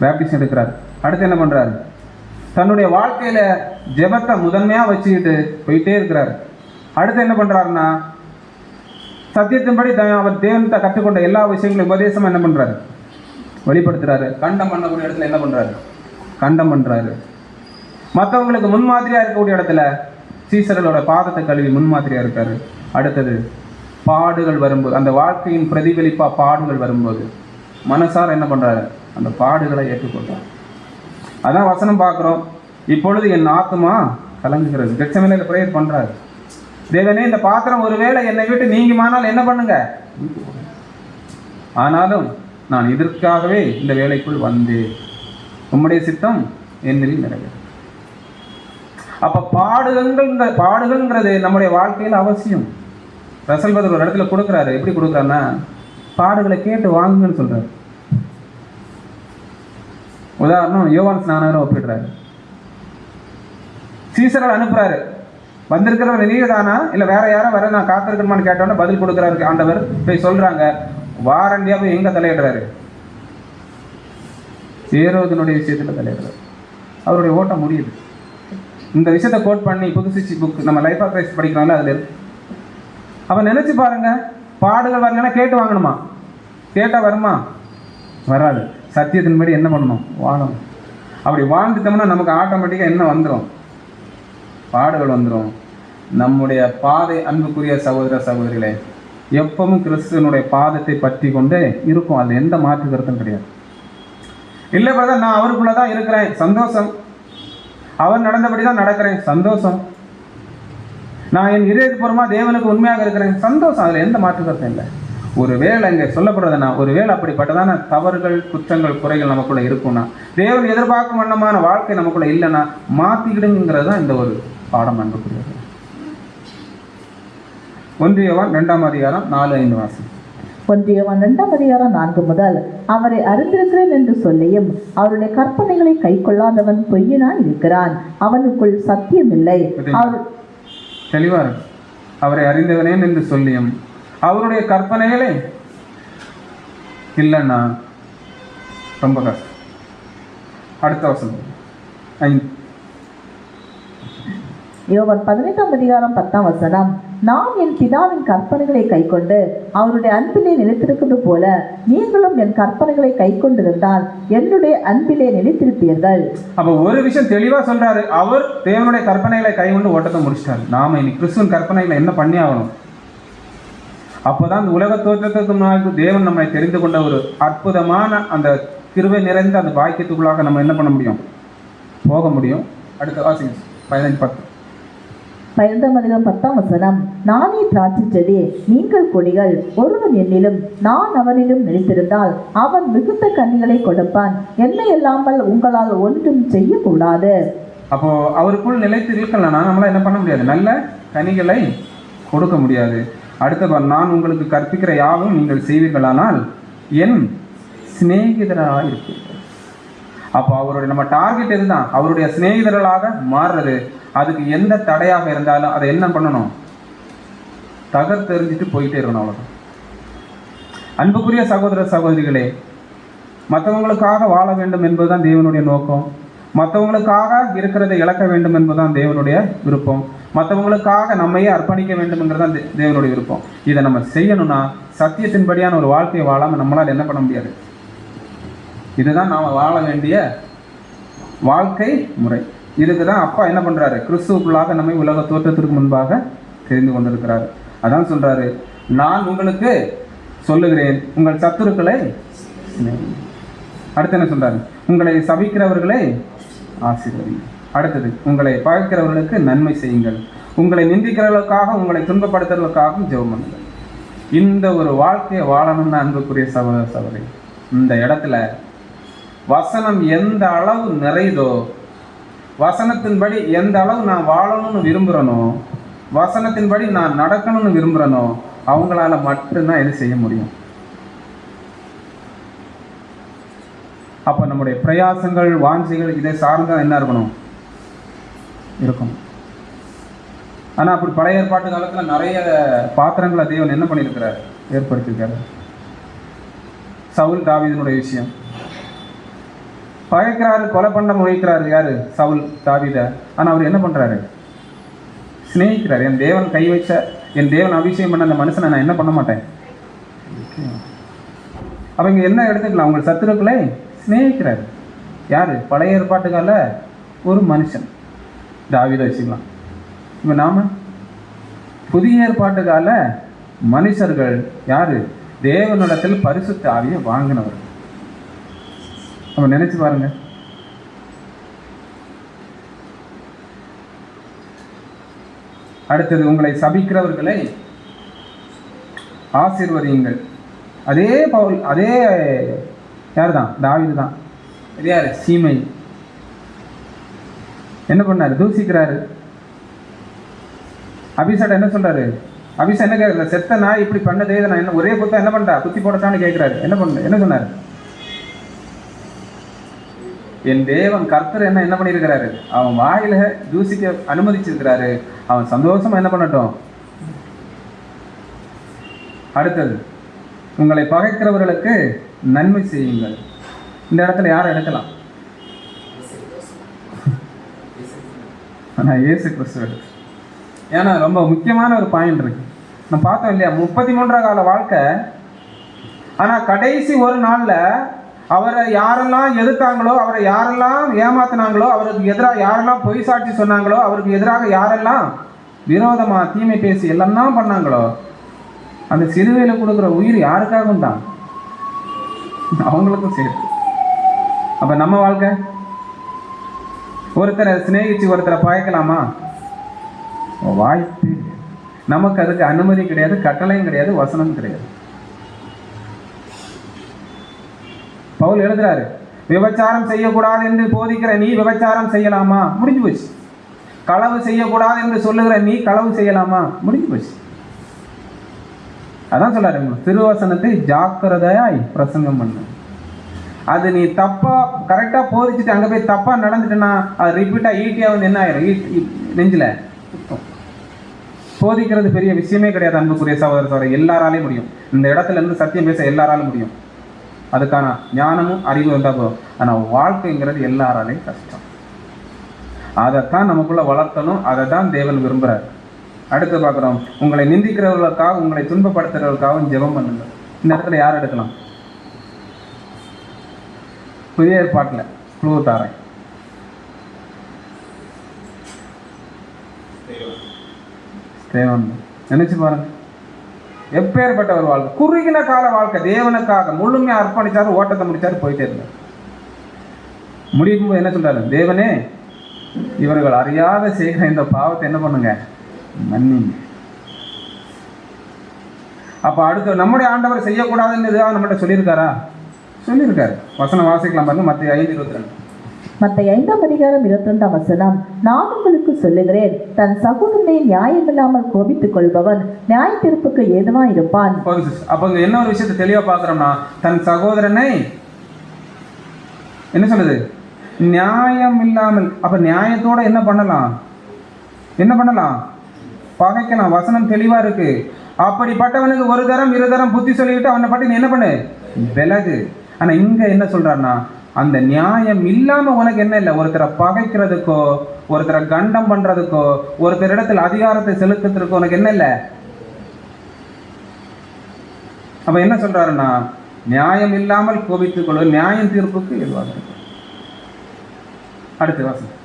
பேப்டிசம் எடுக்கிறார். அடுத்து என்ன பண்றாரு? தன்னுடைய வாழ்க்கையில ஜெபத்தை முதன்மையா வச்சுக்கிட்டு போயிட்டே இருக்கிறார். அடுத்து என்ன பண்றாருன்னா, சத்தியத்தின்படி அவர் தேவன்கிட்ட கற்றுக்கொண்ட எல்லா விஷயங்களும் உபதேசமா என்ன பண்றாரு? வெளிப்படுத்துறாரு. கண்டம் பண்ணக்கூடிய இடத்துல என்ன பண்றாரு? கண்டம் பண்றாரு. மற்றவங்களுக்கு முன்மாதிரியா இருக்கக்கூடிய இடத்துல சீசர்களோட பாதத்தை கழுவி முன்மாதிரியா இருக்காரு. அடுத்தது பாடுகள் வரும்போது, அந்த வாழ்க்கையின் பிரதிபலிப்பா பாடுகள் வரும்போது மனசார என்ன பண்றாரு? அந்த பாடுகளை ஏற்றுக்கொள்றாரு. அதான் வசனம் பார்க்கிறோம். இப்பொழுது என் ஆத்மா கலங்குகிறது. கெத்செமனேல பிரேயர் பண்றாரு. தேவனே, இந்த பாத்திரம் ஒருவேளை என்னை விட்டு நீங்குமானால் என்ன பண்ணுங்க? ஆனாலும் நான் இதற்காகவே இந்த வேலைக்குள் வந்தேன், உம்முடைய சித்தம் என்னில் நிறைவேறும். அப்ப பாடுகள்ங்கிறது நம்முடைய வாழ்க்கையில் அவசியம். ரசல்பதர் ஒரு இடத்துல கொடுக்குறாரு. எப்படி கொடுக்குறாருன்னா, பாடுகளை கேட்டு வாங்குங்கன்னு சொல்றாரு. உதாரணம் யோவான் ஸ்நானகரை ஒப்பிடுறாரு. சீசர்கள் அனுப்புறாரு, வந்திருக்கிறவர் நீங்க தானா இல்ல வேற யாரும் வர நான் காத்திருக்கணுமான்னு கேட்டோன்னா பதில் கொடுக்குறாரு ஆண்டவர். போய் சொல்றாங்க, வாரண்டியாவை எங்க தலையிடுறாரு? ஏரோதனுடைய விஷயத்துல தலையிடுறாரு. அவருடைய ஓட்டம் முடியுது. இந்த விஷயத்தை கோட் பண்ணி புதுசிச்சு புக் நம்ம லைஃப் ஆஃப் கிரைஸ்ட் படிக்கிறோம்ல, அதுல இருக்கு. அவன் நினைச்சு பாருங்க, பாடுகள் வரலன்னா கேட்டு வாங்கணுமா? கேட்டா வருமா? வராது. சத்தியத்தின்படி என்ன பண்ணணும்? வாழணும். அப்படி வாழ்ந்துட்டோம்னா நமக்கு ஆட்டோமேட்டிக்காக என்ன வந்துடும்? பாடுகள் வந்துடும். நம்முடைய பாதை, அன்புக்குரிய சகோதர சகோதரிகளே, எப்பவும் கிறிஸ்துவனுடைய பாதத்தை பற்றி கொண்டே இருக்கும். அது எந்த மாற்று கருத்தும் கிடையாது. இல்லை பிரதர், நான் அவருக்குள்ளதான் இருக்கிறேன், சந்தோஷம். அவர் நடந்தபடி தான் நடக்கிறேன், சந்தோஷம். நான் என் இதயபூர்வமா தேவனுக்கு உண்மையாக இருக்கிறேன், சந்தோஷம். அதுல எந்த மாற்று கருத்தும் இல்லை. ஒருவேளை இங்கே சொல்லப்படுறதுன்னா, ஒருவேளை அப்படிப்பட்டதான தவறுகள், குற்றங்கள், குறைகள் நமக்குள்ள இருக்கும்னா, தேவன் எதிர்பார்க்கும் வண்ணமான வாழ்க்கை நமக்குள்ள இல்லைன்னா மாற்றிக்கிடுங்கிறது தான் இந்த ஒரு பாடம். அன்புக்குரியது. 1 யோவான் 2ஆம் அதிகாரம் 4-5 வாசம். 1 யோவான் 2ஆம் அதிகாரம் 4 முதல், அவரை அறிந்திருக்கிறேன் என்று சொல்லியும் அவருடைய கற்பனைகளை கை கொள்ளாதவன் பொய்யனாய் இருக்கிறான், அவனுக்குள் சத்தியம் இல்லை. தெளிவா இருக்கு. அவரை அறிந்தவனேன் என்று சொல்லியும் அவருடைய கற்பனைகளே இல்லைன்னா ரொம்ப கஷ்டம். அடுத்த வசனம் 5. யோவான் 15ஆம் அதிகாரம் 10ஆம் வசனம், நான் என் பிதாவின் கற்பனைகளை கைக்கொண்டு அவருடைய அன்பிலே நிலைத்திருக்கிறது போல நீங்களும் என் கற்பனைகளை கைக்கொண்டிருந்தால் என்னுடைய அன்பிலே நிலைத்திருப்பீர்கள். அப்ப ஒரு விஷயம் தெளிவா சொல்றாரு. அவர் தேவனுடைய கற்பனைகளை கைக்கொண்டு ஓட்டத்தை முடிச்சிட்டாரு. நாம இன்னைக்கு கிறிஸ்துவின் கற்பனைகளை என்ன பண்ணி ஆகணும்? அப்போதான் அந்த உலக தோற்றத்துக்கு முன்னாடி தேவன் நம்மை தெரிந்து கொண்ட ஒரு அற்புதமான அந்த கிருபை நிறைந்த அந்த பாக்கியத்துக்குள்ளாக நம்ம என்ன பண்ண முடியும்? போக முடியும். அடுத்த வாசிங்க 15:10. 15ஆம் அதிகாரம் 10ஆம் வசனம், நானே திராட்சை செடி, நீங்கள் கொடிகள். ஒருவன் என்னிலும் நான் அவனிலும் நிலைத்திருந்தால் அவன் மிகுந்த கனிகளை கொடுப்பான். என்னை இல்லாமல் உங்களால் ஒன்றும் செய்யக்கூடாது. அப்போ அவருக்குள் நிலைத்து இருக்கலன்னா நம்மளால என்ன பண்ண முடியாது? நல்ல கனிகளை கொடுக்க முடியாது. அடுத்த, நான் உங்களுக்கு கற்பிக்கிற யாவும் நீங்கள் செய்வீர்களானால் என் சிநேகிதராக இருப்பீர்கள். அப்போ அவருடைய நம்ம டார்கெட் இதுதான், அவருடைய சிநேகிதர்களாக மாறுறது. அதுக்கு எந்த தடையாக இருந்தாலும் அதை என்ன பண்ணணும்? தகர்த்தெறிஞ்சிட்டு போயிட்டே இருக்கணும். அவ்வளோதான். அன்புக்குரிய சகோதர சகோதரிகளே, மற்றவங்களுக்காக வாழ வேண்டும் என்பதுதான் தேவனுடைய நோக்கம். மற்றவங்களுக்காக இருக்கிறதை இழக்க வேண்டும் என்பதுதான் தேவனுடைய விருப்பம். மற்றவங்களுக்காக நம்மையே அர்ப்பணிக்க வேண்டும்ங்கிறதான் தேவனுடைய விருப்பம். இதை நம்ம செய்யணும்னா சத்தியத்தின்படியான ஒரு வாழ்க்கையை வாழாமல் நம்மளால் என்ன பண்ண முடியாது. இதுதான் நாம் வாழ வேண்டிய வாழ்க்கை முறை. இதுக்கு தான் அப்பா என்ன பண்ணுறாரு? கிறிஸ்துவுக்குள்ளாக நம்மை உலக தோற்றத்திற்கு முன்பாக தெரிந்து கொண்டிருக்கிறாரு. அதான் சொல்கிறாரு, நான் உங்களுக்கு சொல்லுகிறேன், உங்கள் சத்துருக்களை. அடுத்து என்ன சொல்கிறாரு? உங்களை சபிக்கிறவர்களை ஆசீர்வதிங்க. அடுத்தது, உங்களை பகைக்கிறவர்களுக்கு நன்மை செய்யுங்கள், உங்களை நிந்திக்கிறவர்களுக்காக உங்களை துன்பப்படுத்துறவர்களுக்காகவும் ஜெபம் பண்ணுங்கள். இந்த ஒரு வாழ்க்கையை வாழணும்னு அன்புக்குரிய சகோதர சகோதரி, இந்த இடத்துல வசனம் எந்த அளவு நிறைதோ, வசனத்தின்படி எந்த அளவு நான் வாழணும்னு விரும்புகிறேனோ, வசனத்தின்படி நான் நடக்கணும்னு விரும்புகிறேனோ, அவங்களால மட்டும்தான் எது செய்ய முடியும். அப்போ நம்முடைய பிரயாசங்கள், வாஞ்சிகள் இதை சார்ந்தா என்ன இருக்கணும்? இருக்கும். ஆனால் அப்படி பழைய ஏற்பாட்டு காலத்தில் நிறைய பாத்திரங்களை தேவன் என்ன பண்ணியிருக்கிறார்? ஏற்படுத்தியிருக்காரு. சவுல் தாவீதினுடைய விஷயம் பகைக்கிறாரு, கொலை பண்ண முயற்சிக்கிறாரு. யாரு? சவுல் தாவீத. ஆனால் அவர் என்ன பண்ணுறாரு? சிநேகிக்கிறார். என் தேவன் கை வச்ச, என் தேவன் அபிஷேகம் பண்ண அந்த மனுஷனை நான் என்ன பண்ண மாட்டேன். அவங்க என்ன எடுத்துக்கலாம்? உங்கள் சத்துருக்களை சிநேகிக்கிறார். யாரு? பழைய ஏற்பாட்டுக்கால ஒரு மனுஷன் தாவீத வச்சுக்கலாம். இப்போ நாம புதிய ஏற்பாட்டுக்கால மனுஷர்கள் யாரு? தேவனிடத்தில் பரிசுத்த ஆவியை வாங்கினவர். நம்ம நினைச்சு பாருங்க. அடுத்தது, உங்களை சபிக்கிறவர்களை ஆசீர்வதியுங்கள், அதே பவுல், அதே யார் தான்? தாவீது தான். இது யாரு? சீமை. என்ன பண்ணாரு? தூசிக்கிறாரு. அபிஷாட்ட என்ன சொல்றாரு? அபிஷா என்ன கேட்கற? செத்த நாய் இப்படி பண்ணதே, நான் என்ன ஒரே குத்தம் என்ன பண்றா, குத்தி போடத்தான்னு கேட்கிறாரு. என்ன சொன்னாரு? என் தேவன் கர்த்தர் என்ன பண்ணியிருக்கிறாரு? அவன் வாயில தூசிக்க அனுமதிச்சிருக்கிறாரு. அவன் சந்தோஷமா என்ன பண்ணட்டும். அடுத்தது, உங்களை பகைக்கிறவர்களுக்கு நன்மை செய்யுங்கள். இந்த இடத்துல யாரை எடுக்கலாம்? ஆனால் இயேசு கிறிஸ்துவ. ஏன்னா ரொம்ப முக்கியமான ஒரு பாயிண்ட் இருக்கு. நம்ம பார்த்தோம் இல்லையா, 33 கால வாழ்க்கை. ஆனால் கடைசி ஒரு நாளில் அவரை யாரெல்லாம் எதிர்த்தாங்களோ, அவரை யாரெல்லாம் ஏமாத்தினாங்களோ, அவருக்கு எதிராக யாரெல்லாம் பொய் சாட்சி சொன்னாங்களோ, அவருக்கு எதிராக யாரெல்லாம் விரோதமாக தீமை பேசி எல்லாம் பண்ணாங்களோ, அந்த சிலுவையில் கொடுக்குற உயிர் யாருக்காகவும் தான், அவங்களுக்கும் சேர்த்து. அப்போ நம்ம வாழ்க்கை, ஒருத்தரை சிநேகிச்சு ஒருத்தரை பகைக்கலாமா? வாய்ப்பு. நமக்கு அதுக்கு அனுமதி கிடையாது, கட்டளையும் கிடையாது, வசனமும் கிடையாது. பவுல் எழுதுறாரு, விபச்சாரம் செய்யக்கூடாது என்று போதிக்கிற நீ விபச்சாரம் செய்யலாமா? முடிஞ்சு போச்சு. களவு செய்யக்கூடாது என்று சொல்லுகிற நீ களவு செய்யலாமா? முடிஞ்சு போச்சு. அதான் சொல்றாரு, திருவசனத்தை ஜாக்கிரதையாய் பிரசங்கம் பண்ணு. அது நீ தப்பா கரெக்டா போதிச்சுட்டு அங்க போய் தப்பா நடந்துட்டுன்னா அது ரிப்பீட்டா ஈட்டியா வந்து என்ன ஆயிரும்? நெஞ்சில போதிக்கிறது பெரிய விஷயமே கிடையாது. அன்புக்குரிய சகோதர, எல்லாராலையும் முடியும். இந்த இடத்துல இருந்து சத்தியம் பேச எல்லாராலும் முடியும். அதுக்கான ஞானமும் அறிவு இருந்தால் போதும். ஆனால் வாழ்க்கைங்கிறது எல்லாராலையும் கஷ்டம். அதைத்தான் நமக்குள்ள வளர்த்தணும். அதை தான் தேவன் விரும்புகிறார். அடுத்து பார்க்குறோம், உங்களை நிந்திக்கிறவர்களுக்காக, உங்களை துன்பப்படுத்துறவர்களுக்காகவும் ஜெபம் பண்ணுங்க. இந்த இடத்துல யார் எடுக்கலாம்? புதிய ஏற்பாட்டில் குழு தாரேன். நினைச்சு பாருங்க, எப்பேற்பட்ட ஒரு வாழ்க்கை, குறுகின கால வாழ்க்கை. தேவனுக்காக முழுமையா அர்ப்பணிச்சாரு, ஓட்டத்தை முடிச்சாரு, போயிட்டே இருந்தார். முடியும் போது என்ன சொல்றாரு? தேவனே, இவர்கள் அறியாத செய்கிற இந்த பாவத்தை என்ன பண்ணுங்க, மன்னிங்க. அப்ப அடுத்து நம்முடைய ஆண்டவர் செய்யக்கூடாதுன்னு எதாவது நம்மகிட்ட சொல்லியிருக்காரா? சொல்லியிருக்காரு. வசனம் வாசிக்கலாம் பாருங்க, மத்திய 5:22. மத்திய 5:22. நான் உங்களுக்கு சொல்லுகிறேன், தன் சகோதரனை நியாயமில்லாமல் கோபித்துக் கொள்பவன் நியாய தீர்ப்புக்கு ஏதுவா இருப்பான். அப்ப என்ன ஒரு விஷயத்தை தெளிவா பாக்குறோம்னா, தன் சகோதரனை என்ன சொல்லுது? நியாயம் இல்லாமல். அப்ப நியாயத்தோட என்ன பண்ணலாம்? பகைக்கலாம். வசனம் தெளிவா இருக்கு. அப்படிப்பட்டவனுக்கு ஒரு தரம் இரு தரம் புத்தி சொல்லிவிட்டு அவனை பற்றி நீ என்ன பண்ணு, விலகு. ஆனா இங்க என்ன சொல்றாருன்னா, அந்த நியாயம் இல்லாம உனக்கு என்ன இல்லை, ஒருத்தரை பகைக்கிறதுக்கோ, ஒருத்தரை கண்டம் பண்றதுக்கோ, ஒருத்தர் இடத்துல அதிகாரத்தை செலுத்துறதுக்கோ உனக்கு என்ன இல்லை. அப்ப என்ன சொல்றாருன்னா, நியாயம் இல்லாமல் கோபித்துக் கொள்வது நியாயம் தீர்ப்புக்கு எதுவாக இருக்கும். அடுத்த வாசம்,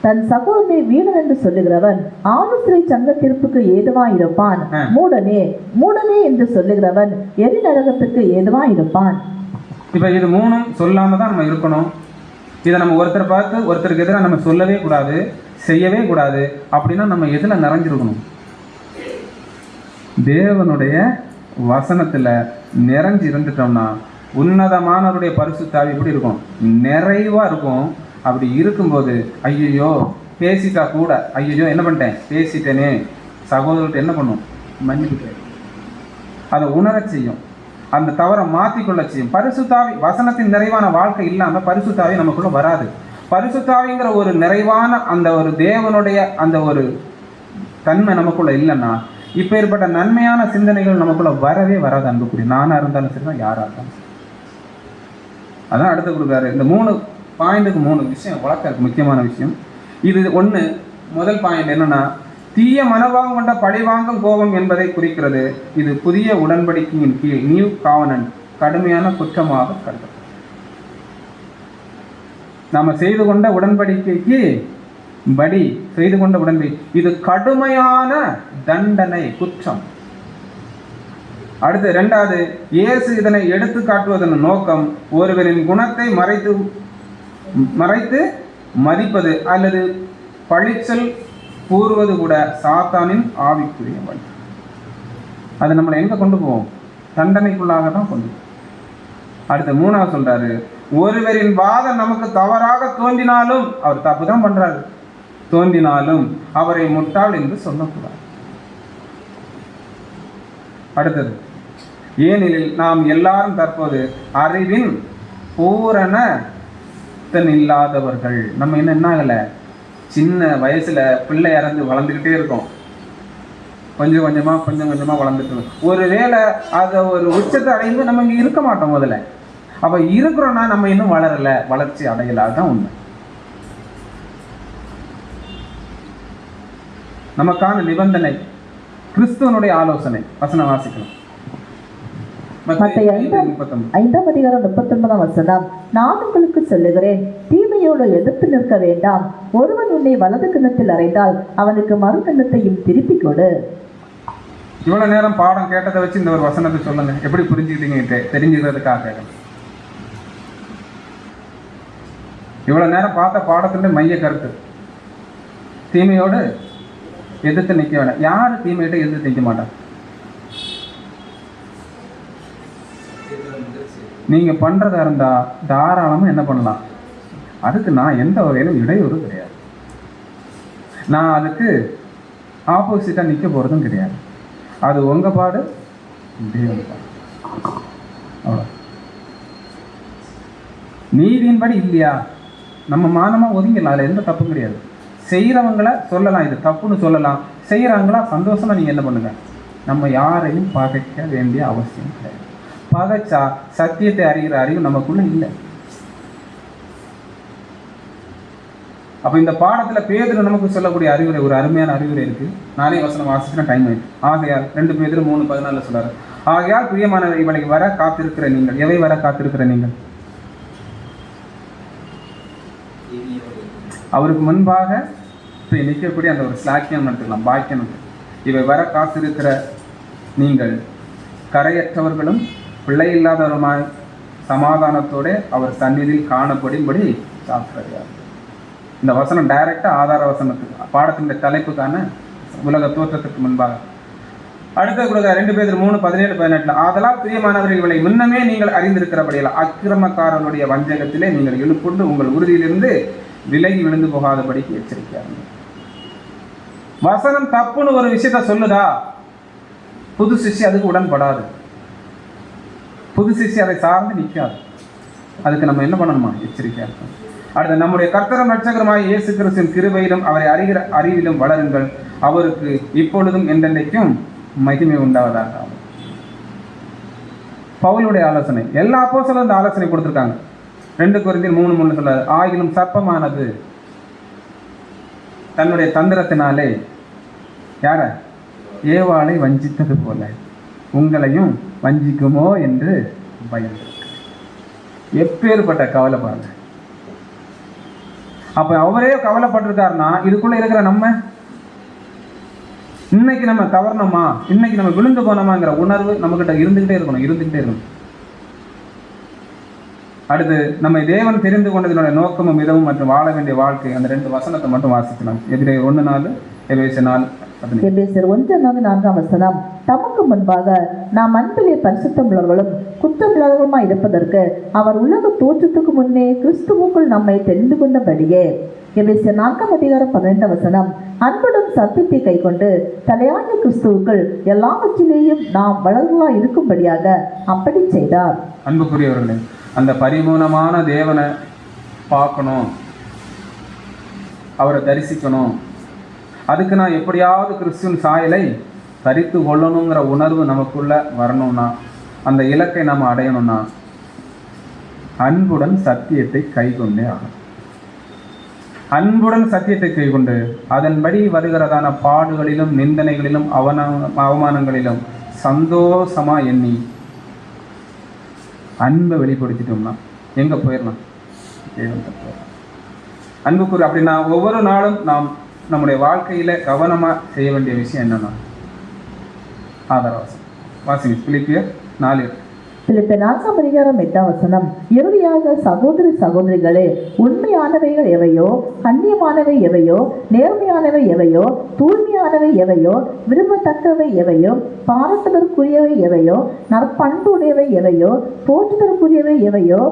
தன் சகோதரனை வீணன் என்று சொல்லுகிறவன் ஆலோசனை சங்க தீர்ப்புக்கு ஏதுவா இருப்பான். மூடனே என்று சொல்லுகிறவன் எரி நரகத்துக்கு ஏதுவா இருப்பான். இப்ப இது மூணும் சொல்லாம தான் நம்ம இருக்கணும். இதை நம்ம ஒருத்தரை பார்த்து ஒருத்தருக்கு எதிராக நம்ம சொல்லவே கூடாது, செய்யவே கூடாது. அப்படின்னா நம்ம எதுல நிறைஞ்சிருக்கணும்? தேவனுடைய வசனத்துல நிறைஞ்சு இருந்துட்டோம்னா உன்னதமானவருடைய பரிசுத்தாவி எப்படி இருக்கும்? நிறைவா இருக்கும். அப்படி இருக்கும்போது ஐயோ பேசிட்டா கூட, ஐயோ என்ன பண்ணிட்டேன், பேசிட்டேனே, சகோதரர்கிட்ட என்ன பண்ணும்? மன்னிப்பு. அதை உணரச் செய்யும், அந்த தவறை மாற்றிக்கொள்ள செய்யும். பரிசுத்தாவி, வசனத்தின் நிறைவான வாழ்க்கை இல்லாமல் பரிசுத்தாவி நமக்குள்ள வராது. பரிசுத்தாவிங்கிற ஒரு நிறைவான அந்த ஒரு தேவனுடைய அந்த ஒரு தன்மை நமக்குள்ள இல்லைன்னா இப்போ ஏற்பட்ட நன்மையான சிந்தனைகள் நமக்குள்ள வரவே வராது. அன்புக்குரிய நானா இருந்தாலும் சரி தான், யாராக இருந்தாலும் சரி. அதான் அடுத்து கொடுக்குறாரு. இந்த 3 பாயிண்ட்டுக்கு 3 விஷயம் வழக்க முக்கியமான விஷயம். இது ஒன்று. முதல் பாயிண்ட் என்னன்னா, தீய மனோபாவம் கொண்ட பழிவாங்கும் கோபம் என்பதை குறிக்கிறது. இது புதிய உடன்படிக்கையின் கீழ் நியூ காவனன்ட் கடுமையான குற்றமாக கருதப்படும். நாம செய்து கொண்ட உடன்படிக்கைக்கு படி செய்து கொண்ட உடன்படிக்கை இது கடுமையான தண்டனை, குற்றம். அடுத்து 2வது, இயேசு இதனை எடுத்து காட்டுவதன் நோக்கம் ஒருவரின் குணத்தை மறைத்து மதிப்பது அல்லது பழிச்சல் கூறுவது கூட சாத்தானின் ஆவிக்குரிய வழி. அது நம்மளை எங்க கொண்டு போவோம்? தண்டனைக்குள்ளாக தான் கொண்டு. அடுத்து 3வது சொல்றாரு, ஒருவரின் வாதம் நமக்கு தவறாக தோன்றினாலும், அவர் தப்பு தான் பண்றாரு, தோன்றினாலும் அவரை முட்டாள் என்று சொல்லக்கூடாது. அடுத்தது, ஏனெனில் நாம் எல்லாரும் தற்போது அறிவின் பூரணத்தன் இல்லாதவர்கள். நம்ம என்ன ஆகல, சின்ன வயசுல பிள்ளை இறந்து வளர்ந்துக்கிட்டே இருக்கோம், கொஞ்சம் கொஞ்சமா வளர்ந்துட்டு இருக்கோம். ஒருவேளை அதை ஒரு உச்சத்தை அடைந்து நம்ம இங்க இருக்க மாட்டோம் முதல்ல. அப்ப இருக்கிறோம்னா நம்ம இன்னும் வளரல, வளர்ச்சி அடையல. அதுதான் உண்மை. நமக்கான நிபந்தனை கிறிஸ்துவனுடைய ஆலோசனை. வசனம் வாசிக்கலாம். மத்தேயு 5ஆம் அதிகாரம் 39ஆம் வசனம். நான் உங்களுக்கு சொல்லுகிறேன், தீமையோடு எதிர்த்து நிற்க வேண்டாம். ஒருவன் உன்னை வலது கிண்ணத்தில் அறைந்தால் அவனுக்கு மறு கிண்ணத்தையும் திருப்பி கொடு. இவ்வளவு நேரம் பாடம் கேட்டதை வச்சு இந்த ஒரு வசனத்தை சொல்லுங்க, எப்படி புரிஞ்சுக்கிட்டீங்க தெரிஞ்சுக்கிறதுக்காக. இவ்வளவு நேரம் பார்த்த பாடத்தின் மைய கருத்து, தீமையோடு எதிர்த்து நிற்க வேண்டாம். யாரு தீமையிட்ட எதிர்த்து நிற்க மாட்டாங்க? நீங்க பண்றதா இருந்தா தாராளமா என்ன பண்ணலாம், அதுக்கு நான் எந்த வகையிலும் இடையூறு கிடையாது, நான் அதுக்கு ஆப்போசிட்டா நிக்க போறதும் கிடையாது. அது உங்க பாடு, தேவன் பாடு. அவ்வளோ. நீதியின்படி இல்லையா, நம்ம மானமா ஒதுங்கலாம், அதுல எந்த தப்பும் கிடையாது. செய்யறவங்களை சொல்லலாம், இது தப்புன்னு சொல்லலாம். செய்யறாங்களா சந்தோஷமா நீங்க என்ன பண்ணுங்க. நம்ம யாரையும் பகைக்க வேண்டிய அவசியம் கிடையாது. பகைச்சா சத்தியத்தை அறிகிற அறிவு நமக்குள்ள இல்லை. அப்ப இந்த பாடத்துல பேதுரு நமக்கு சொல்லக்கூடிய அறிவுரை, ஒரு அருமையான அறிவுரை இருக்கு. நானே வசனம் வாசிச்சுனா டைம் ஆயிடுச்சு. ஆகையால் 2 பேதுரு 3:14 சொல்றாரு, ஆகையால் பிரியமான இவளை வர காத்திருக்கிற நீங்கள். எவை வர காத்திருக்கிற நீங்கள்? அவருக்கு முன்பாக இப்போ நிற்கக்கூடிய அந்த ஒரு ஸ்லாக்கியம் நடத்துக்கலாம், பாக்கியம். இவை வர காத்திருக்கிற நீங்கள் கரையற்றவர்களும் பிள்ளை இல்லாதவருமாய் சமாதானத்தோடு அவர் சந்நிதியில் காணப்படும்படி சாஸ்திரியார். இந்த வசனம் டைரக்டா ஆதார வசனத்துக்கு, பாடத்தின் தலைப்புக்கான உலக தோற்றத்துக்கு முன்பாக. அடுத்த கொடுக்க 2 பேர் 3:17-18. ஆதலால் பிரியமானவர்கள், இவளை முன்னமே நீங்கள் அறிந்திருக்கிறபடியால் அக்கிரமக்காரனுடைய வஞ்சகத்திலே நீங்கள் இழுப்புண்டு உங்கள் உறுதியிலிருந்து விலகி விழுந்து போகாதபடிக்கு எச்சரிக்கையாருங்க. வசனம் தப்புன்னு ஒரு விஷயத்த சொல்லுதா, புது சிஷ்ய அதுக்கு உடன்படாது, புது சிஷ்ய அதை சார்ந்து நிற்காது. அதுக்கு நம்ம என்ன பண்ணணுமா, எச்சரிக்கையா இருக்கணும். அடுத்து, நம்முடைய கர்த்தரும் இரட்சகருமாகிய இயேசு கிறிஸ்துவின் கிருபையிலும் அவரை அறிகிற அறிவிலும் வளருங்கள். அவருக்கு இப்பொழுதும் என்றென்றைக்கும் மகிமை உண்டாவதாக. பவுலுடைய ஆலோசனை, எல்லா அப்போஸ்தலரும் இந்த ஆலோசனை கொடுத்திருக்காங்க. 2 கொரிந்தியர் 3:3 சொல்றாரு, ஆகிலும் சர்ப்பமானது தன்னுடைய தந்திரத்தினாலே யார ஏவாளை வஞ்சித்தது போல உங்களையும் வஞ்சிக்குமோ என்று பயந்து. எப்பேற்பட்ட கவலை பாருங்க. அப்ப அவரே கவலைப்பட்டிருக்காருன்னா இதுக்குள்ள இருக்கிற நம்ம இன்னைக்கு நம்ம தவறணுமா, இன்னைக்கு நம்ம விழுந்து போனோமாங்கிற உணர்வு நம்மகிட்ட இருந்துகிட்டே இருக்கணும். அடுத்து, நம்மை தேவன் தெரிந்து கொண்டதனுடைய நோக்கமும் விதமும் மற்றும் வாழ வேண்டிய வாழ்க்கை. அந்த 2 வசனத்தை மட்டும் வாசிக்கலாம். எபிரேயர் 1:4, எபேசியர் 4:15. எபேசியர் 1:4 தமக்கு முன்பாக நாம் அன்பிலே பரிசுத்தமுள்ளவர்களும் குற்றமில்லாதவருமாய் இருப்பதற்கு அவர் உலக தோற்றத்துக்கு முன்னே கிறிஸ்துவுக்குள் நம்மை தெரிந்து கொண்டபடியே. எபேசியர் 4:12. அன்புடன் சத்தியத்தை கை கொண்டு தலையாய கிறிஸ்துவுக்குள் எல்லாவற்றிலேயும் நாம் வளர்வா இருக்கும்படியாக அப்படி செய்தார். அன்புக்குரியவர்களே, அந்த பரிபூர்ணமான தேவனை பார்க்கணும், அவரை தரிசிக்கணும், அதுக்கு நான் எப்படியாவது கிறிஸ்துவின் சாயலை தரித்து கொள்ளணுங்கிற உணர்வு நமக்குள்ள வரணும்னா, அந்த இலக்கை நம்ம அடையணும்னா அன்புடன் சத்தியத்தை கை கொண்டே ஆகும். அன்புடன் சத்தியத்தை கை கொண்டு அதன்படி வருகிறதான பாடுகளிலும் நிந்தனைகளிலும் அவமானங்களிலும் சந்தோஷமா எண்ணி அன்பை வெளிப்படுத்திட்டோம்னா எங்க போயிடலாம், அன்புக்குரிய. அப்படின்னா ஒவ்வொரு நாளும் நாம் நம்முடைய வாழ்க்கையில கவனமா செய்ய வேண்டிய விஷயம் என்னன்னா, ஆதாரவாசம் வாசிங்க. பிலிப்பியர் 4. பிலிப்பியர் 4:8 இறுதியாக சகோதர சகோதரிகளே, உண்மையானவைகள் எவையோ, கண்ணியமானவை எவையோ, நேர்மையானவை எவையோ, தூய்மையானவை எவையோ, விரும்பத்தக்கவை எவையோ, பாராட்டுதற்குரியவை எவையோ, நற்பண்புடையவை எவையோ, போற்றுதற்குரியவை எவையோ,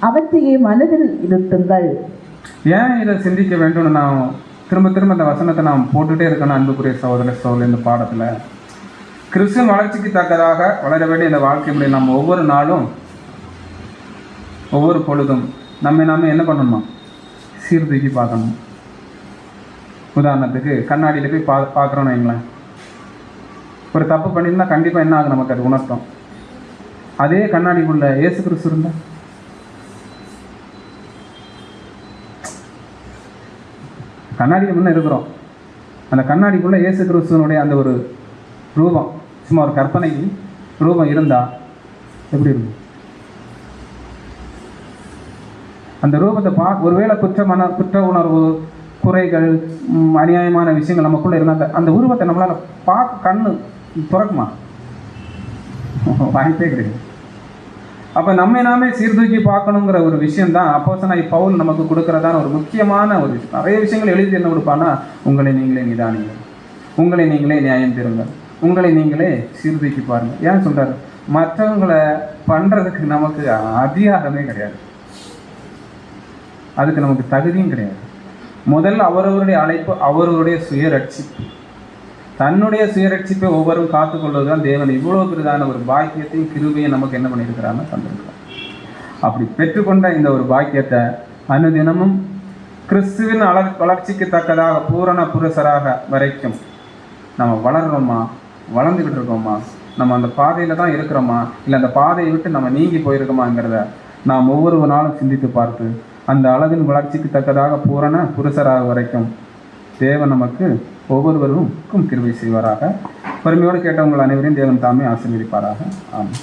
அவற்றையே மனதில் இருத்துங்கள். ஏன் இதை சிந்திக்க வேண்டும்னு நான் திரும்ப திரும்ப அந்த வசனத்தை நாம் போட்டுகிட்டே இருக்கணும். அன்புக்குரிய சகோதர சகோதரி, இந்த பாடத்தில் கிறிஸ்துவின் வளர்ச்சிக்கு தக்கதாக வளர வேண்டிய இந்த வாழ்க்கை முறை நம்ம ஒவ்வொரு நாளும் ஒவ்வொரு பொழுதும் நாம என்ன பண்ணணுமா? சீர்தூக்கி பார்க்கணும். உதாரணத்துக்கு கண்ணாடியில் போய் பார்க்குறோன்னு வைங்களேன். ஒரு தப்பு பண்ணியிருந்தால் கண்டிப்பாக என்ன ஆகும்? நமக்கு அது உணர்த்தும். அதே கண்ணாடிக்குள்ள இயேசு கிறிஸ்து இருந்தால், கண்ணாடிக்கு முன்னே இருக்கிறோம், அந்த கண்ணாடிக்குள்ளே இயேசு கிறிஸ்துவனுடைய அந்த ஒரு ரூபம், சும்மா ஒரு கற்பனைக்கு ரூபம் இருந்தால் எப்படி இருக்கும்? அந்த ரூபத்தை ஒருவேளை குற்ற உணர்வு, குறைகள், அநியாயமான விஷயங்கள் நமக்குள்ளே இருந்தால் அந்த உருவத்தை நம்மளால் பார்க்க கண்ணு துறக்குமா? வாய்ப்பே கிடையாது. அப்போ நாமே சீர்தூக்கி பார்க்கணுங்கிற ஒரு விஷயம்தான் அப்போஸ்தலனாகிய பவுல் நமக்கு கொடுக்குறதான ஒரு முக்கியமான ஒரு விஷயம். நிறைய விஷயங்கள் எழுதி என்ன கொடுப்பான்னா, உங்களை நீங்களே நிதானிங்கள், உங்களை நீங்களே நியாயம் தருங்கள், உங்களை நீங்களே சீர்தூக்கி பாருங்கள். ஏன் சொல்கிறார்? மற்றவங்களை பண்ணுறதுக்கு நமக்கு அதிகாரமே கிடையாது, அதுக்கு நமக்கு தகுதியும் கிடையாது. முதல்ல அவரவருடைய அழைப்பு, அவரவருடைய சுயரட்சிப்பு, தன்னுடைய சுயரட்சிப்பை ஒவ்வொரும் காத்துக்கொள்வது தான் தேவன் இவ்வளோ பெரிதான ஒரு பாக்கியத்தையும் கிருபையும் நமக்கு என்ன பண்ணியிருக்கிறான்னு தந்திருக்கிறார். அப்படி பெற்றுக்கொண்ட இந்த ஒரு பாக்கியத்தை அனுதினமும் கிறிஸ்துவின் வளர்ச்சிக்கு தக்கதாக பூரண புருஷராக வரைக்கும் நம்ம வளர்கிறோமா, வளர்ந்துக்கிட்டு இருக்கோமா, நம்ம அந்த பாதையில் தான் இருக்கிறோமா, இல்லை அந்த பாதையை விட்டு நம்ம நீங்கி போயிருக்கோமாங்கிறத நாம் ஒவ்வொரு நாளும் சிந்தித்து பார்த்து அந்த அளவின் வளர்ச்சிக்கு தக்கதாக பூரண புருஷராக வரைக்கும் தேவன் நமக்கு ஒவ்வொருவருக்கும் கிருபை செய்வாராக. பொறுமையோடு கேட்டவங்கள் அனைவரையும் தேவன் தாமே ஆசீர்வதிப்பாராக. ஆமாம்.